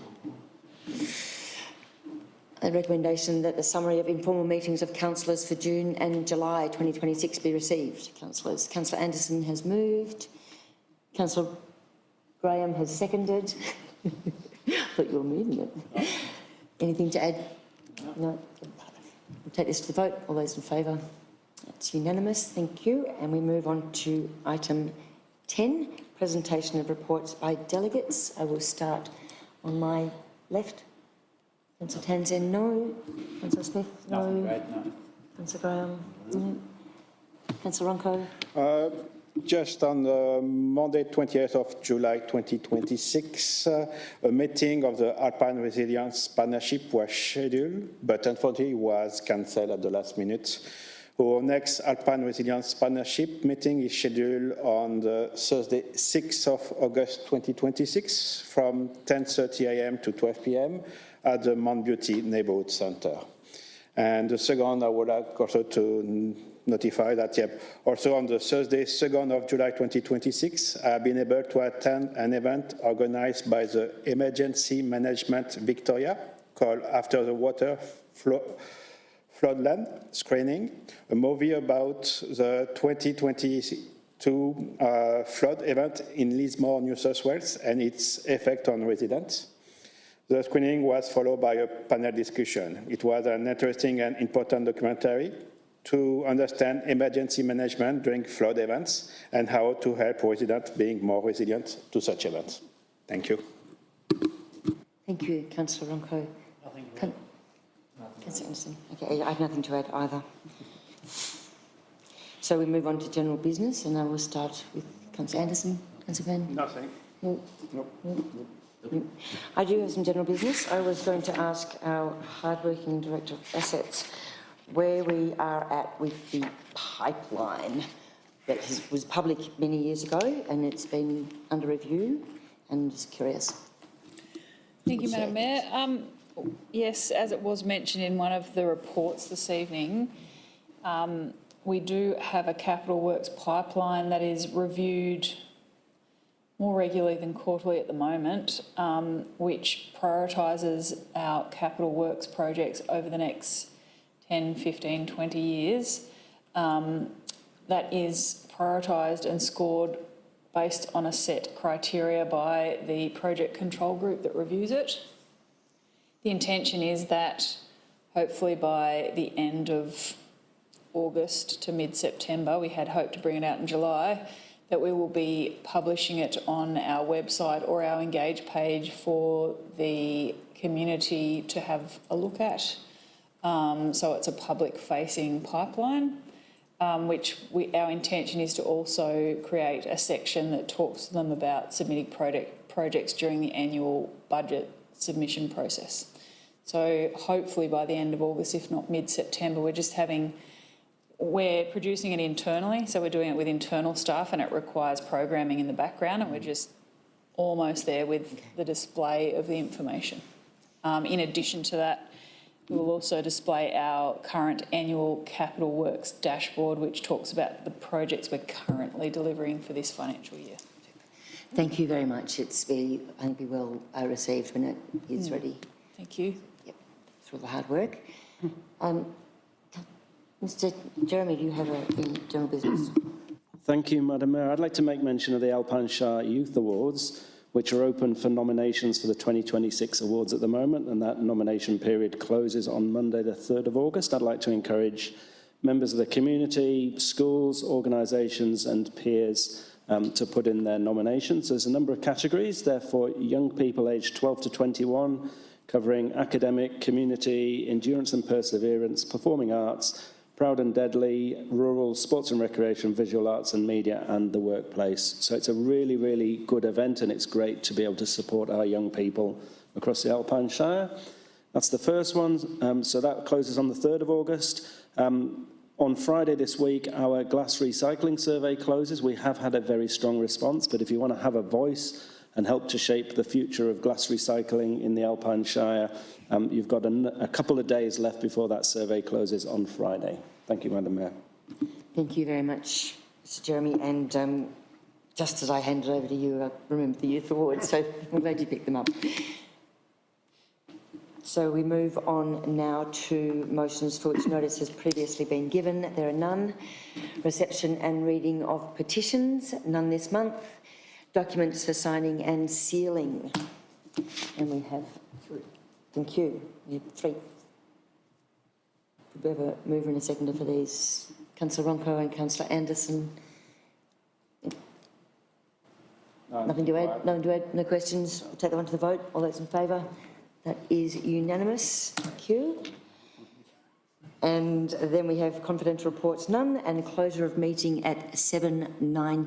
A recommendation that the summary of informal meetings of councillors for June and July 2026 be received. Councillors, Councillor Anderson has moved. Councillor Graham has seconded. I thought you were moving it. Anything to add? No. We'll take this to the vote. All those in favour? That's unanimous. Thank you. And we move on to item 10, presentation of reports by delegates. I will start on my left. Councillor Tanzan, no. Councillor Smith, no. Nothing great, no. Councillor Graham, no. Councillor Ronco. Just on Monday, 28th of July 2026, a meeting of the Alpine Resilience Partnership was scheduled, but unfortunately was cancelled at the last minute. Our next Alpine Resilience Partnership meeting is scheduled on the Thursday, 6th of August 2026 from 10:30 a.m. to 12 p.m. at the Mount Beauty Neighbourhood Centre. And the second, I would like also to notify that, also on the Thursday, 2nd of July 2026, I've been able to attend an event organized by the Emergency Management Victoria called After the Water Floodland Screening, a movie about the 2022 flood event in Lismore, New South Wales, and its effect on residents. The screening was followed by a panel discussion. It was an interesting and important documentary to understand emergency management during flood events and how to help residents being more resilient to such events. Thank you. Thank you, Councillor Ronco. Councillor Anderson. Okay, I have nothing to add either. So we move on to general business, and I will start with Councillor Anderson. Councillor Van. Nothing. I do have some general business. I was going to ask our hardworking Director of Assets where we are at with the pipeline that was public many years ago and it's been under review, and just curious. Thank you, Madam Mayor. Yes, as it was mentioned in one of the reports this evening, we do have a capital works pipeline that is reviewed more regularly than quarterly at the moment, which prioritises our capital works projects over the next 10, 15, 20 years. That is prioritised and scored based on a set criteria by the project control group that reviews it. The intention is that hopefully by the end of August to mid-September, we had hoped to bring it out in July, that we will be publishing it on our website or our Engage page for the community to have a look at. So it's a public-facing pipeline, which our intention is to also create a section that talks to them about submitting projects during the annual budget submission process. So hopefully by the end of August, if not mid-September, we're producing it internally, so we're doing it with internal staff, and it requires programming in the background, and we're just almost there with the display of the information. In addition to that, we will also display our current annual capital works dashboard, which talks about the projects we're currently delivering for this financial year. Thank you very much. I think it'll be well received when it is ready. Thank you. Yep, through the hard work. Mr. Jeremy, do you have any general business? Thank you, Madam Mayor. I'd like to make mention of the Alpine Shire Youth Awards, which are open for nominations for the 2026 awards at the moment, and that nomination period closes on Monday, the 3rd of August. I'd like to encourage members of the community, schools, organisations and peers to put in their nominations. There's a number of categories. They're for young people aged 12 to 21, covering academic, community, endurance and perseverance, performing arts, Proud and Deadly, rural, sports and recreation, visual arts and media, and the workplace. So it's a really, really good event, and it's great to be able to support our young people across the Alpine Shire. That's the first one. So that closes on the 3rd of August. On Friday this week, our glass recycling survey closes. We have had a very strong response, but if you want to have a voice and help to shape the future of glass recycling in the Alpine Shire, you've got a couple of days left before that survey closes on Friday. Thank you, Madam Mayor. Thank you very much, Mr. Jeremy. And just as I handed over to you, I remembered the Youth Awards, so I'm glad you picked them up. So we move on now to motions for which notice has previously been given. There are none. Reception and reading of petitions, none this month. Documents for signing and sealing. And we have three. Thank you. We have three. Could we have a mover and a seconder for these? Councillor Ronco and Councillor Anderson. Nothing to add? Nothing to add? No questions? We'll take that one to the vote. All those in favour? That is unanimous. Thank you. And then we have confidential reports, none, and closure of meeting at 7:09.